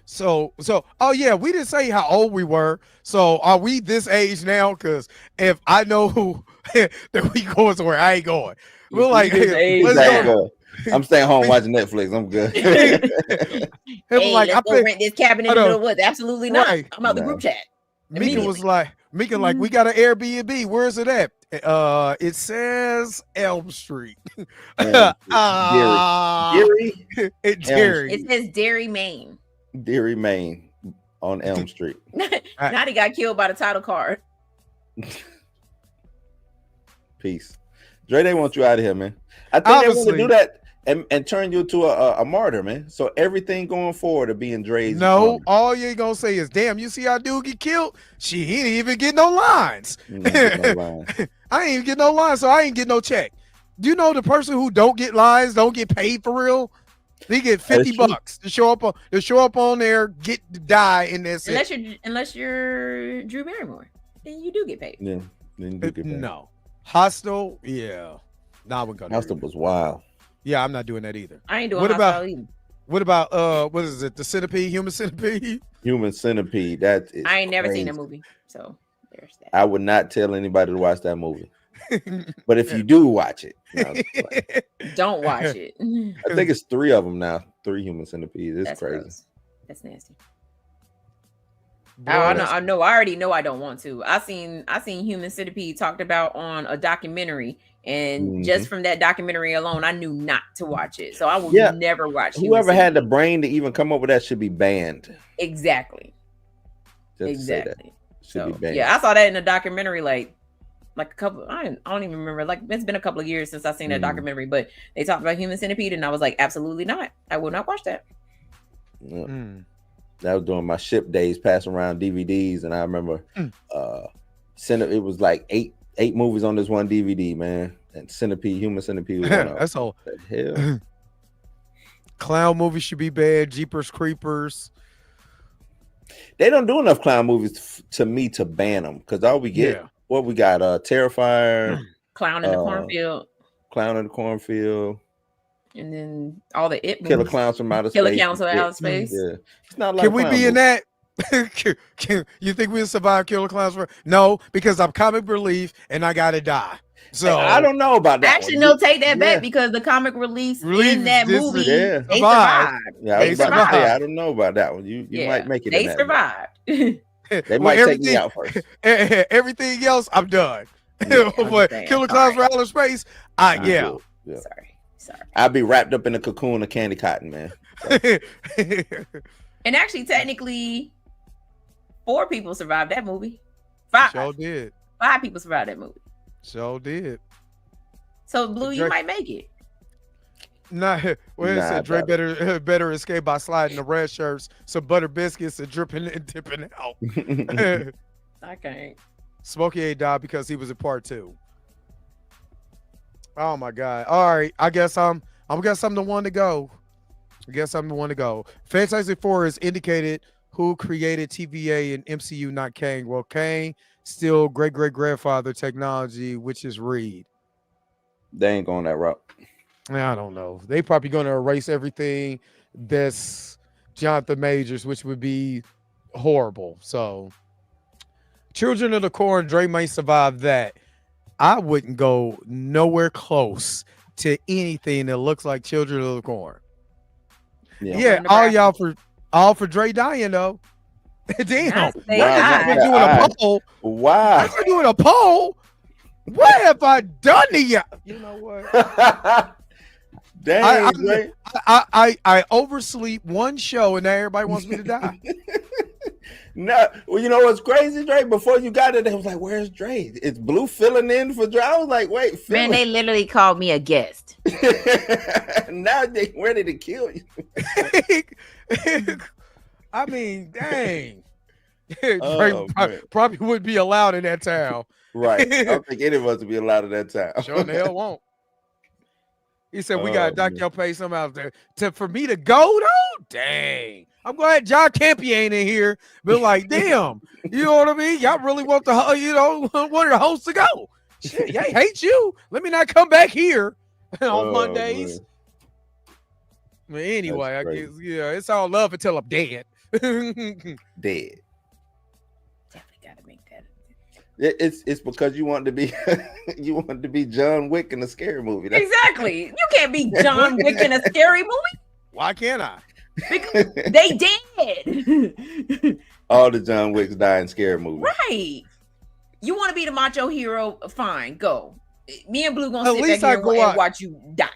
So, oh yeah, we didn't say how old we were. So, are we this age now? Because if I know who that we going somewhere, I ain't going. We're like, hey, let's go. I'm staying home watching Netflix. I'm good. Hey, let's go rent this cabin in the middle of the woods. Absolutely not. Right. I'm out the group chat. Mika was like, we got an Airbnb. Where is it at? It says Elm Street. Derry. It says Derry, Maine. Derry, Maine, on Elm Street. Now he got killed by the title card. Peace. Dre, they want you out of here, man. I think they want to do that. and turn you to a martyr, man. So everything going forward will be in Dre's. No, corner. all you ain't gonna say is, "Damn, you see how dude get killed? He didn't even get no lines. You ain't get no lines. I ain't even get no lines, so I ain't get no check." Do you know the person who don't get lines don't get paid for real? They get $50 to show up on there, die, and that's unless you're Drew Barrymore, then you do get paid. Yeah, then you do get paid. No, Hostel, yeah, nah, we're gonna. Hostel was wild. Yeah, I'm not doing that either. I ain't doing Hostel either. What about what is it? The Centipede, Human Centipede? Human Centipede. That is I ain't never crazy. seen that movie, so there's that. I would not tell anybody to watch that movie. But if you do watch it, don't watch it. I think it's 3 of them now. 3 Human Centipedes. It's crazy. Gross. That's nasty. I know. I already know I don't want to. I seen Human Centipede talked about on a documentary, and just from that documentary alone, I knew not to watch it. So I will never watch. Whoever had the brain to even come up with that should be banned. Exactly. Just exactly. Should be banned. Yeah, I saw that in a documentary like a couple. I don't even remember. Like it's been a couple of years since I seen that documentary, but they talked about Human Centipede, and I was like, absolutely not. I will not watch that. Yeah. That was during my ship days, passing around DVDs, and I remember it was like eight movies on this one DVD, man. And Human Centipede was one of that's all. What the hell? Clown movies should be bad. Jeepers Creepers. They don't do enough clown movies to me to ban them, because all we get, what we got, Terrifier, Clown in the Cornfield, and then all the It movies. Killer Clowns from Outer Space. Killer Clowns from Outer Space. Yeah, it's not like. Can we be in that? You think we'll survive Killer Clowns? No, because I'm comic relief and I gotta die. So I don't know about that. Actually, no, take that back, because the comic relief in that movie, they survived. Yeah, I was about to say, I don't know about that one. You might make it. They survived. They might take me out first. Everything else, I'm done. But Killer Clowns from Outer Space, yeah. Sorry. I'll be wrapped up in a cocoon of candy cotton, man. And actually, technically, 4 people survived that movie. 5. Sure did. 5 people survived that movie. Sure did. So, Blue, you might make it. Dre better escape by sliding the red shirts, some butter biscuits, and dripping and dipping out. I can't. Smokey ain't died because he was in part 2. Oh my God! All right, I guess I'm the one to go. Fantastic Four has indicated who created TVA and MCU, not Kang. Well, Kang still great grandfather technology, which is Reed. They ain't going that route. I don't know. They probably going to erase everything that's Jonathan Majors, which would be horrible. So, Children of the Corn, Dre may survive that. I wouldn't go nowhere close to anything that looks like Children of the Corn. Yeah, all for Dre dying though. Damn. Why? We're doing a poll. What have I done to you? You know what? Dang, I oversleep one show and now everybody wants me to die. No, well, you know what's crazy, Dre? Before you got it, they was like, "Where's Dre? It's Blue filling in for Dre." I was like, "Wait, man, they literally called me a guest." Now they ready to kill you. I mean, dang. Dre probably wouldn't be allowed in that town. Right. I don't think any of us would be allowed in that town. Sure the hell won't. He said, we got to dock your pay some out there. For me to go, though? Dang. I'm glad John Campy ain't in here. But like, damn. You know what I mean? Y'all really want one of the hosts to go. Shit, I hate you. Let me not come back here on Mondays. Man. But anyway, I guess, it's all love until I'm dead. Dead. Definitely got to make that. It's because you want to be John Wick in a scary movie. Exactly. You can't be John Wick in a scary movie. Why can't I? Because they did. All the John Wicks die in scary movies. Right. You want to be the macho hero? Fine, go. Me and Blue gonna sit back here and watch you die.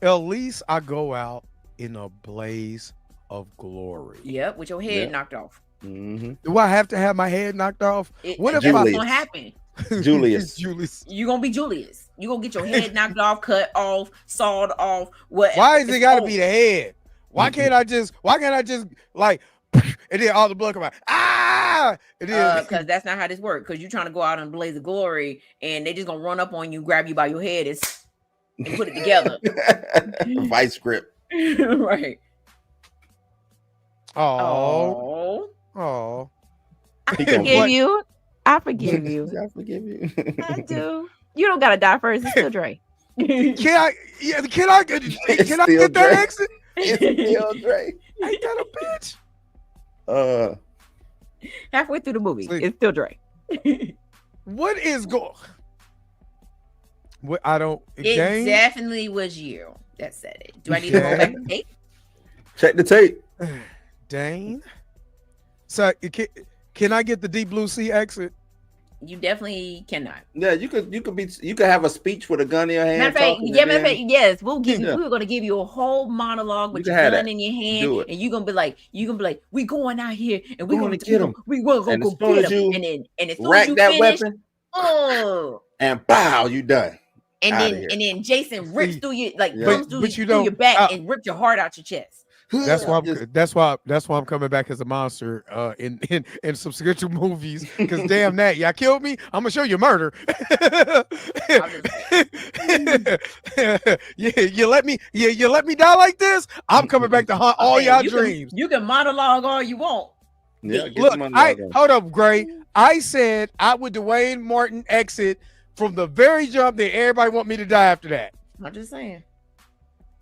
At least I go out in a blaze of glory. Yep, with your head knocked off. Mm-hmm. Do I have to have my head knocked off? What's gonna happen? Julius. You gonna be Julius. You gonna get your head knocked off, cut off, sawed off. What? Why is it got to be the head? Why can't I just like, and then all the blood come out? Because that's not how this works. Because you're trying to go out and blaze of glory, and they just gonna run up on you, grab you by your head, and put it together. Vice grip. Right. Oh. I forgive you. I forgive you. I forgive you. I do. You don't gotta die first. It's still Dre. Can I get that exit? It's still Dre. Ain't that a bitch? Halfway through the movie, it's still Dre. What is going? What I don't. It definitely was you that said it. Do I need to go back and tape? Check the tape. Dane. So can I get the Deep Blue Sea exit? You definitely cannot. Yeah, you could have a speech with a gun in your hand. Matter of fact, yes, we're gonna give you a whole monologue with your gun in your hand, and you're gonna be like, we going out here and we're gonna get them. We gonna go get them, and as soon as you that finish, weapon, and bow, you done. And then Jason rips through you through your back and rips your heart out your chest. That's why I'm coming back as a monster in some scripture movies. Because damn that, y'all killed me. I'm gonna show you murder. you let me die like this. I'm coming back to haunt all y'all dreams. You can monologue all you want. Yeah, look, hold up, Gray. I said I would Dwayne Martin exit from the very jump that everybody want me to die after that. I'm just saying.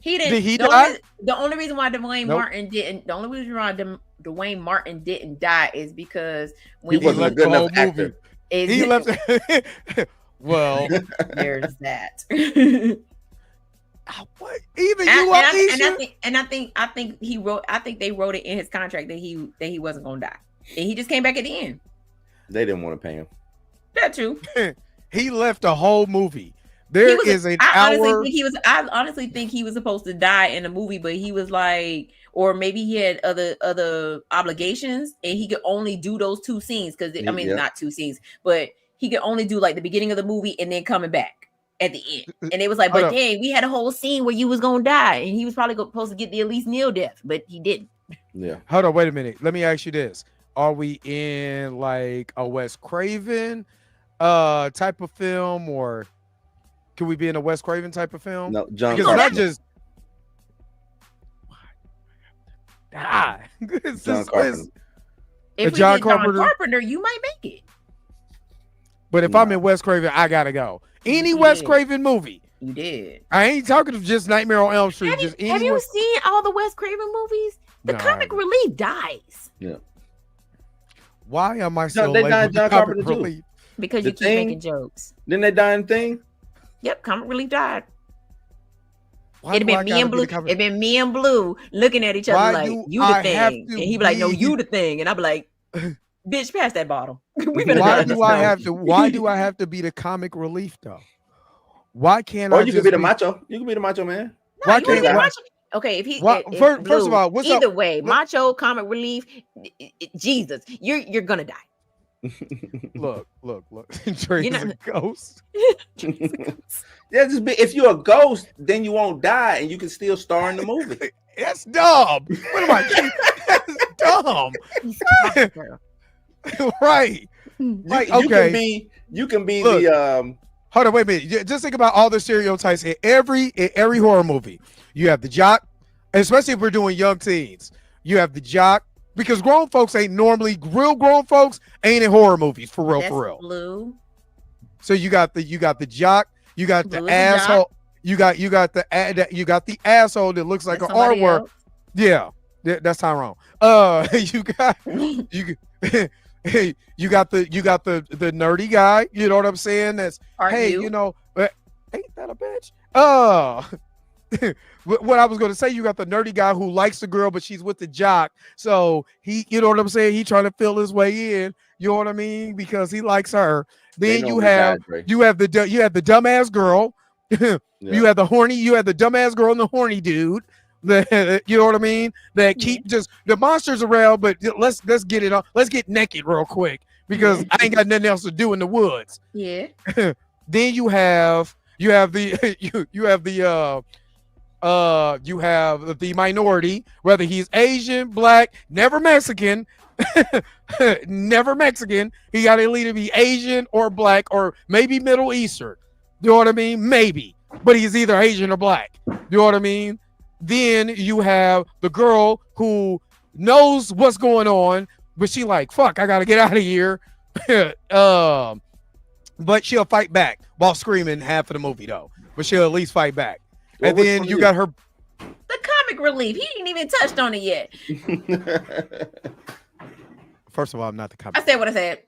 He didn't. Did he die? The only reason why Dwayne Martin didn't. The only reason why Dwayne Martin didn't die is because when he wasn't a good enough actor. He left. Well, there's that. What? Even you, I think he wrote. I think they wrote it in his contract that he wasn't gonna die, and he just came back at the end. They didn't want to pay him. That too. He left the whole movie. I honestly think he was supposed to die in the movie, but he was like, or maybe he had other obligations, and he could only do those 2 scenes not 2 scenes, but he could only do like the beginning of the movie and then coming back at the end. And it was like, but dang, we had a whole scene where you was gonna die, and he was probably supposed to get the at least near death, but he didn't. Yeah. Hold on, wait a minute. Let me ask you this: are we in like a Wes Craven type of film, or can we be in a Wes Craven type of film? No, John. Because not just John Carpenter. If we John Carpenter, you might make it. But if I'm in Wes Craven, I gotta go. Any Wes Craven movie. You did. I ain't talking just Nightmare on Elm Street. Have you seen all the Wes Craven movies? The comic relief dies. Yeah. Why am I so late with John comic Carpenter relief? Because you keep making jokes. Didn't they die in Thing? Yep, comic relief died. It'd been me and Blue. It'd been me and Blue looking at each other like, "You the thing," and he'd be like, "No, you the thing," and I'd be like, "Bitch, pass that bottle." Why do I have to be the comic relief though? Why can't I? Or you can be the macho. You can be the macho man. No, why can't macho? Okay, if he first of all, what's either way, macho, comic relief, Jesus, you're gonna die. Look. Trey is a ghost. Yeah, if you're a ghost, then you won't die and you can still star in the movie. That's dumb. What am I? That's dumb. Right. Like, okay. You can be the Hold on, wait a minute. Just think about all the stereotypes in every horror movie. You have the jock, especially if we're doing young teens. You have the jock. Because grown folks ain't normally real grown folks ain't in horror movies for real. Blue. So you got the jock, you got the asshole, you got the asshole that looks like an artwork. Else. Yeah, that's Tyrone. You got the nerdy guy. You know what I'm saying? That's ain't that a bitch? What I was going to say, you got the nerdy guy who likes the girl, but she's with the jock. So he, you know what I'm saying? He trying to feel his way in. You know what I mean? Because he likes her. Then you have the dumbass girl. You have the dumbass girl and the horny dude. You know what I mean? That keep just the monsters around, but let's get it on. Let's get naked real quick because I ain't got nothing else to do in the woods. Yeah. Then you have the you have the minority, whether he's Asian, black, never Mexican, never Mexican. He got to either be Asian or black or maybe Middle Eastern. You know what I mean? Maybe, but he's either Asian or black. You know what I mean? Then you have the girl who knows what's going on, but she like, fuck, I gotta get out of here. But she'll fight back while screaming half of the movie though. But she'll at least fight back. Well, and then you got her. The comic relief. He ain't even touched on it yet. First of all, I'm not the comic. I said what I said.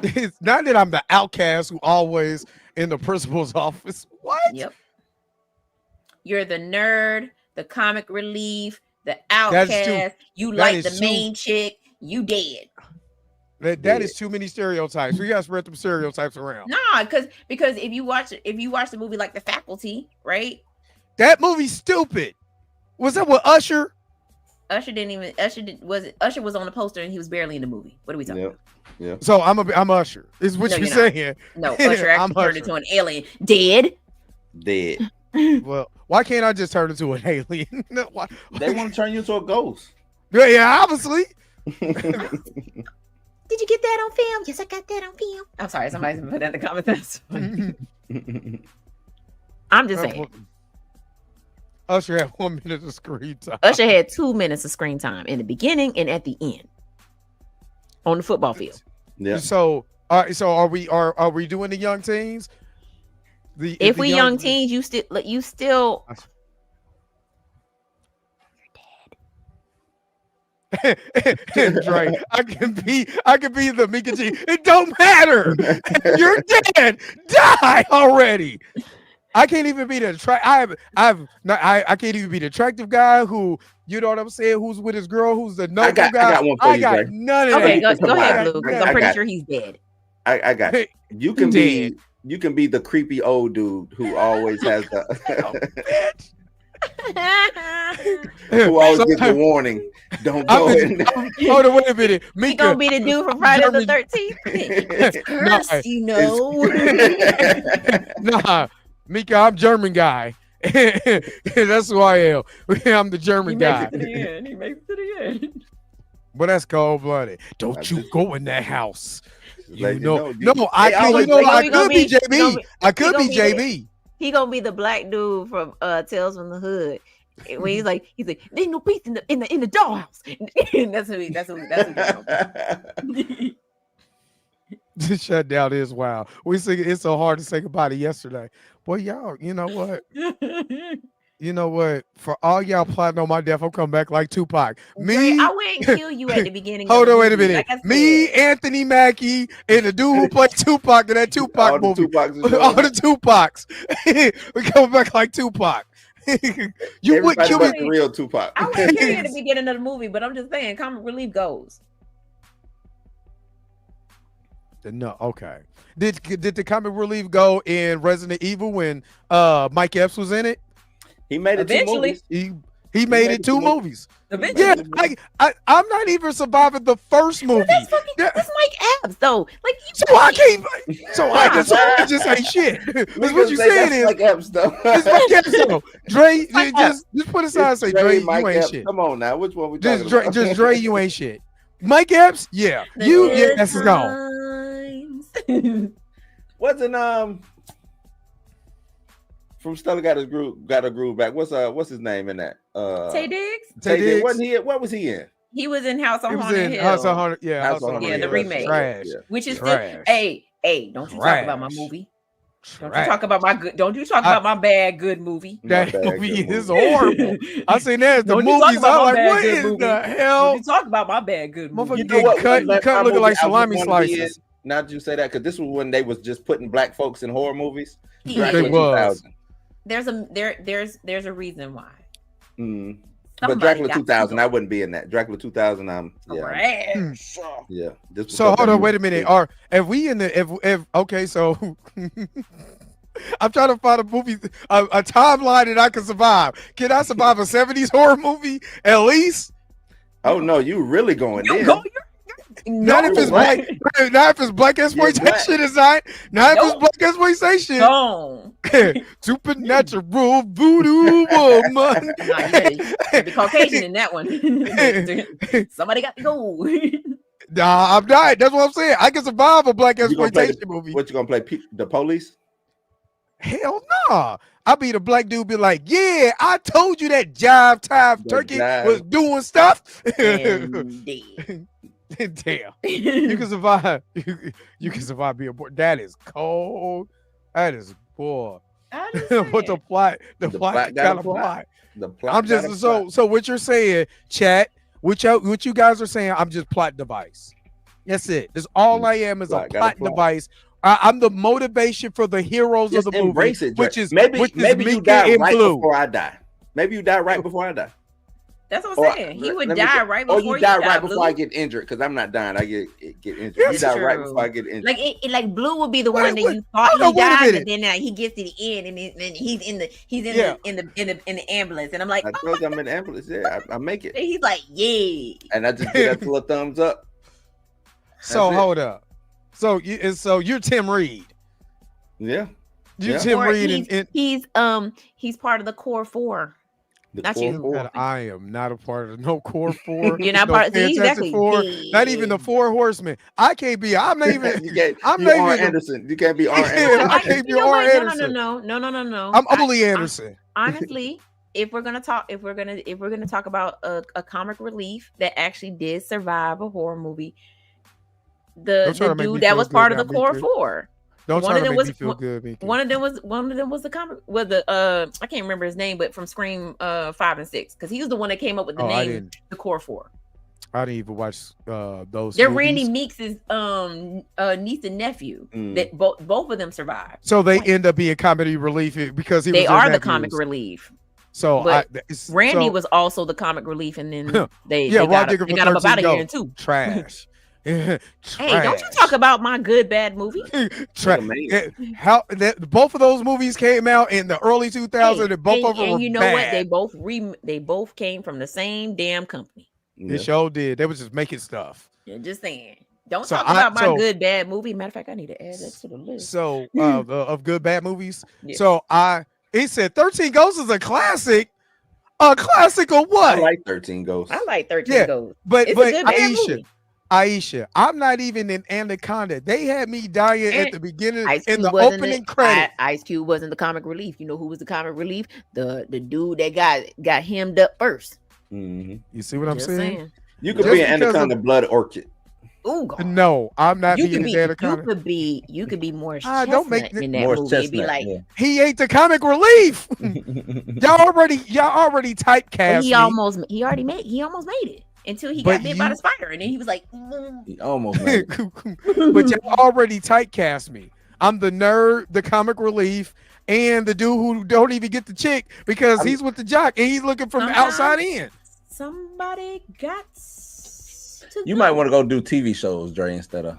It's not that I'm the outcast who always in the principal's office. What? Yep. You're the nerd, the comic relief, the outcast. You like the main chick. You dead. That is too many stereotypes. We gotta spread them stereotypes around. Nah, because if you watch the movie like The Faculty, right? That movie's stupid. Was that with Usher? Usher was on the poster and he was barely in the movie. What are we talking about? Yeah. So I'm Usher. Is what you're saying? No, Usher actually turned into an alien. Dead. Well, why can't I just turn into an alien? Why? They want to turn you into a ghost. Yeah, obviously. Did you get that on film? Yes, I got that on film. I'm sorry, somebody's put that in the comments. I'm just saying. Usher had 1 minute of screen time. Usher had 2 minutes of screen time in the beginning and at the end on the football field. Yeah. So, all right. So, are we doing the young teens? If we young teens, you still. Dre, I can be the Mika G. It don't matter. You're dead. Die already. I can't even be the I can't even be the attractive guy who, you know what I'm saying, who's with his girl, who's the noble guy. I got one for you, Dre. None of that. Okay, go ahead, Luke. I'm pretty sure he's dead. I got it. You can be the creepy old dude who always has the who always gets the warning. Don't go in there. Hold on, wait a minute. He gonna be the dude from Friday the 13th. Curse, you know. Nah, Mika, I'm German guy. That's who I am. I'm the German guy. He makes it to the end. But that's cold blooded. Don't you go in that house. I could be JB. I could be JB. He gonna be the black dude from Tales from the Hood. When he's like, there's no peace in the dollhouse. And that's who This shutdown is wild. We sing it's so hard to say goodbye to yesterday. Boy, y'all, you know what? You know what? For all y'all plotting on my death, I'm coming back like Tupac. Me, I wouldn't kill you at the beginning. Hold on, wait a minute. Like me, Anthony Mackie, and the dude who played Tupac in that Tupac movie. All the Tupacs. We coming back like Tupac. You would kill me. Real Tupac. I wouldn't kill you at the beginning of the movie, but I'm just saying, comic relief goes. No, okay. Did the comic relief go in Resident Evil when Mike Epps was in it? He made it eventually. 2 movies. He made it 2 movies. Eventually. Yeah, I'm not even surviving the first movie. That's Mike Epps, though. Like, I just ain't shit. That's what you saying is Mike Epps, though. It's Mike Epps, though. Dre, just put aside and say, Dre, you ain't Epps. shit. Come on now, which one we talking about? Just Dre, you ain't shit. Mike Epps, yeah, that's gone. Wasn't from Stella got a groove back. What's his name in that? Tay Diggs. Tay Diggs. Wasn't he? What was he in? He was in House on Haunted Hill. House on Haunted, yeah, House on the remake, trash. Which is trash. Still, hey, don't you talk about my movie? Don't you talk about my good? Don't you talk about my bad good movie? That movie is horrible. I seen that the movies. I'm like, what is the hell? Don't you talk about my bad good movie? You know what? Cut looking like salami slices. Now that you say that, because this was when they was just putting black folks in horror movies. It was. There's a reason why. But Dracula 2000, I wouldn't be in that. Dracula 2000, So hold on, wait a minute. Are we in the okay? So I'm trying to find a movie, a timeline that I can survive. Can I survive a 70s horror movie at least? Oh no, you really going there? Not if it's black. Not if it's black exploitation. It's not. Not if it's black exploitation. No. Supernatural voodoo woman. The Caucasian in that one. Somebody got to go. Nah, I'm not. That's what I'm saying. I can survive a black exploitation movie. What you gonna play? The police? Hell no. Nah. I'll be the black dude, be like, yeah, I told you that jive time turkey was doing stuff. Damn. You can survive. You can survive being bored. That is cold. That is boy. What the plot? The plot got a plot. I'm just so what you're saying, chat. What you guys are saying, I'm just plot device. That's it. That's all I am is a plot device. I'm the motivation for the heroes of the movie. Embrace it, which is maybe you die right blue. before I die. Maybe you die right before I die. That's what I'm saying. He would die right before you die right before I get injured, because I'm not dying. I get injured. You die right before I get injured. Like Blue would be the one that you thought he died, but then he gets to the end and he's in the ambulance, and I'm like, I told you I'm in the ambulance. Yeah, I make it. And he's like, yeah, and I just get that little thumbs up. So hold up. So you're Tim Reed. Yeah. You're Tim Reed, and he's part of the core 4. Not you. I am not a part of no core 4. You're not part of exactly 4. Not even the 4 horsemen. I can't be. I'm not even. I'm not even Anderson. You can't be R. Anderson. I can't be R. Anderson. No. I'm Ollie Anderson. Honestly, if we're gonna talk about a comic relief that actually did survive a horror movie, the dude that was part of the core 4. Don't try to make me feel good, Mickey. One of them was the comic with the I can't remember his name, but from Scream 5 and 6, because he was the one that came up with the name the core 4. I didn't even watch those. They're Randy Meeks' niece and nephew. That both of them survived. So they end up being comedy relief because they are the comic relief. So Randy was also the comic relief, and then they got him up out of here too. Trash. Hey, don't you talk about my good bad movie? Both of those movies came out in the early 2000s, and both of them were you know bad. What? They both came from the same damn company. They sure did. They was just making stuff. Yeah, just saying. Don't talk about my good bad movie. Matter of fact, I need to add that to the list. So of good bad movies. Yeah. So it said 13 Ghosts is a classic. A classic of what? I like 13 Ghosts. I like 13 Ghosts. But Aisha, I'm not even in Anaconda. They had me dying at the beginning in the opening credits. Ice Cube wasn't the comic relief. You know who was the comic relief? The dude that got hemmed up first. Mm-hmm. You see what I'm saying? You could be an Anaconda Blood Orchid. Oh God. No, I'm not being an Anaconda. You could be more. Don't make in that movie. It'd be like he ain't the comic relief. y'all already typecast. He almost made it. Until he got bit by the spider, and then he was like, he almost made it. But y'all already typecast me. I'm the nerd, the comic relief, and the dude who don't even get the chick because he's with the jock and he's looking from the outside in. Somebody got. You might want to go do TV shows, Dre, instead of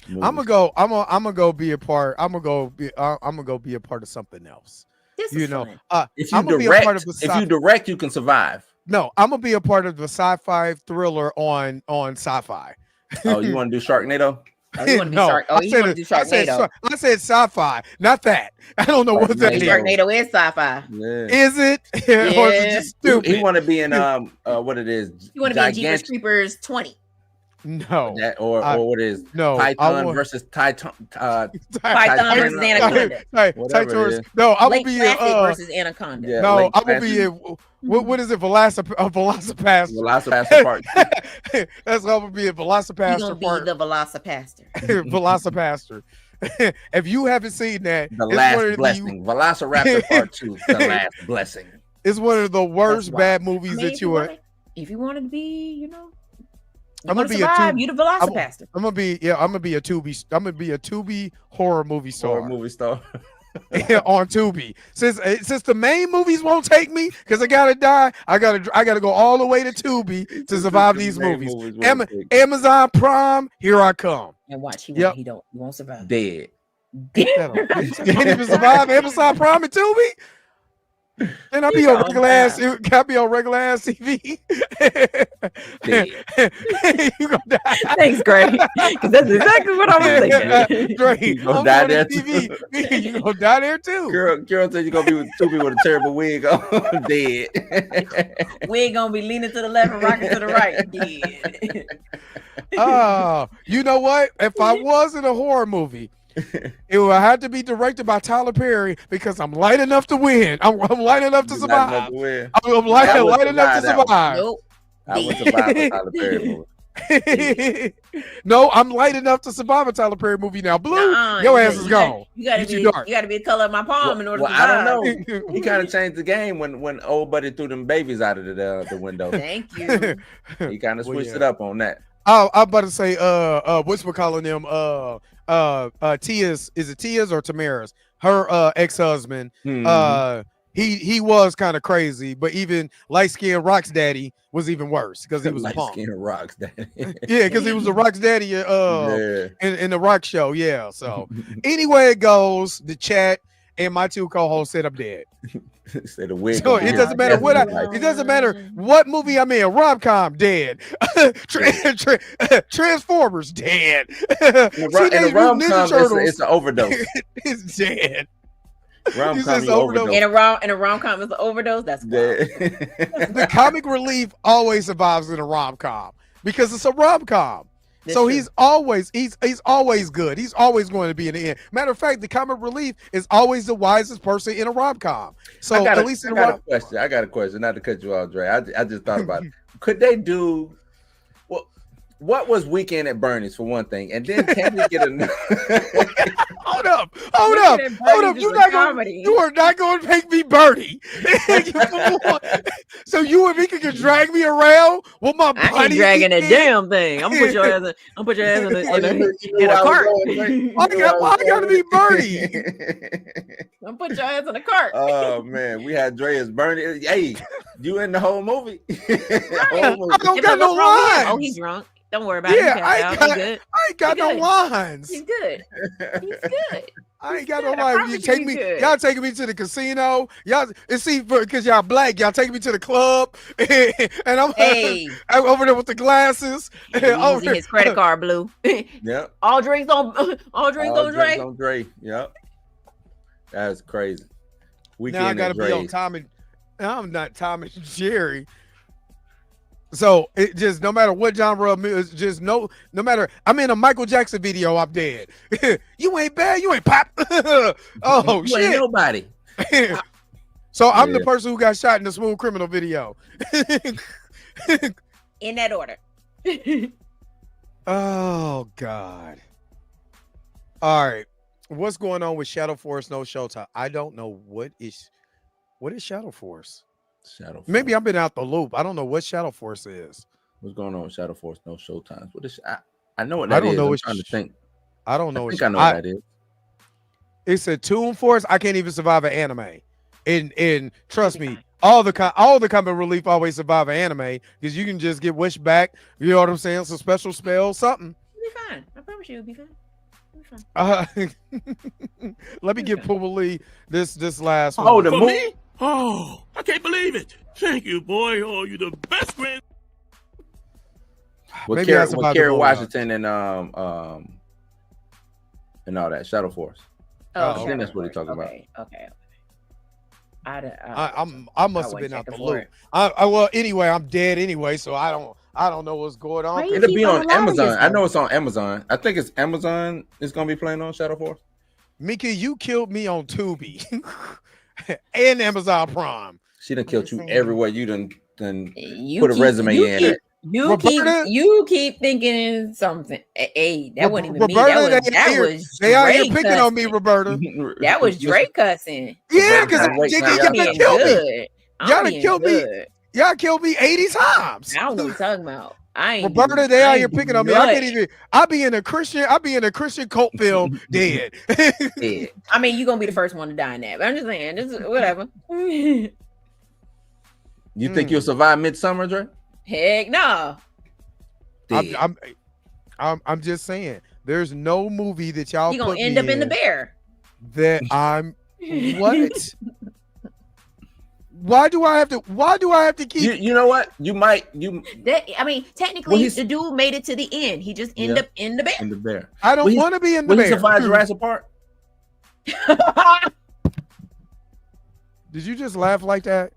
movies. I'm gonna go be a part. I'm gonna go be a part of something else. If you direct, you can survive. No, I'm gonna be a part of the sci-fi thriller on sci-fi. Oh, you want to do Sharknado? No, I said sci-fi, not that. I don't know what that is. Sharknado is sci-fi. Yeah. Is it? Yeah. Or is it just stupid? He want to be in what it is? You want to be in Jeepers Creepers 20? No. Or what is Python versus Python versus Anaconda. No, I'm gonna be versus Anaconda. Yeah, no, I'm gonna be what is it? Velocipaster. Velocipaster part. That's how I'm gonna be a Velocipaster. You're gonna be the Velocipaster. Velocipaster. If you haven't seen that, The Last Blessing, Velociraptor Part 2, The Last Blessing. It's one of the worst bad movies that you are. If you wanted to be, I'm gonna be you the Velocipaster. I'm gonna be a Tubi. I'm gonna be a Tubi horror movie star. On Tubi. Since the main movies won't take me because I gotta die, I gotta go all the way to Tubi to survive these movies. Amazon Prime, here I come. And watch, he won't survive. Dead. Can't even survive Amazon Prime and Tubi. Can I be on regular ass? Can I be on regular ass TV? You gonna die. Thanks, Greg. Because that's exactly what I was thinking. Greg, You gonna die there TV. You gonna die there too. Girl said you gonna be with Tubi with a terrible wig on. Dead. We're gonna be leaning to the left and rocking to the right. Dead. You know what? If I was in a horror movie, it would have to be directed by Tyler Perry because I'm light enough to win. I'm light enough to survive. I'm light enough to survive. Nope. I would survive a Tyler Perry movie. No, I'm light enough to survive a Tyler Perry movie now. Blue, your ass is gone. You gotta be the color of my palm in order to survive. I don't know. He kind of changed the game when old buddy threw them babies out of the window. Thank you. He kind of switched it up on that. Oh, I'm about to say, what's we calling them? Tia's, is it Tia's or Tamara's? Her ex-husband. Mm-hmm. He was kind of crazy, but even light-skinned Rock's daddy was even worse because he was a punk. Light-skinned Rock's daddy. Yeah, because he was a Rock's daddy in the Rock show. Yeah. So anyway, it goes the chat, and my two co-hosts said I'm dead. So it doesn't matter what it doesn't matter what movie I'm in. Rom-com dead. Transformers dead. In the rom-com, it's an overdose. It's dead. Rom-com overdose. In a rom-com, it's an overdose. That's the comic relief always survives in a rom-com because it's a rom-com. So he's always good. He's always going to be in the end. Matter of fact, the comic relief is always the wisest person in a rom-com. So I got a question. Not to cut you off, Dre. I just thought about it. Could they do what was Weekend at Bernie's for one thing, and then can we get another? Hold up! You are not going to make me Bernie. So you and me can drag me around with my body. I ain't dragging a damn thing. I'm gonna put your ass in a cart. Why I gotta be Bernie? I'm put your ass in a cart. Oh man, we had Dre as Bernie. Hey, you in the whole movie? I don't got no lines. Oh, he's drunk. Don't worry about it. I ain't got no lines. He's good. I ain't got no lines. Y'all taking me to the casino. Y'all because y'all black. Y'all taking me to the club, and I'm over there with the glasses. Using his credit card, Blue. Yep. All drinks on Dre. Yep. That's crazy. Now I gotta be on Tom and I'm not Tom and Jerry. So it just no matter what genre of music, just no matter. I'm in a Michael Jackson video, I'm dead. You ain't bad, you ain't pop. Oh you shit, ain't nobody. So I'm the person who got shot in the Smooth Criminal video. In that order. Oh God. All right, what's going on with Shadow Force? No Showtime. I don't know what is Shadow Force. Maybe I've been out the loop. I don't know what Shadow Force is. What's going on with Shadow Force? No Showtimes. What is? I know what that is. I'm trying to think. I don't know. I know what that is. It's a Toon Force. I can't even survive an anime. And trust me, all the comic relief always survive an anime because you can just get wished back. You know what I'm saying? Some special spell, something. You'll be fine. I promise you, it'll be fine. Let me get Puma this last one. Oh, the movie. Oh, I can't believe it. Thank you, boy. Oh, you're the best friend. With Kerry Washington and all that Shadow Force. I think that's what he's talking about. Okay. I must have been out the loop. Well, anyway, I'm dead anyway, so I don't know what's going on. It'll be on Amazon. I know it's on Amazon. I think it's Amazon is gonna be playing on Shadow Force. Mika, you killed me on Tubi and Amazon Prime. She done killed you everywhere. You done put a resume in it. You keep thinking something. Hey, that wasn't even Roberta, me. That was they out here picking on me, Roberta. That was Drake cussing. Yeah, because y'all killed me. Y'all killed me 80 times. I don't know what you're talking about. Roberta, they out here picking on me. I can't even. I be in a Christian cult film dead. I mean, you're gonna be the first one to die in that. But I'm just saying, just whatever. You think you'll survive Midsummer, Dre? Heck no. I'm just saying, there's no movie that y'all You gonna put end me up in the bear. that I'm what? Why do I have to keep? You know what? I mean, technically, the dude made it to the end. He just ended up in the bear. In the bear. I don't want to be in the bear. He survived Jurassic Park. Did you just laugh like that?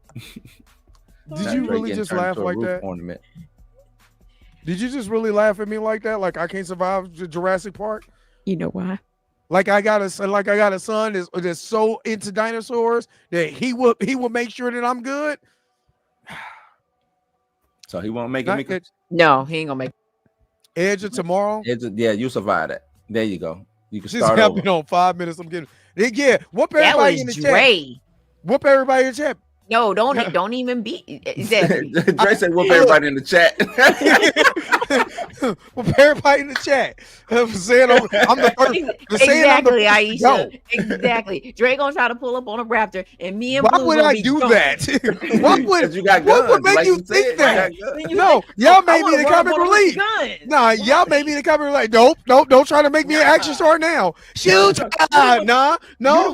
Did you really just laugh like that? Ornament. Did you just really laugh at me like that? Like I can't survive Jurassic Park? You know why? Like I got a son that's so into dinosaurs that he will make sure that I'm good. So he won't make it. No, he ain't gonna make it. Edge of Tomorrow. Yeah, you survived it. There you go. You can Just start help over. me on 5 minutes. I'm getting whoop That everybody was in the Dre. chat. Whoop everybody in the chat. No, don't even be. Exactly. Dre said, "Whoop everybody in the chat." Whoop everybody in the chat. I'm the first. Exactly, Aisha. Exactly. Dre gonna try to pull up on a raptor, and me and why Blue would gonna I be do gone. that? What would make like you you think said, that? you No, y'all made me the comic relief. Nah, y'all made me the comic relief. Don't try to make me an action star now. Shoot, no. I'm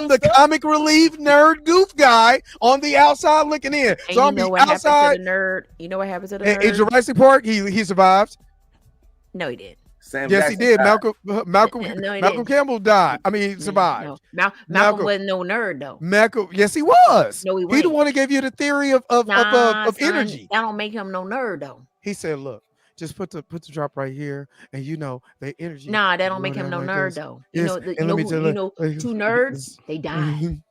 the comic relief nerd goof guy on the outside looking in. And So I'm the outside. To the nerd. You know what happens to the nerd? In Jurassic Park, he survived. No, he did. Yes, he did. Malcolm Campbell died. I mean, he survived. No. Malcolm wasn't no nerd though. Malcolm, yes, he was. No, he He the one that gave you the theory of energy. That don't make him no nerd though. He said, "Look, just put the drop right here, and the energy." Nah, that don't make him no nerd though. You know, two nerds, they died.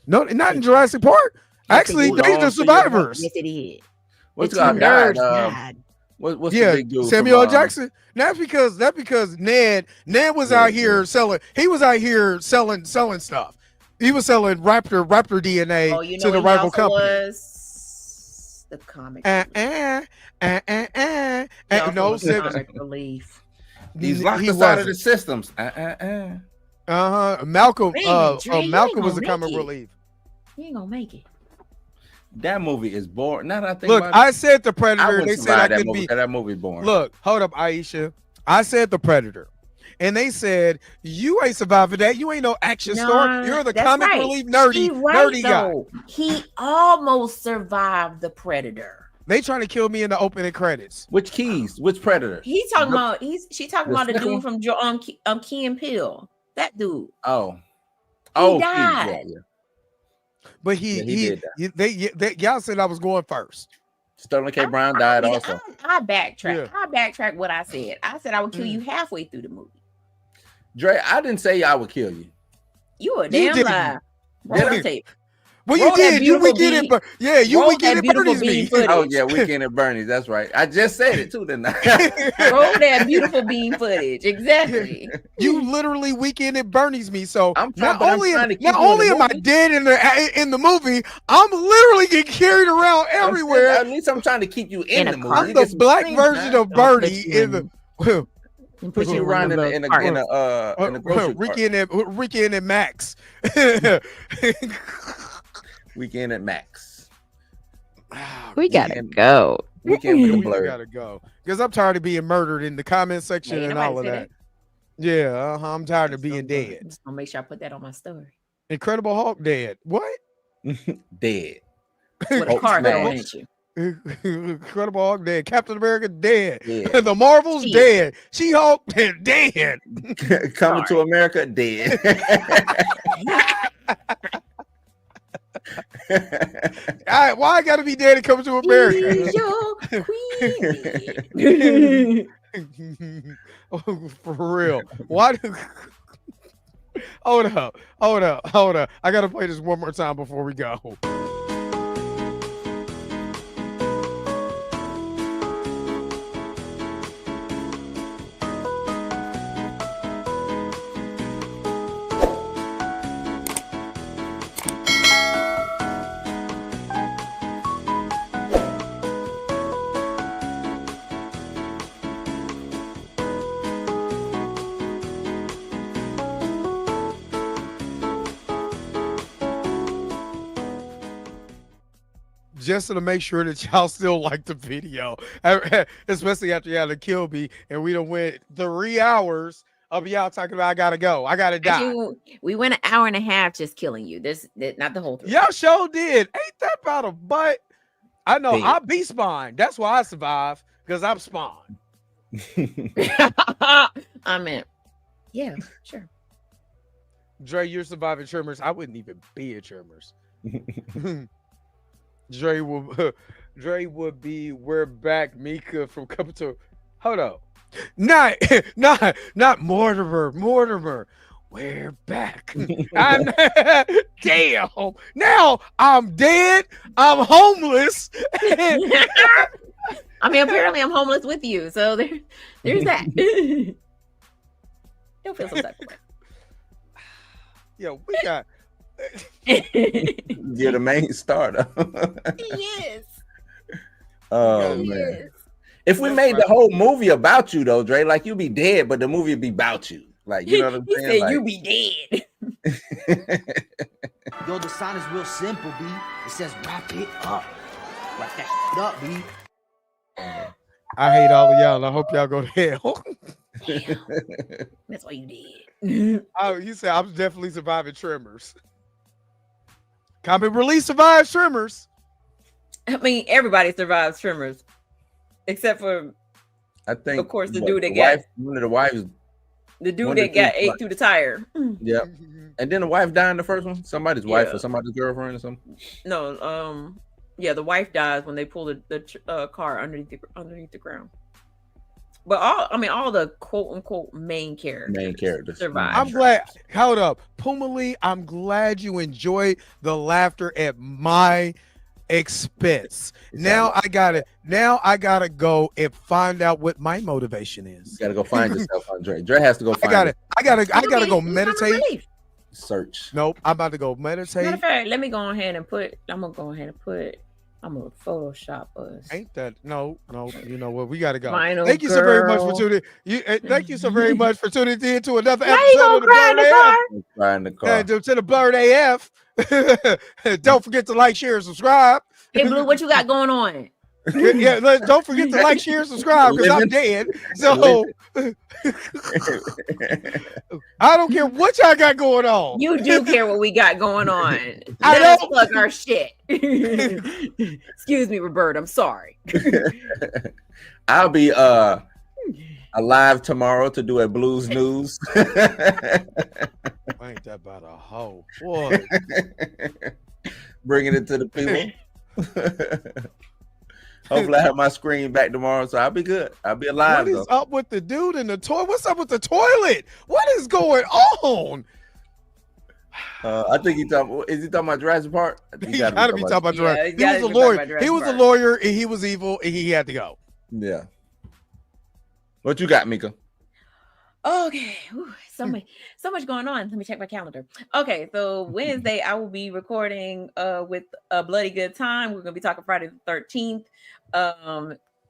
No, not in Jurassic Park. Actually, they're the survivors. Yes, it did. What's the two nerds died. What's the big dude Samuel from, Jackson? That's because Ned was out here selling. He was out here selling stuff. He was selling raptor DNA to the rival company. Was the comic relief. He's locked aside of the systems. Malcolm. Malcolm was the comic relief. He ain't gonna make it. That movie is boring. Now that I think look, about it, I said the Predator. They said I that couldn't movie, be. That movie boring. Look, hold up, Aisha. I said the Predator, and they said you ain't surviving that. You ain't no action star. You're the comic relief nerdy guy. He almost survived the Predator. They trying to kill me in the opening credits. Which Keys? Which Predator? She talking about the dude from Key and Peele. That dude. Oh, he died. Yeah. But y'all said I was going first. Sterling K. Brown died also. I backtrack. Yeah. I backtrack what I said. I said I would kill you halfway through the movie. Dre, I didn't say I would kill you. You a damn lie. Roll tape. Well, you did. You weekend at you weekend at Bernie's me. Oh yeah, weekend at Bernie's. That's right. I just said it too, didn't I? Roll that beautiful bean footage. Exactly. You literally weekend at Bernie's me. So not only am I dead in the movie, I'm literally getting carried around everywhere. At least I'm trying to keep you in the movie. I'm the black version of Bernie in the. Put you around in the weekend at Max. Weekend at Max. We gotta go. Weekend with the blur. We gotta go because I'm tired of being murdered in the comment section and all of that. Yeah, I'm tired of being dead. I'll make sure I put that on my story. Incredible Hulk dead. What? Dead. With a car going at you. Incredible Hulk dead. Captain America dead. Yeah. The Marvels dead. She-Hulk dead. Coming to America dead. Why I gotta be dead and coming to America? Oh, for real. Why? Hold up. I gotta play this one more time before we go. just to make sure that y'all still like the video, especially after y'all to kill me, and we done went 3 hours of y'all talking about I gotta go, I gotta die. We went an hour and a half just killing you. This not the whole 3. Y'all sure did. Ain't that about a butt? I know. Damn. I be spawned. That's why I survive, because I'm spawned. I meant, yeah, sure. Dre, you're surviving Tremors. I wouldn't even be a Tremors. Dre would be we're back Mika from coming to. Hold up. Not Mortimer. We're back. Damn. Now I'm dead. I'm homeless. I mean, apparently I'm homeless with you. So there's that. Don't feel some type of way. Yo, we got. You're the main starter. Yes. Oh man. If we made the whole movie about you though, Dre, like you'd be dead, but the movie would be about you. Like, you know what I'm saying? Said like, you be dead. Yo, the sign is real simple, B. It says wrap it up. Wrap that shit up, B. I hate all of y'all. I hope y'all go to hell. That's why you did. Oh, you said I'm definitely surviving Tremors. Comic Release survives Tremors. I mean, everybody survives Tremors, except for, I think, of course, the dude that got one of the wives. The dude that got ate through the tire. Yeah. And then the wife died in the first one. Somebody's wife or somebody's girlfriend or something. No, yeah, the wife dies when they pull the car underneath the ground. But all the quote unquote main characters survive. I'm glad. Hold up, Puma Lee. I'm glad you enjoyed the laughter at my expense. Now I gotta go and find out what my motivation is. You gotta go find yourself, Andre. Dre has to go find it. I gotta go meditate. Search. Nope, I'm about to go meditate. Matter of fact, let me go ahead and put. I'm gonna Photoshop us. Ain't that no? You know what? We gotta go. Thank you so very much for tuning. Thank you so very much for tuning in to another Why episode of the cry in the car? Cry in the car. To the Blurred AF. Don't forget to like, share, and subscribe. Hey Blue, what you got going on? Yeah, don't forget to like, share, and subscribe because I'm dead. So I don't care what y'all got going on. You do care what we got going on. I Let us don't plug our shit. Excuse me, Roberta. I'm sorry. I'll be alive tomorrow to do a Blues News. Ain't that about a hoe? Boy. Bringing it to the people. Hopefully I have my screen back tomorrow, so I'll be good. I'll be alive. What is up with the dude in the toilet? What's up with the toilet? What is going on? I think is he talking about Jurassic Park? He gotta be talking about Jurassic. He was a lawyer. He was a lawyer, and he was evil, and he had to go. Yeah. What you got, Mika? Okay, so much going on. Let me check my calendar. Okay, so Wednesday I will be recording with a bloody good time. We're gonna be talking Friday the 13th.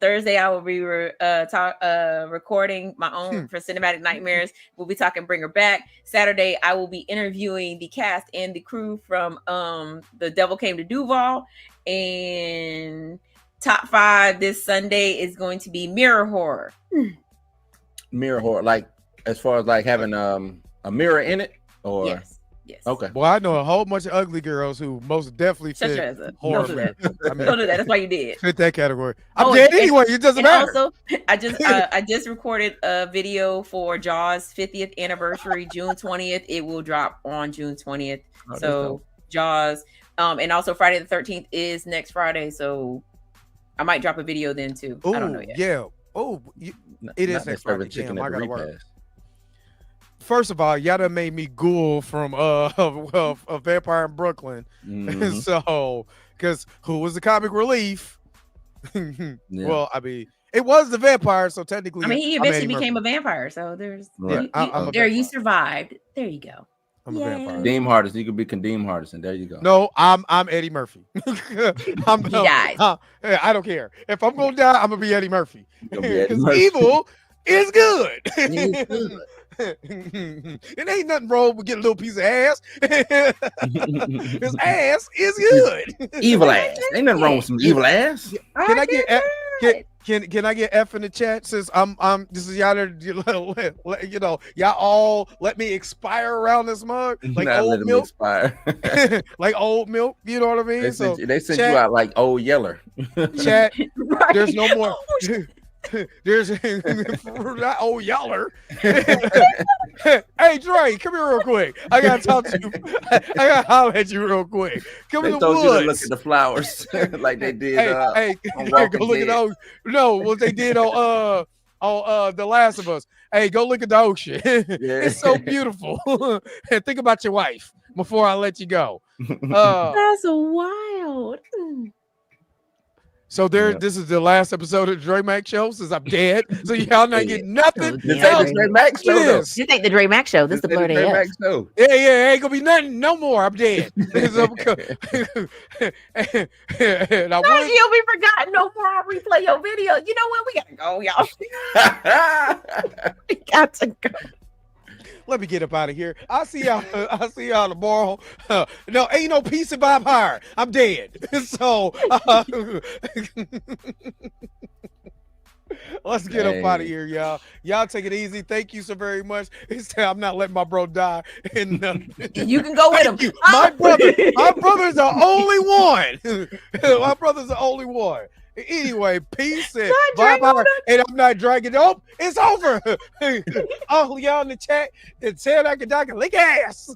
Thursday I will be recording my own for Cinematic Nightmares. We'll be talking Bring Her Back. Saturday I will be interviewing the cast and the crew from The Devil Came to Duval. And top 5 this Sunday is going to be mirror horror. Mirror horror, like as far as like having a mirror in it, or yes. Okay. Well, I know a whole bunch of ugly girls who most definitely fit horror. Don't do that. Don't do that. That's why you did. Fit that category. I'm dead anyway. It doesn't matter. Also, I just recorded a video for Jaws 50th anniversary, June 20th. It will drop on June 20th. So Jaws, and also Friday the 13th is next Friday. So I might drop a video then too. I don't know yet. Yeah. It is next Friday. Damn, I gotta work. First of all, y'all done made me ghoul from a Vampire in Brooklyn. Mm-hmm. So, because who was the comic relief? Well, I mean, it was the vampire, so technically, I mean, he eventually became a vampire. So there's you survived. There you go. I'm a vampire. Kadeem Hardison. You could be Kadeem Hardison. There you go. No, I'm Eddie Murphy. He died. I don't care. If I'm gonna die, I'm gonna be Eddie Murphy. Eddie Murphy. Evil is good. It ain't nothing wrong with getting a little piece of ass. His ass is good. Evil ass. Ain't nothing wrong with some evil ass. Can I get can I get F in the chat since I'm this is y'all there, you know, y'all all let me expire around this mug like old milk. Like old milk, you know what I mean? They sent you out like old Yeller. Chat, right. There's no more. There's not old Yeller. Hey Dre, come here real quick. I gotta talk to you. I gotta holler at you real quick. Come in the woods. You to look at the flowers like they did. Hey, go look at those. No, what they did on The Last of Us. Hey, go look at the ocean. It's so beautiful. And think about your wife before I let you go. That's wild. So this is the last episode of the Dre Mac Show since I'm dead. So y'all not getting nothing. This ain't the Dre Mac Show. This ain't the Dre Mac Show. This is the Blurred AF. Yeah, ain't gonna be nothing no more. I'm dead. You'll be forgotten no more. I'll replay your video. You know what? We gotta go, y'all. We got to go. Let me get up out of here. I'll see y'all tomorrow. No, ain't no peace and vampire. I'm dead. So let's get up out of here, y'all. Y'all take it easy. Thank you so very much. I'm not letting my bro die. And you can go with him. My brother's the only one. My brother's the only one. Anyway, peace and bye-bye. And I'm not dragging up. It's over. All y'all in the chat and tell that I can lick ass.